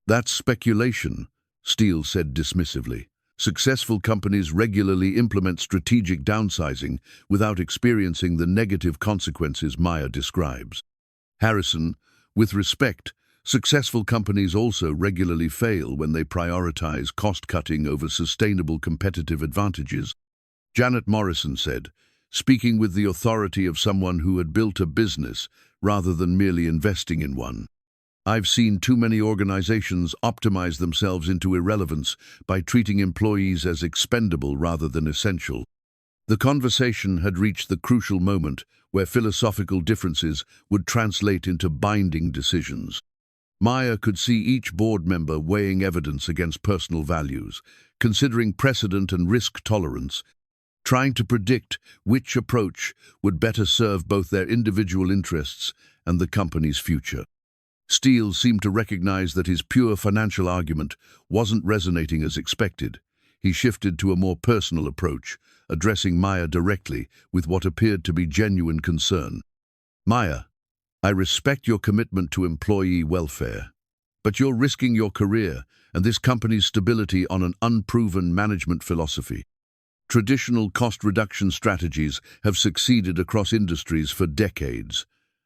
A: That's speculation, Steele said dismissively. Successful companies regularly implement strategic downsizing without experiencing the negative consequences Maya describes. Harrison, with respect, successful companies also regularly fail when they prioritize cost-cutting over sustainable competitive advantages. Janet Morrison said, speaking with the authority of someone who had built a business rather than merely investing in one. I've seen too many organizations optimize themselves into irrelevance by treating employees as expendable rather than essential. The conversation had reached the crucial moment where philosophical differences would translate into binding decisions. Maya could see each board member weighing evidence against personal values, considering precedent and risk tolerance, trying to predict which approach would better serve both their individual interests and the company's future. Steele seemed to recognize that his pure financial argument wasn't resonating as expected. He shifted to a more personal approach, addressing Maya directly with what appeared to be genuine concern. Maya, I respect your commitment to employee welfare, but you're risking your career and this company's stability on an unproven management philosophy. Traditional cost reduction strategies have succeeded across industries for decades.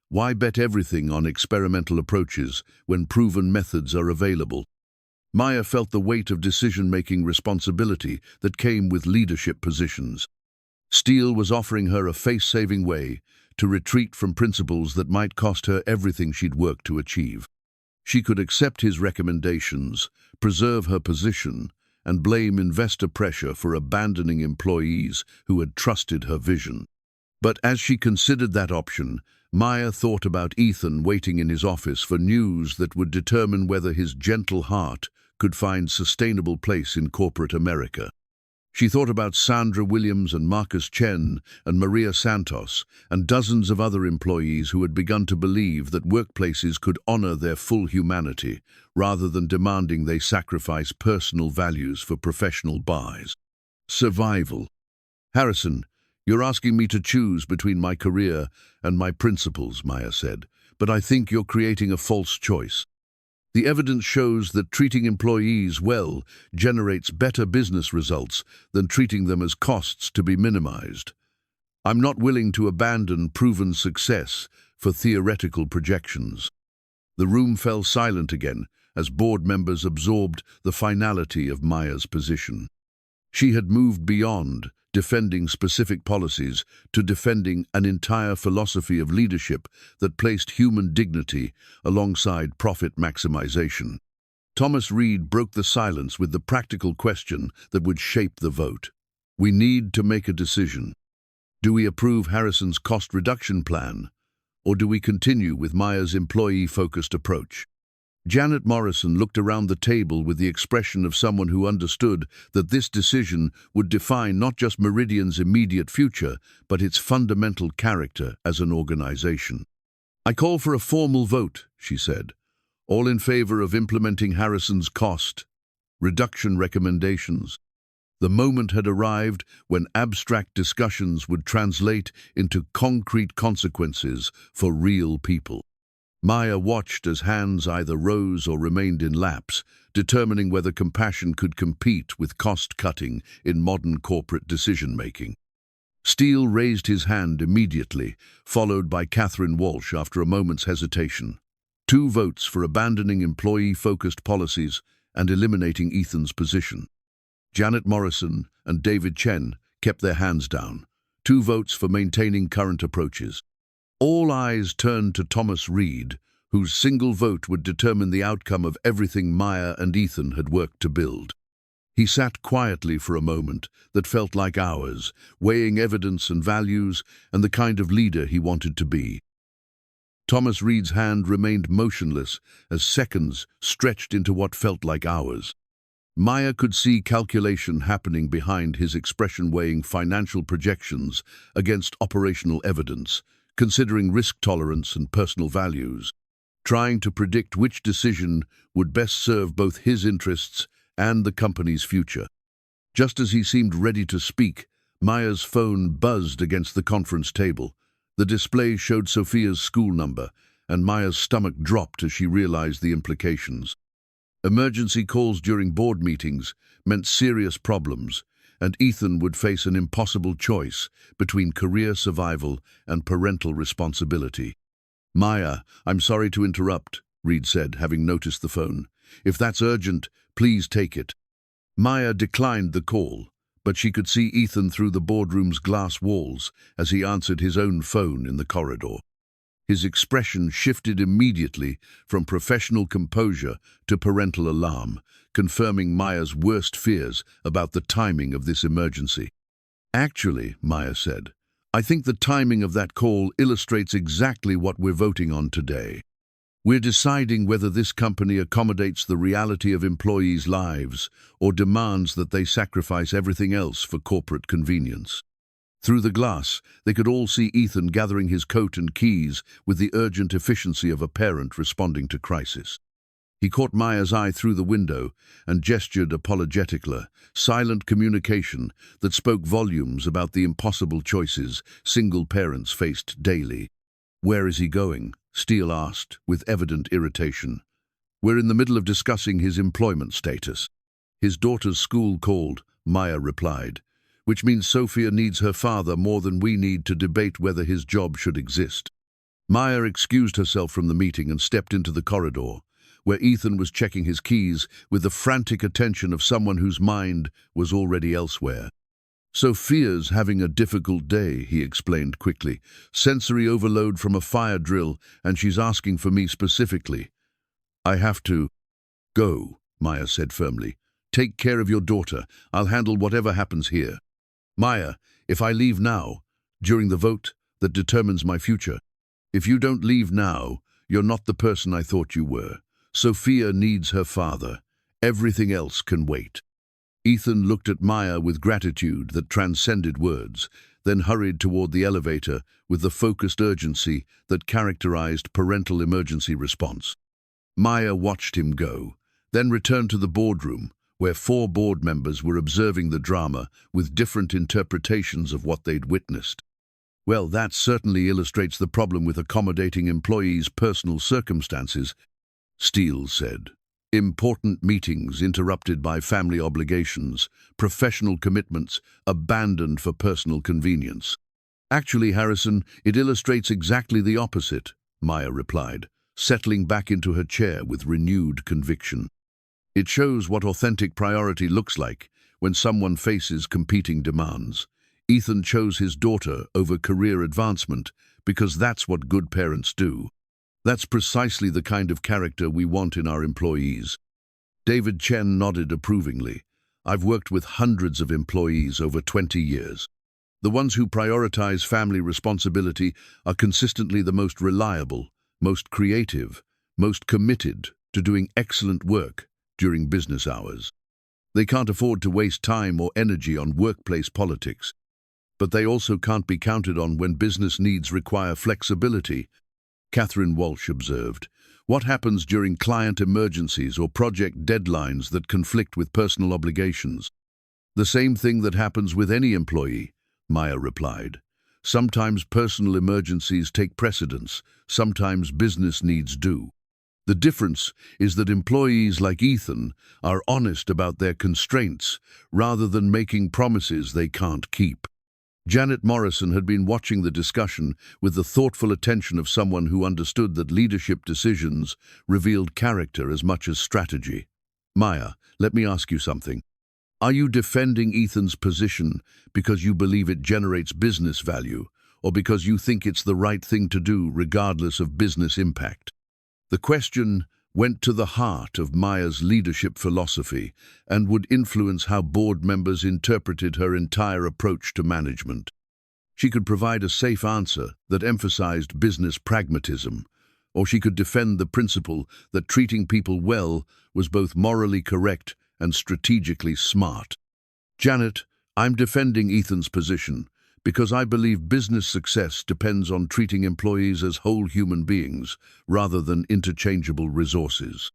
A: Why bet everything on experimental approaches when proven methods are available? Maya felt the weight of decision-making responsibility that came with leadership positions. Steele was offering her a face-saving way to retreat from principles that might cost her everything she'd worked to achieve. She could accept his recommendations, preserve her position, and blame investor pressure for abandoning employees who had trusted her vision. But as she considered that option, Maya thought about Ethan waiting in his office for news that would determine whether his gentle heart could find sustainable place in corporate America. She thought about Sandra Williams and Marcus Chen and Maria Santos and dozens of other employees who had begun to believe that workplaces could honor their full humanity rather than demanding they sacrifice personal values for professional buys. Survival. Harrison, you're asking me to choose between my career and my principles, Maya said, but I think you're creating a false choice. The evidence shows that treating employees well generates better business results than treating them as costs to be minimized. I'm not willing to abandon proven success for theoretical projections. The room fell silent again as board members absorbed the finality of Maya's position. She had moved beyond defending specific policies to defending an entire philosophy of leadership that placed human dignity alongside profit maximization. Thomas Reed broke the silence with the practical question that would shape the vote. We need to make a decision. Do we approve Harrison's cost reduction plan, or do we continue with Maya's employee-focused approach? Janet Morrison looked around the table with the expression of someone who understood that this decision would define not just Meridian's immediate future, but its fundamental character as an organization. I call for a formal vote, she said. All in favor of implementing Harrison's cost reduction recommendations. The moment had arrived when abstract discussions would translate into concrete consequences for real people. Maya watched as hands either rose or remained in laps, determining whether compassion could compete with cost-cutting in modern corporate decision-making. Steele raised his hand immediately, followed by Catherine Walsh after a moment's hesitation. 2 votes for abandoning employee-focused policies and eliminating Ethan's position. Janet Morrison and David Chen kept their hands down. 2 votes for maintaining current approaches. All eyes turned to Thomas Reed, whose single vote would determine the outcome of everything Maya and Ethan had worked to build. He sat quietly for a moment that felt like hours, weighing evidence and values and the kind of leader he wanted to be. Thomas Reed's hand remained motionless as seconds stretched into what felt like hours. Maya could see calculation happening behind his expression, weighing financial projections against operational evidence, considering risk tolerance and personal values, trying to predict which decision would best serve both his interests and the company's future. Just as he seemed ready to speak, Maya's phone buzzed against the conference table. The display showed Sophia's school number, and Maya's stomach dropped as she realized the implications. Emergency calls during board meetings meant serious problems, and Ethan would face an impossible choice between career survival and parental responsibility. "Maya, I'm sorry to interrupt," Reed said, having noticed the phone. "If that's urgent, please take it." Maya declined the call, but she could see Ethan through the boardroom's glass walls as he answered his own phone in the corridor. His expression shifted immediately from professional composure to parental alarm, confirming Maya's worst fears about the timing of this emergency. "Actually," Maya said, "I think the timing of that call illustrates exactly what we're voting on today. We're deciding whether this company accommodates the reality of employees' lives or demands that they sacrifice everything else for corporate convenience." Through the glass, they could all see Ethan gathering his coat and keys with the urgent efficiency of a parent responding to crisis. He caught Maya's eye through the window and gestured apologetically, silent communication that spoke volumes about the impossible choices single parents faced daily. "Where is he going?" Steele asked, with evident irritation. "We're in the middle of discussing his employment status." "His daughter's school called," Maya replied, "which means Sophia needs her father more than we need to debate whether his job should exist." Maya excused herself from the meeting and stepped into the corridor, where Ethan was checking his keys with the frantic attention of someone whose mind was already elsewhere. "Sophia's having a difficult day," he explained quickly. "Sensory overload from a fire drill, and she's asking for me specifically." "I have to go," Maya said firmly. "Take care of your daughter. I'll handle whatever happens here." "Maya, if I leave now, during the vote that determines my future, if you don't leave now, you're not the person I thought you were. Sophia needs her father. Everything else can wait." Ethan looked at Maya with gratitude that transcended words, then hurried toward the elevator with the focused urgency that characterized parental emergency response. Maya watched him go, then returned to the boardroom, where 4 board members were observing the drama with different interpretations of what they'd witnessed. "Well, that certainly illustrates the problem with accommodating employees' personal circumstances," Steele said. "Important meetings interrupted by family obligations, professional commitments abandoned for personal convenience." "Actually, Harrison, it illustrates exactly the opposite," Maya replied, settling back into her chair with renewed conviction. "It shows what authentic priority looks like when someone faces competing demands. Ethan chose his daughter over career advancement because that's what good parents do. That's precisely the kind of character we want in our employees." David Chen nodded approvingly. "I've worked with hundreds of employees over 20 years. The ones who prioritize family responsibility are consistently the most reliable, most creative, most committed to doing excellent work during business hours. They can't afford to waste time or energy on workplace politics, but they also can't be counted on when business needs require flexibility." Catherine Walsh observed, "What happens during client emergencies or project deadlines that conflict with personal obligations?" "The same thing that happens with any employee," Maya replied. "Sometimes personal emergencies take precedence, sometimes business needs do. The difference is that employees like Ethan are honest about their constraints rather than making promises they can't keep." Janet Morrison had been watching the discussion with the thoughtful attention of someone who understood that leadership decisions revealed character as much as strategy. "Maya, let me ask you something. Are you defending Ethan's position because you believe it generates business value, or because you think it's the right thing to do regardless of business impact?" The question went to the heart of Maya's leadership philosophy and would influence how board members interpreted her entire approach to management. She could provide a safe answer that emphasized business pragmatism, or she could defend the principle that treating people well was both morally correct and strategically smart. Janet, I'm defending Ethan's position because I believe business success depends on treating employees as whole human beings rather than interchangeable resources.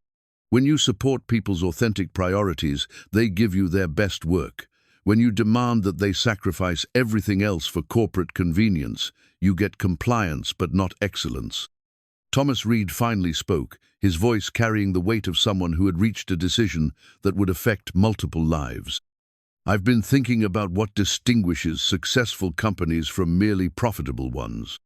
A: When you support people's authentic priorities, they give you their best work. When you demand that they sacrifice everything else for corporate convenience, you get compliance but not excellence. Thomas Reed finally spoke, his voice carrying the weight of someone who had reached a decision that would affect multiple lives. I've been thinking about what distinguishes successful companies from merely profitable ones.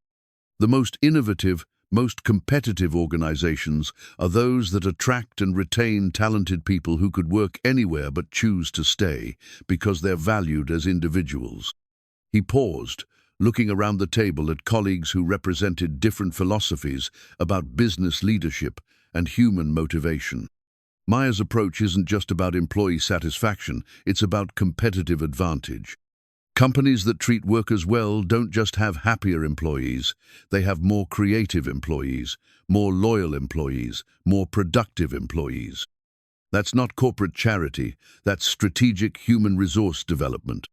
A: The most innovative, most competitive organizations are those that attract and retain talented people who could work anywhere but choose to stay because they're valued as individuals. He paused, looking around the table at colleagues who represented different philosophies about business leadership and human motivation. Maya's approach isn't just about employee satisfaction, it's about competitive advantage. Companies that treat workers well don't just have happier employees, they have more creative employees, more loyal employees, more productive employees. That's not corporate charity, that's strategic human resource development.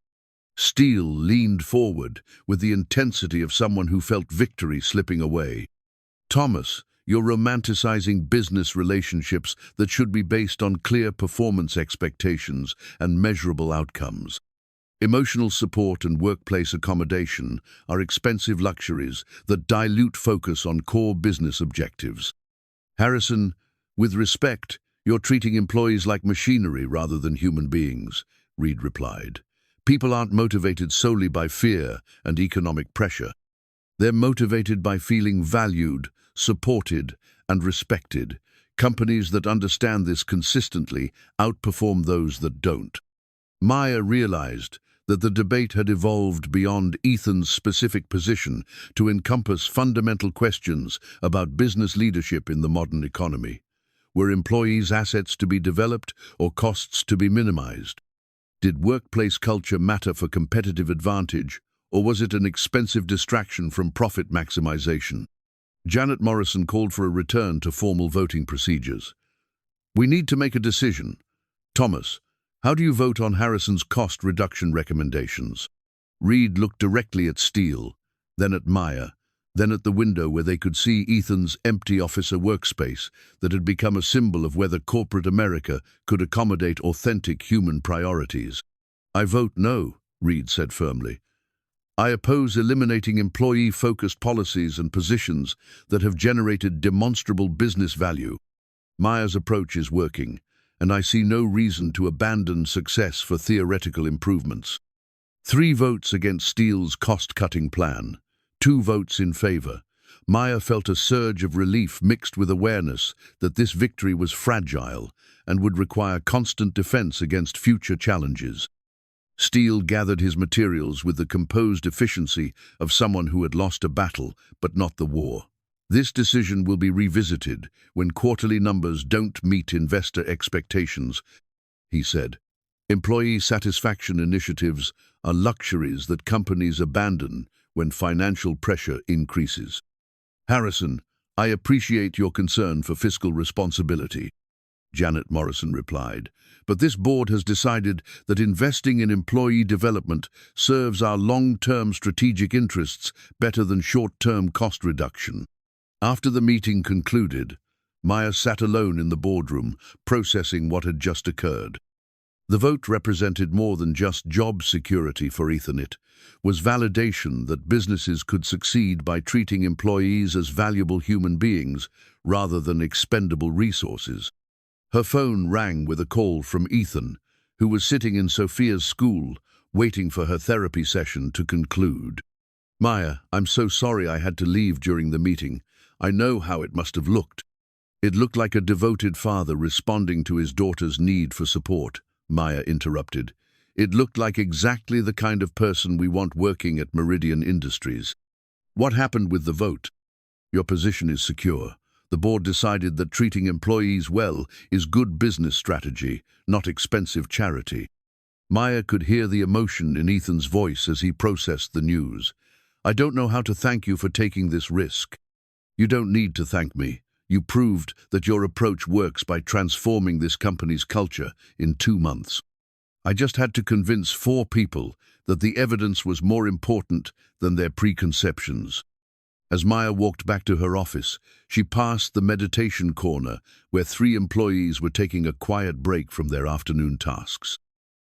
A: Steele leaned forward with the intensity of someone who felt victory slipping away. Thomas, you're romanticizing business relationships that should be based on clear performance expectations and measurable outcomes. Emotional support and workplace accommodation are expensive luxuries that dilute focus on core business objectives. Harrison, with respect, you're treating employees like machinery rather than human beings, Reed replied. People aren't motivated solely by fear and economic pressure. They're motivated by feeling valued, supported, and respected. Companies that understand this consistently outperform those that don't. Maya realized that the debate had evolved beyond Ethan's specific position to encompass fundamental questions about business leadership in the modern economy. Were employees' assets to be developed or costs to be minimized? Did workplace culture matter for competitive advantage, or was it an expensive distraction from profit maximization? Janet Morrison called for a return to formal voting procedures. We need to make a decision. Thomas, how do you vote on Harrison's cost reduction recommendations? Reed looked directly at Steele, then at Maya, then at the window where they could see Ethan's empty officer workspace that had become a symbol of whether corporate America could accommodate authentic human priorities. I vote no, Reed said firmly. I oppose eliminating employee-focused policies and positions that have generated demonstrable business value. Maya's approach is working, and I see no reason to abandon success for theoretical improvements. 3 votes against Steele's cost-cutting plan, 2 votes in favor. Maya felt a surge of relief mixed with awareness that this victory was fragile and would require constant defense against future challenges. Steele gathered his materials with the composed efficiency of someone who had lost a battle but not the war. This decision will be revisited when quarterly numbers don't meet investor expectations, he said. Employee satisfaction initiatives are luxuries that companies abandon when financial pressure increases. Harrison, I appreciate your concern for fiscal responsibility, Janet Morrison replied, but this board has decided that investing in employee development serves our long-term strategic interests better than short-term cost reduction. After the meeting concluded, Maya sat alone in the boardroom, processing what had just occurred. The vote represented more than just job security for Ethan. It was validation that businesses could succeed by treating employees as valuable human beings rather than expendable resources. Her phone rang with a call from Ethan, who was sitting in Sophia's school, waiting for her therapy session to conclude. Maya, I'm so sorry I had to leave during the meeting. I know how it must have looked. It looked like a devoted father responding to his daughter's need for support, Maya interrupted. It looked like exactly the kind of person we want working at Meridian Industries. What happened with the vote? Your position is secure. The board decided that treating employees well is good business strategy, not expensive charity. Maya could hear the emotion in Ethan's voice as he processed the news. "I don't know how to thank you for taking this risk." "You don't need to thank me. You proved that your approach works by transforming this company's culture in 2 months. I just had to convince 4 people that the evidence was more important than their preconceptions." As Maya walked back to her office, she passed the meditation corner where 3 employees were taking a quiet break from their afternoon tasks.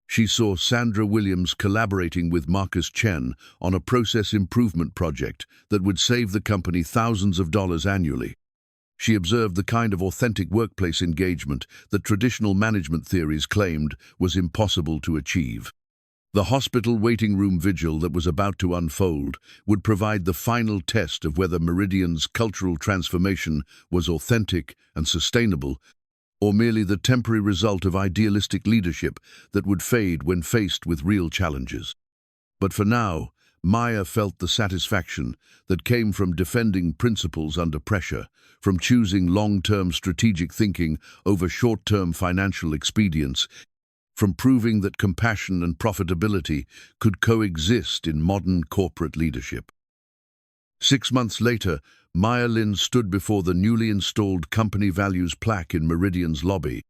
A: She saw Sandra Williams collaborating with Marcus Chen on a process improvement project that would save the company thousands of dollars annually. She observed the kind of authentic workplace engagement that traditional management theories claimed was impossible to achieve. The hospital waiting room vigil that was about to unfold would provide the final test of whether Meridian's cultural transformation was authentic and sustainable, or merely the temporary result of idealistic leadership that would fade when faced with real challenges. But for now, Maya felt the satisfaction that came from defending principles under pressure, from choosing long-term strategic thinking over short-term financial expedience, from proving that compassion and profitability could coexist in modern corporate leadership. 6 months later, Maya Lin stood before the newly installed company values plaque in Meridian's lobby,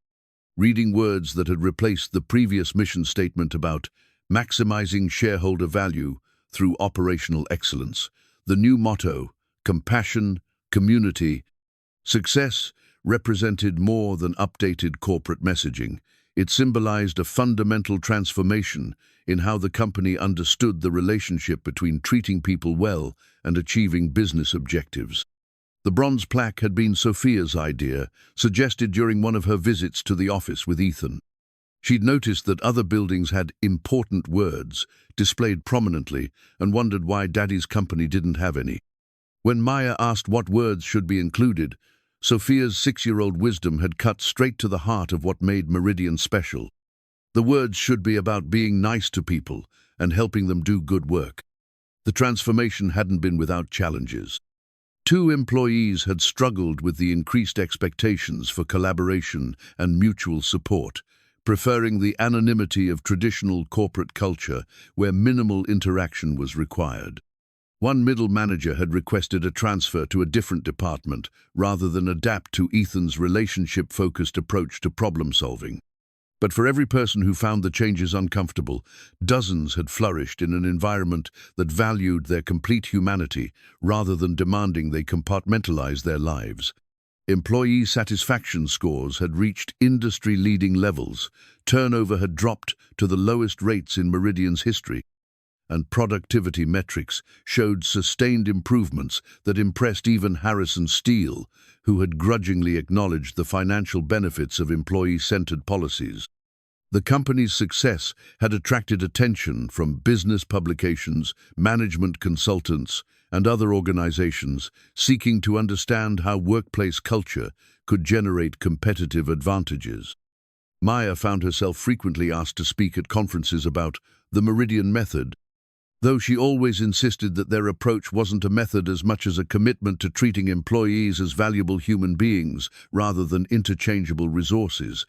A: reading words that had replaced the previous mission statement about maximizing shareholder value through operational excellence. The new motto, compassion, community, success, represented more than updated corporate messaging. It symbolized a fundamental transformation in how the company understood the relationship between treating people well and achieving business objectives. The bronze plaque had been Sophia's idea, suggested during one of her visits to the office with Ethan. She'd noticed that other buildings had important words displayed prominently and wondered why Daddy's company didn't have any. When Maya asked what words should be included, Sophia's 6-year-old wisdom had cut straight to the heart of what made Meridian special. The words should be about being nice to people and helping them do good work. The transformation hadn't been without challenges. 2 employees had struggled with the increased expectations for collaboration and mutual support, preferring the anonymity of traditional corporate culture where minimal interaction was required. One middle manager had requested a transfer to a different department rather than adapt to Ethan's relationship-focused approach to problem-solving. But for every person who found the changes uncomfortable, dozens had flourished in an environment that valued their complete humanity rather than demanding they compartmentalize their lives. Employee satisfaction scores had reached industry-leading levels, turnover had dropped to the lowest rates in Meridian's history, and productivity metrics showed sustained improvements that impressed even Harrison Steele, who had grudgingly acknowledged the financial benefits of employee-centered policies. The company's success had attracted attention from business publications, management consultants, and other organizations seeking to understand how workplace culture could generate competitive advantages. Maya found herself frequently asked to speak at conferences about the Meridian method, though she always insisted that their approach wasn't a method as much as a commitment to treating employees as valuable human beings rather than interchangeable resources.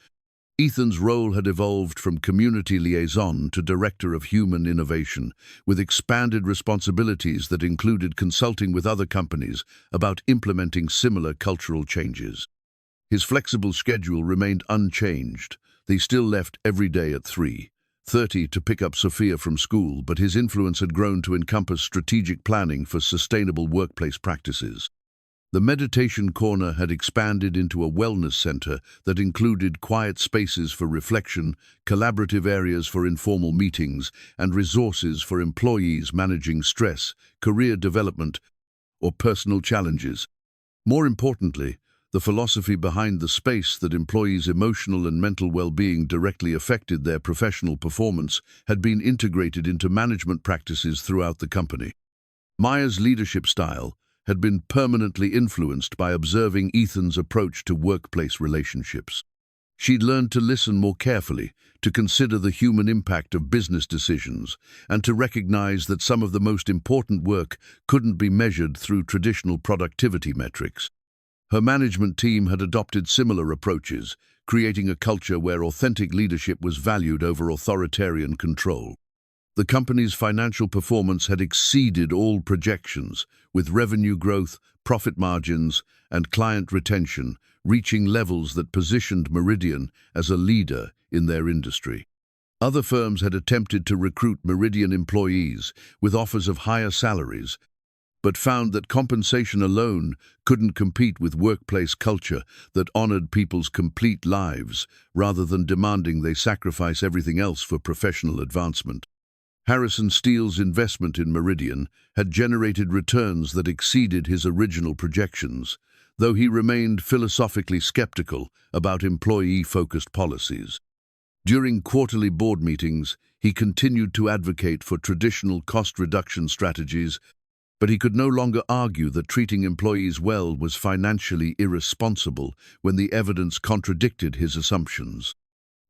A: Ethan's role had evolved from community liaison to director of human innovation, with expanded responsibilities that included consulting with other companies about implementing similar cultural changes. His flexible schedule remained unchanged. They still left every day at 3:30 to pick up Sophia from school, but his influence had grown to encompass strategic planning for sustainable workplace practices. The meditation corner had expanded into a wellness center that included quiet spaces for reflection, collaborative areas for informal meetings, and resources for employees managing stress, career development, or personal challenges. More importantly, the philosophy behind the space that employees' emotional and mental well-being directly affected their professional performance had been integrated into management practices throughout the company. Maya's leadership style had been permanently influenced by observing Ethan's approach to workplace relationships. She'd learned to listen more carefully, to consider the human impact of business decisions, and to recognize that some of the most important work couldn't be measured through traditional productivity metrics. Her management team had adopted similar approaches, creating a culture where authentic leadership was valued over authoritarian control. The company's financial performance had exceeded all projections, with revenue growth, profit margins, and client retention reaching levels that positioned Meridian as a leader in their industry. Other firms had attempted to recruit Meridian employees with offers of higher salaries, but found that compensation alone couldn't compete with workplace culture that honored people's complete lives rather than demanding they sacrifice everything else for professional advancement. Harrison Steele's investment in Meridian had generated returns that exceeded his original projections, though he remained philosophically skeptical about employee-focused policies. During quarterly board meetings, he continued to advocate for traditional cost reduction strategies, but he could no longer argue that treating employees well was financially irresponsible when the evidence contradicted his assumptions.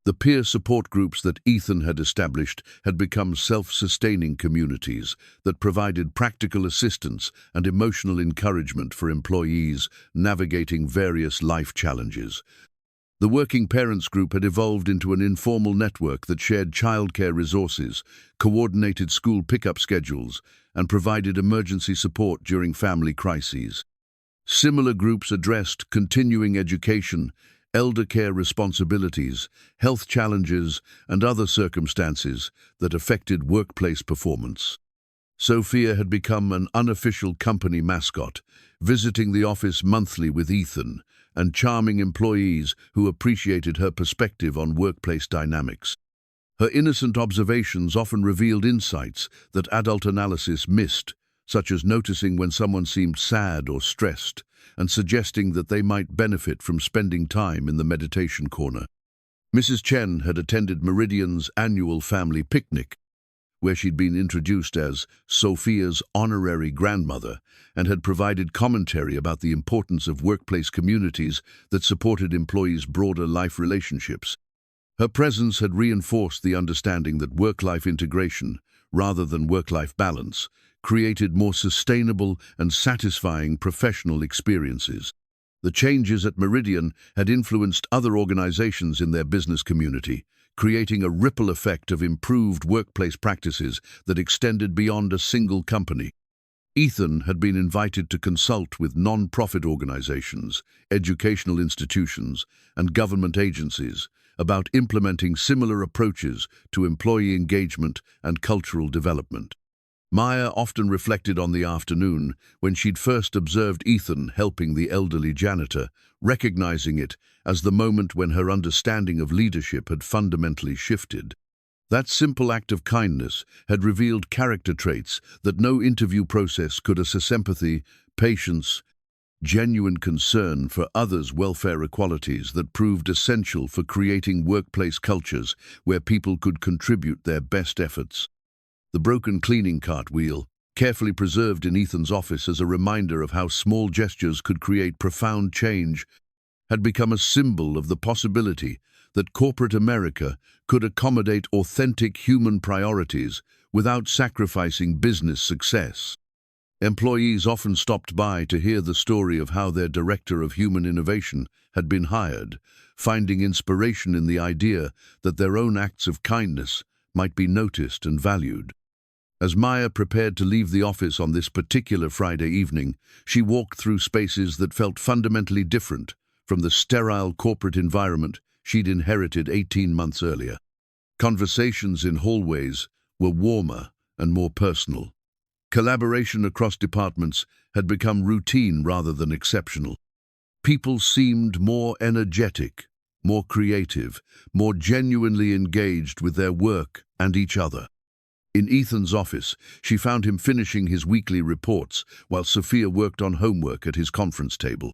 A: The peer support groups that Ethan had established had become self-sustaining communities that provided practical assistance and emotional encouragement for employees navigating various life challenges. The Working Parents Group had evolved into an informal network that shared childcare resources, coordinated school pickup schedules, and provided emergency support during family crises. Similar groups addressed continuing education, elder care responsibilities, health challenges, and other circumstances that affected workplace performance. Sophia had become an unofficial company mascot, visiting the office monthly with Ethan, and charming employees who appreciated her perspective on workplace dynamics. Her innocent observations often revealed insights that adult analysis missed, such as noticing when someone seemed sad or stressed, and suggesting that they might benefit from spending time in the meditation corner. Mrs. Chen had attended Meridian's annual family picnic, where she'd been introduced as Sophia's honorary grandmother and had provided commentary about the importance of workplace communities that supported employees' broader life relationships. Her presence had reinforced the understanding that work-life integration, rather than work-life balance, created more sustainable and satisfying professional experiences. The changes at Meridian had influenced other organizations in their business community, creating a ripple effect of improved workplace practices that extended beyond a single company. Ethan had been invited to consult with non-profit organizations, educational institutions, and government agencies about implementing similar approaches to employee engagement and cultural development. Maya often reflected on the afternoon when she'd first observed Ethan helping the elderly janitor, recognizing it as the moment when her understanding of leadership had fundamentally shifted. That simple act of kindness had revealed character traits that no interview process could assess: empathy, patience, genuine concern for others' welfare qualities that proved essential for creating workplace cultures where people could contribute their best efforts. The broken cleaning cart wheel, carefully preserved in Ethan's office as a reminder of how small gestures could create profound change, had become a symbol of the possibility that corporate America could accommodate authentic human priorities without sacrificing business success. Employees often stopped by to hear the story of how their director of human innovation had been hired, finding inspiration in the idea that their own acts of kindness might be noticed and valued. As Maya prepared to leave the office on this particular Friday evening, she walked through spaces that felt fundamentally different from the sterile corporate environment she'd inherited 18 months earlier. Conversations in hallways were warmer and more personal. Collaboration across departments had become routine rather than exceptional. People seemed more energetic, more creative, more genuinely engaged with their work and each other. In Ethan's office, she found him finishing his weekly reports while Sophia worked on homework at his conference table.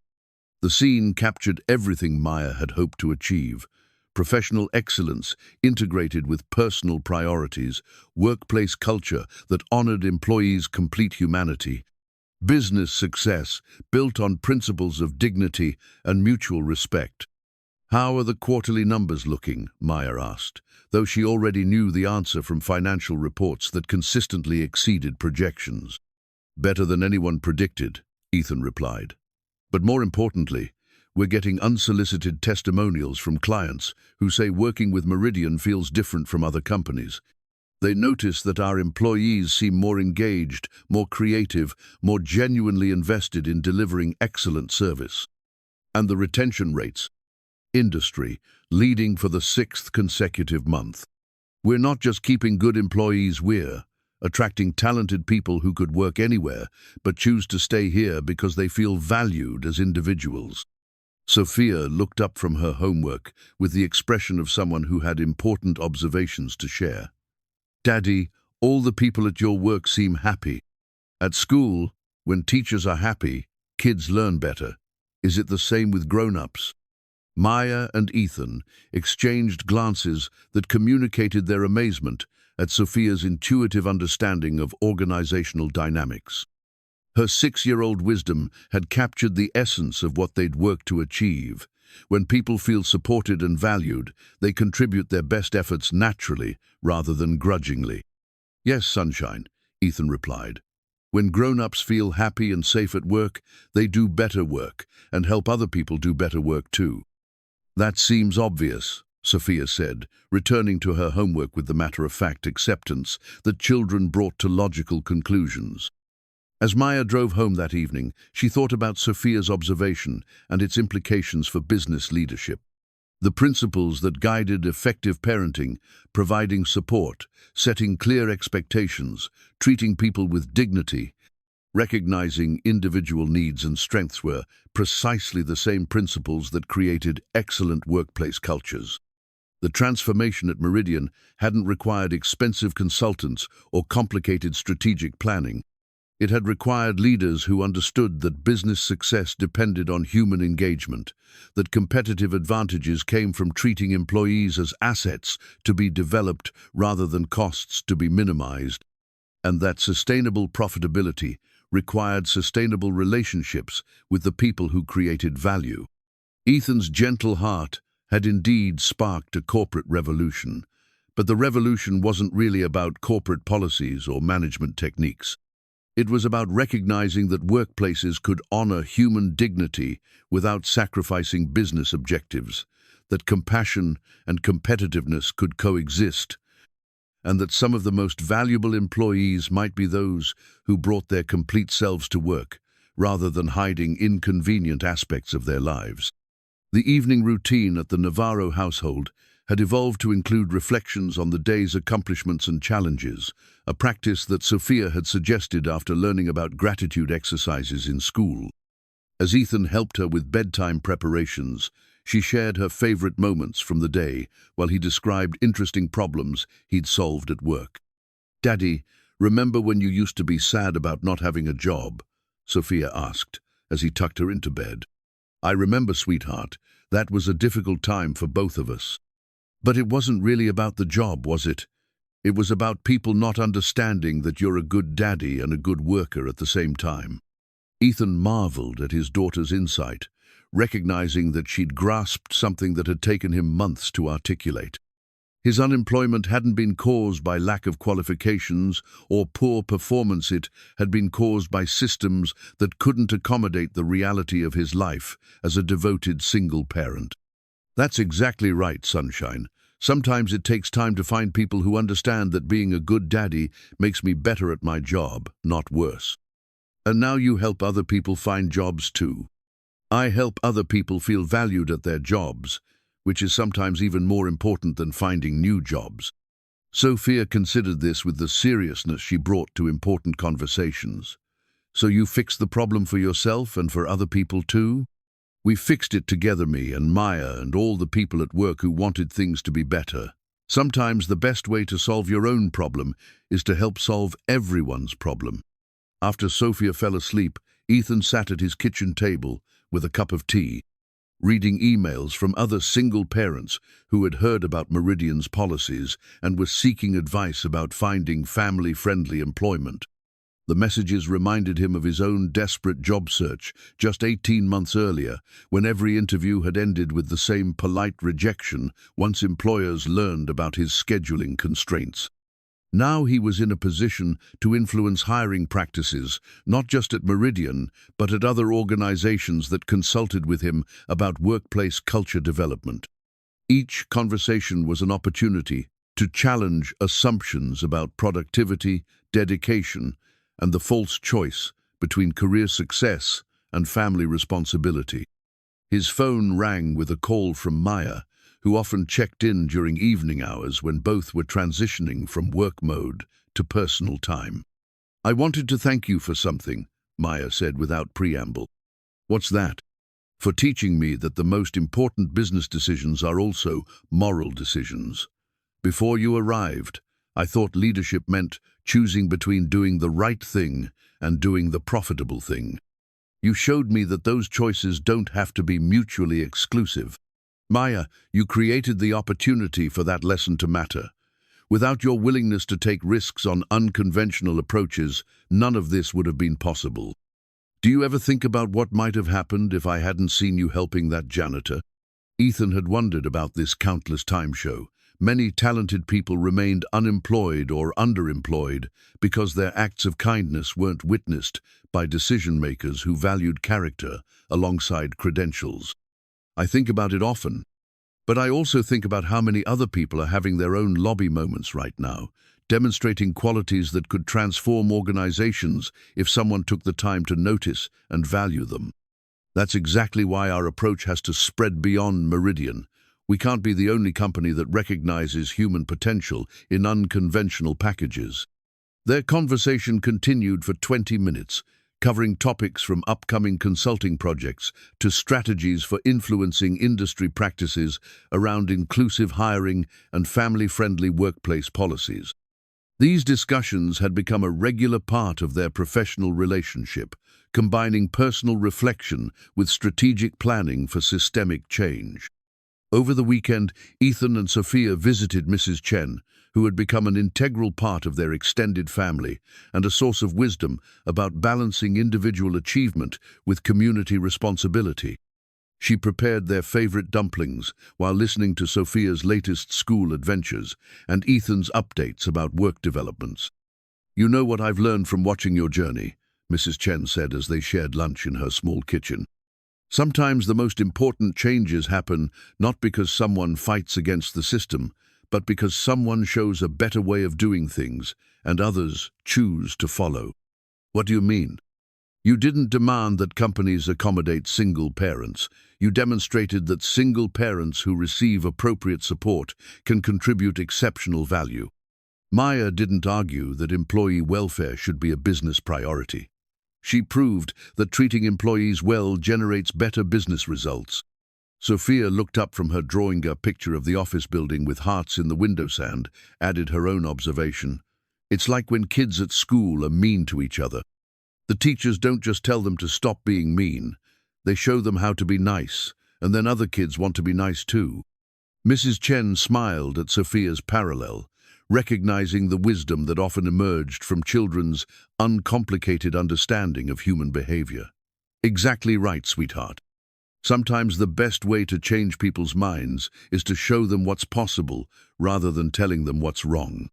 A: The scene captured everything Maya had hoped to achieve: professional excellence integrated with personal priorities, workplace culture that honored employees' complete humanity, business success built on principles of dignity and mutual respect. "How are the quarterly numbers looking?" Maya asked, though she already knew the answer from financial reports that consistently exceeded projections. "Better than anyone predicted," Ethan replied. But more importantly, we're getting unsolicited testimonials from clients who say working with Meridian feels different from other companies. They notice that our employees seem more engaged, more creative, more genuinely invested in delivering excellent service. And the retention rates. Industry, leading for the 6th consecutive month. We're not just keeping good employees, we're attracting talented people who could work anywhere, but choose to stay here because they feel valued as individuals. Sophia looked up from her homework with the expression of someone who had important observations to share. Daddy, all the people at your work seem happy. At school, when teachers are happy, kids learn better. Is it the same with grown-ups? Maya and Ethan exchanged glances that communicated their amazement at Sophia's intuitive understanding of organizational dynamics. Her 6-year-old wisdom had captured the essence of what they'd worked to achieve. When people feel supported and valued, they contribute their best efforts naturally rather than grudgingly. Yes, sunshine, Ethan replied. When grown-ups feel happy and safe at work, they do better work and help other people do better work too. That seems obvious, Sophia said, returning to her homework with the matter-of-fact acceptance that children brought to logical conclusions. As Maya drove home that evening, she thought about Sophia's observation and its implications for business leadership. The principles that guided effective parenting, providing support, setting clear expectations, treating people with dignity, recognizing individual needs and strengths were precisely the same principles that created excellent workplace cultures. The transformation at Meridian hadn't required expensive consultants or complicated strategic planning. It had required leaders who understood that business success depended on human engagement, that competitive advantages came from treating employees as assets to be developed rather than costs to be minimized, and that sustainable profitability required sustainable relationships with the people who created value. Ethan's gentle heart had indeed sparked a corporate revolution, but the revolution wasn't really about corporate policies or management techniques. It was about recognizing that workplaces could honor human dignity without sacrificing business objectives, that compassion and competitiveness could coexist, and that some of the most valuable employees might be those who brought their complete selves to work, rather than hiding inconvenient aspects of their lives. The evening routine at the Navarro household had evolved to include reflections on the day's accomplishments and challenges, a practice that Sophia had suggested after learning about gratitude exercises in school. As Ethan helped her with bedtime preparations, she shared her favorite moments from the day while he described interesting problems he'd solved at work. "Daddy, remember when you used to be sad about not having a job?" Sophia asked as he tucked her into bed. "I remember, sweetheart. That was a difficult time for both of us. But it wasn't really about the job, was it? It was about people not understanding that you're a good daddy and a good worker at the same time." Ethan marveled at his daughter's insight, recognizing that she'd grasped something that had taken him months to articulate. His unemployment hadn't been caused by lack of qualifications or poor performance. It had been caused by systems that couldn't accommodate the reality of his life as a devoted single parent. "That's exactly right, sunshine. Sometimes it takes time to find people who understand that being a good daddy makes me better at my job, not worse. And now you help other people find jobs too." "I help other people feel valued at their jobs, which is sometimes even more important than finding new jobs." Sophia considered this with the seriousness she brought to important conversations. "So you fixed the problem for yourself and for other people too?" "We fixed it together, me and Maya and all the people at work who wanted things to be better. Sometimes the best way to solve your own problem is to help solve everyone's problem." After Sophia fell asleep, Ethan sat at his kitchen table with a cup of tea, reading emails from other single parents who had heard about Meridian's policies and were seeking advice about finding family-friendly employment. The messages reminded him of his own desperate job search just 18 months earlier, when every interview had ended with the same polite rejection once employers learned about his scheduling constraints. Now he was in a position to influence hiring practices, not just at Meridian, but at other organizations that consulted with him about workplace culture development. Each conversation was an opportunity to challenge assumptions about productivity, dedication, and the false choice between career success and family responsibility. His phone rang with a call from Maya, who often checked in during evening hours when both were transitioning from work mode to personal time. "I wanted to thank you for something," Maya said without preamble. "What's that?" "For teaching me that the most important business decisions are also moral decisions. Before you arrived, I thought leadership meant choosing between doing the right thing and doing the profitable thing. You showed me that those choices don't have to be mutually exclusive. Maya, you created the opportunity for that lesson to matter. Without your willingness to take risks on unconventional approaches, none of this would have been possible. Do you ever think about what might have happened if I hadn't seen you helping that janitor?" Ethan had wondered about this countless time show. Many talented people remained unemployed or underemployed because their acts of kindness weren't witnessed by decision-makers who valued character alongside credentials. I think about it often, but I also think about how many other people are having their own lobby moments right now, demonstrating qualities that could transform organizations if someone took the time to notice and value them. That's exactly why our approach has to spread beyond Meridian. We can't be the only company that recognizes human potential in unconventional packages. Their conversation continued for 20 minutes, covering topics from upcoming consulting projects to strategies for influencing industry practices around inclusive hiring and family-friendly workplace policies. These discussions had become a regular part of their professional relationship, combining personal reflection with strategic planning for systemic change. Over the weekend, Ethan and Sophia visited Mrs. Chen, who had become an integral part of their extended family and a source of wisdom about balancing individual achievement with community responsibility. She prepared their favorite dumplings while listening to Sophia's latest school adventures and Ethan's updates about work developments. "You know what I've learned from watching your journey," Mrs. Chen said as they shared lunch in her small kitchen. "Sometimes the most important changes happen not because someone fights against the system, but because someone shows a better way of doing things and others choose to follow." "What do you mean?" "You didn't demand that companies accommodate single parents. You demonstrated that single parents who receive appropriate support can contribute exceptional value." Maya didn't argue that employee welfare should be a business priority. She proved that treating employees well generates better business results. Sophia looked up from her drawing a picture of the office building with hearts in the windows and added her own observation. "It's like when kids at school are mean to each other. The teachers don't just tell them to stop being mean. They show them how to be nice, and then other kids want to be nice too." Mrs. Chen smiled at Sophia's parallel, recognizing the wisdom that often emerged from children's uncomplicated understanding of human behavior. "Exactly right, sweetheart. Sometimes the best way to change people's minds is to show them what's possible rather than telling them what's wrong."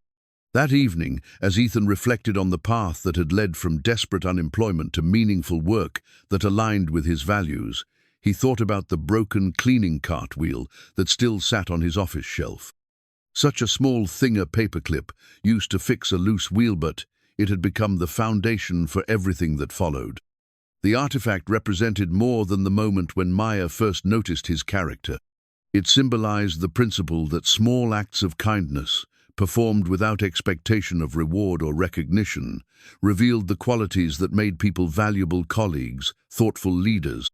A: That evening, as Ethan reflected on the path that had led from desperate unemployment to meaningful work that aligned with his values, he thought about the broken cleaning cart wheel that still sat on his office shelf. Such a small thinger paperclip used to fix a loose wheel, but it had become the foundation for everything that followed. The artifact represented more than the moment when Maya first noticed his character. It symbolized the principle that small acts of kindness, performed without expectation of reward or recognition, revealed the qualities that made people valuable colleagues, thoughtful leaders,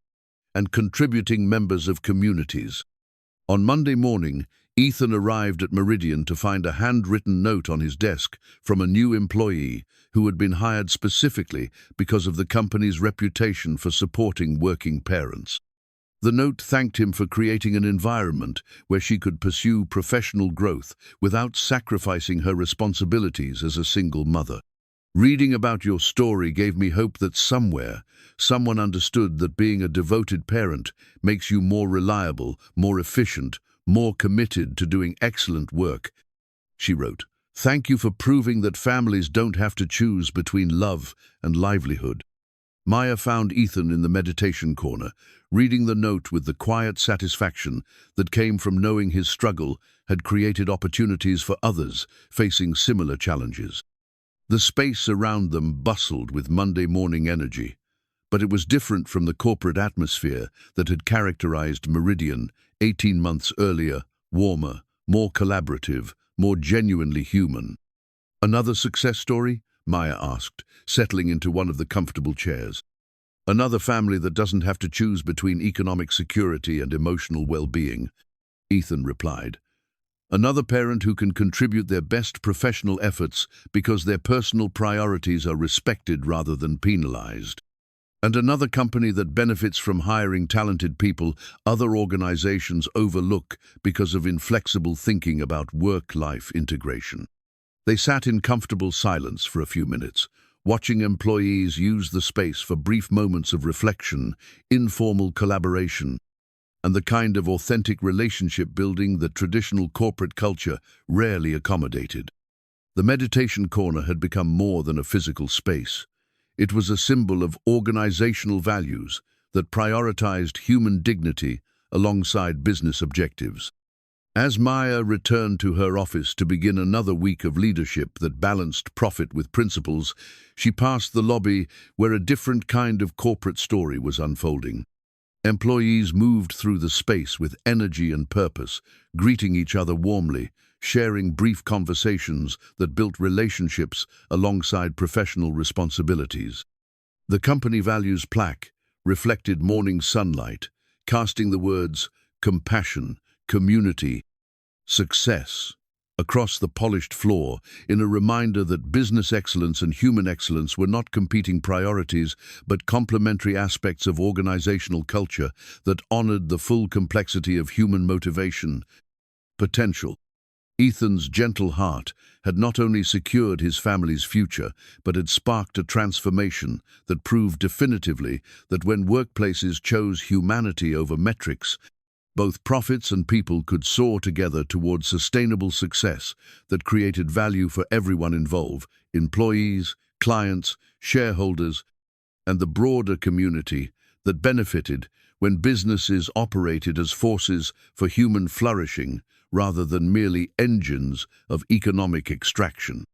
A: and contributing members of communities. On Monday morning, Ethan arrived at Meridian to find a handwritten note on his desk from a new employee who had been hired specifically because of the company's reputation for supporting working parents. The note thanked him for creating an environment where she could pursue professional growth without sacrificing her responsibilities as a single mother. "Reading about your story gave me hope that somewhere, someone understood that being a devoted parent makes you more reliable, more efficient, more committed to doing excellent work," she wrote. Thank you for proving that families don't have to choose between love and livelihood. Maya found Ethan in the meditation corner, reading the note with the quiet satisfaction that came from knowing his struggle had created opportunities for others facing similar challenges. The space around them bustled with Monday morning energy, but it was different from the corporate atmosphere that had characterized Meridian 18 months earlier, warmer, more collaborative, more genuinely human. Another success story? Maya asked, settling into one of the comfortable chairs. Another family that doesn't have to choose between economic security and emotional well-being, Ethan replied. Another parent who can contribute their best professional efforts because their personal priorities are respected rather than penalized. And another company that benefits from hiring talented people other organizations overlook because of inflexible thinking about work-life integration. They sat in comfortable silence for a few minutes, watching employees use the space for brief moments of reflection, informal collaboration, and the kind of authentic relationship building that traditional corporate culture rarely accommodated. The meditation corner had become more than a physical space. It was a symbol of organizational values that prioritized human dignity alongside business objectives. As Maya returned to her office to begin another week of leadership that balanced profit with principles, she passed the lobby where a different kind of corporate story was unfolding. Employees moved through the space with energy and purpose, greeting each other warmly, sharing brief conversations that built relationships alongside professional responsibilities. The company values plaque reflected morning sunlight, casting the words compassion, community, success across the polished floor in a reminder that business excellence and human excellence were not competing priorities but complementary aspects of organizational culture that honored the full complexity of human motivation, potential. Ethan's gentle heart had not only secured his family's future, but had sparked a transformation that proved definitively that when workplaces chose humanity over metrics, both profits and people could soar together towards sustainable success that created value for everyone involved, employees, clients, shareholders, and the broader community that benefited when businesses operated as forces for human flourishing rather than merely engines of economic extraction.